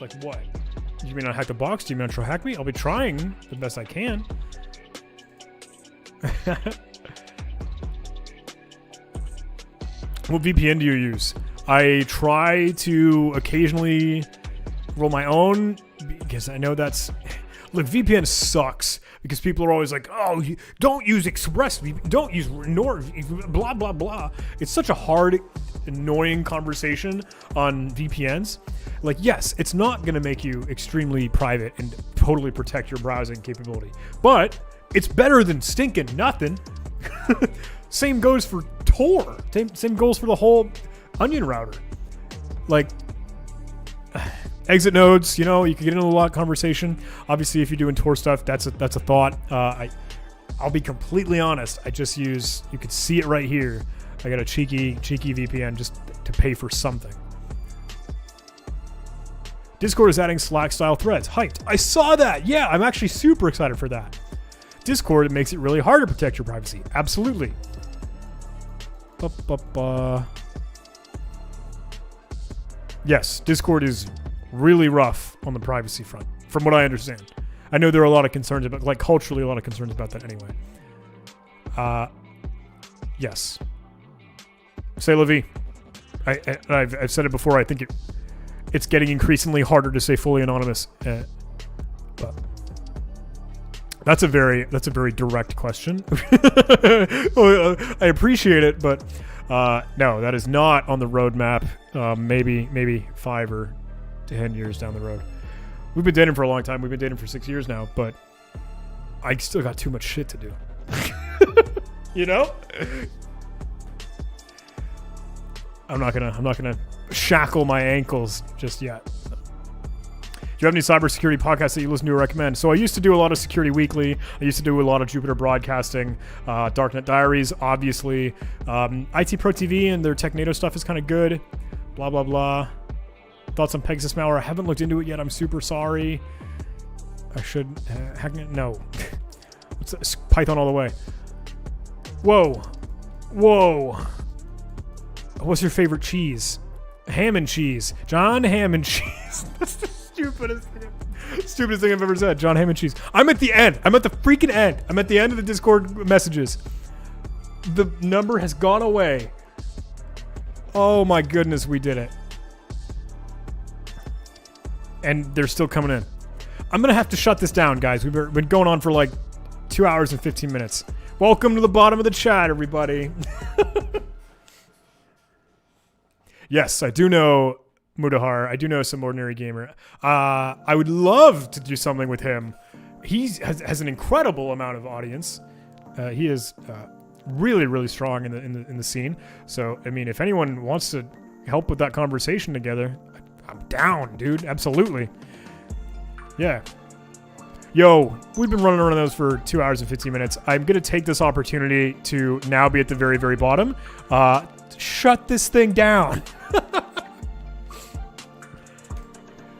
You mean not hack the box? Do you mean not try hack me? I'll be trying the best I can. What VPN do you use? I try to occasionally roll my own because I know that's... Look, VPN sucks because people are always like, oh, don't use ExpressVPN, don't use NordVPN, blah, blah, blah. It's such a hard, annoying conversation on VPNs. Like, yes, it's not going to make you extremely private and totally protect your browsing capability, but it's better than stinking nothing. Same goes for Tor. Same goes for the whole Onion router. Like, exit nodes, you can get into a lot of conversation. Obviously, if you're doing Tor stuff, that's a thought. I'll be completely honest. I just use, you can see it right here. I got a cheeky VPN just to pay for something. Discord is adding Slack-style threads. Hyped. I saw that. Yeah, I'm actually super excited for that. Discord, it makes it really hard to protect your privacy. Absolutely. Yes, Discord is really rough on the privacy front, from what I understand. I know there are a lot of concerns about, like, culturally, a lot of concerns about that anyway. Yes. Say la vie. I've said it before. I think it's getting increasingly harder to say fully anonymous. But that's a very direct question. I appreciate it, but no, that is not on the roadmap. Maybe 5 or 10 years down the road. We've been dating for a long time. We've been dating for 6 years now, but I still got too much shit to do. I'm not gonna shackle my ankles just yet. Do you have any cybersecurity podcasts that you listen to or recommend? So I used to do a lot of Security Weekly. I used to do a lot of Jupiter Broadcasting, Darknet Diaries, obviously. IT Pro TV and their Technado stuff is kind of good. Blah, blah, blah. Thoughts on Pegasus malware? I haven't looked into it yet. I'm super sorry. I should... no. What's this? Python all the way. Whoa. What's your favorite cheese? Ham and cheese. John Ham and cheese. That's the stupidest thing I've ever said. John Ham and cheese. I'm at the end. I'm at the freaking end. I'm at the end of the Discord messages. The number has gone away. Oh my goodness, we did it. And they're still coming in. I'm going to have to shut this down, guys. We've been going on for like 2 hours and 15 minutes. Welcome to the bottom of the chat, everybody. Yes, I do know Mudahar. I do know Some Ordinary Gamer. I would love to do something with him. He has an incredible amount of audience. He is really, really strong in the scene. So, I mean, if anyone wants to help with that conversation together, I'm down, dude. Absolutely. Yeah. Yo, we've been running around those for 2 hours and 15 minutes. I'm going to take this opportunity to now be at the very, very bottom. Shut this thing down.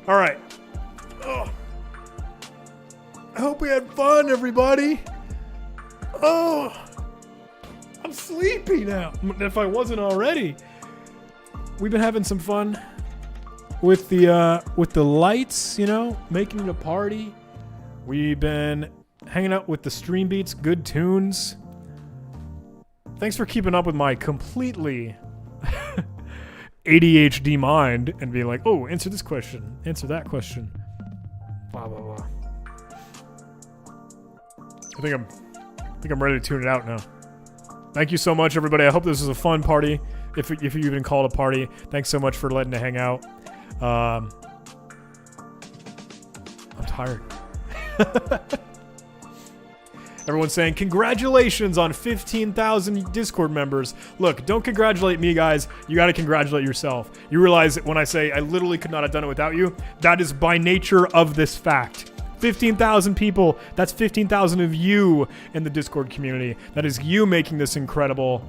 All right. Oh. I hope we had fun, everybody. Oh, I'm sleepy now. If I wasn't already. We've been having some fun with the lights, you know, making it a party. We've been hanging out with the stream beats, good tunes. Thanks for keeping up with my completely ADHD mind and being like, oh, answer this question, answer that question. Blah blah blah. I think I'm ready to tune it out now. Thank you so much, everybody. I hope this was a fun party. If you even call it a party, thanks so much for letting me hang out. I'm tired. Everyone's saying, congratulations on 15,000 Discord members. Look, don't congratulate me, guys. You got to congratulate yourself. You realize that when I say I literally could not have done it without you, that is by nature of this fact. 15,000 people. That's 15,000 of you in the Discord community. That is you making this incredible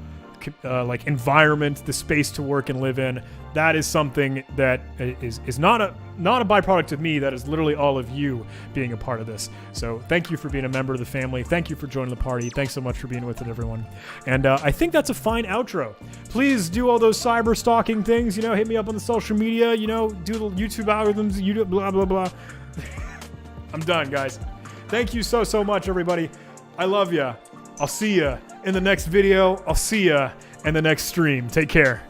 like environment, the space to work and live in. That is something that is not a byproduct of me. That is literally all of you being a part of this. So thank you for being a member of the family. Thank you for joining the party. Thanks so much for being with it, everyone. And I think that's a fine outro. Please do all those cyber stalking things. You know, hit me up on the social media. You know, do the YouTube algorithms. YouTube blah blah blah. I'm done, guys. Thank you so much, everybody. I love ya. I'll see ya in the next video. I'll see ya in the next stream. Take care.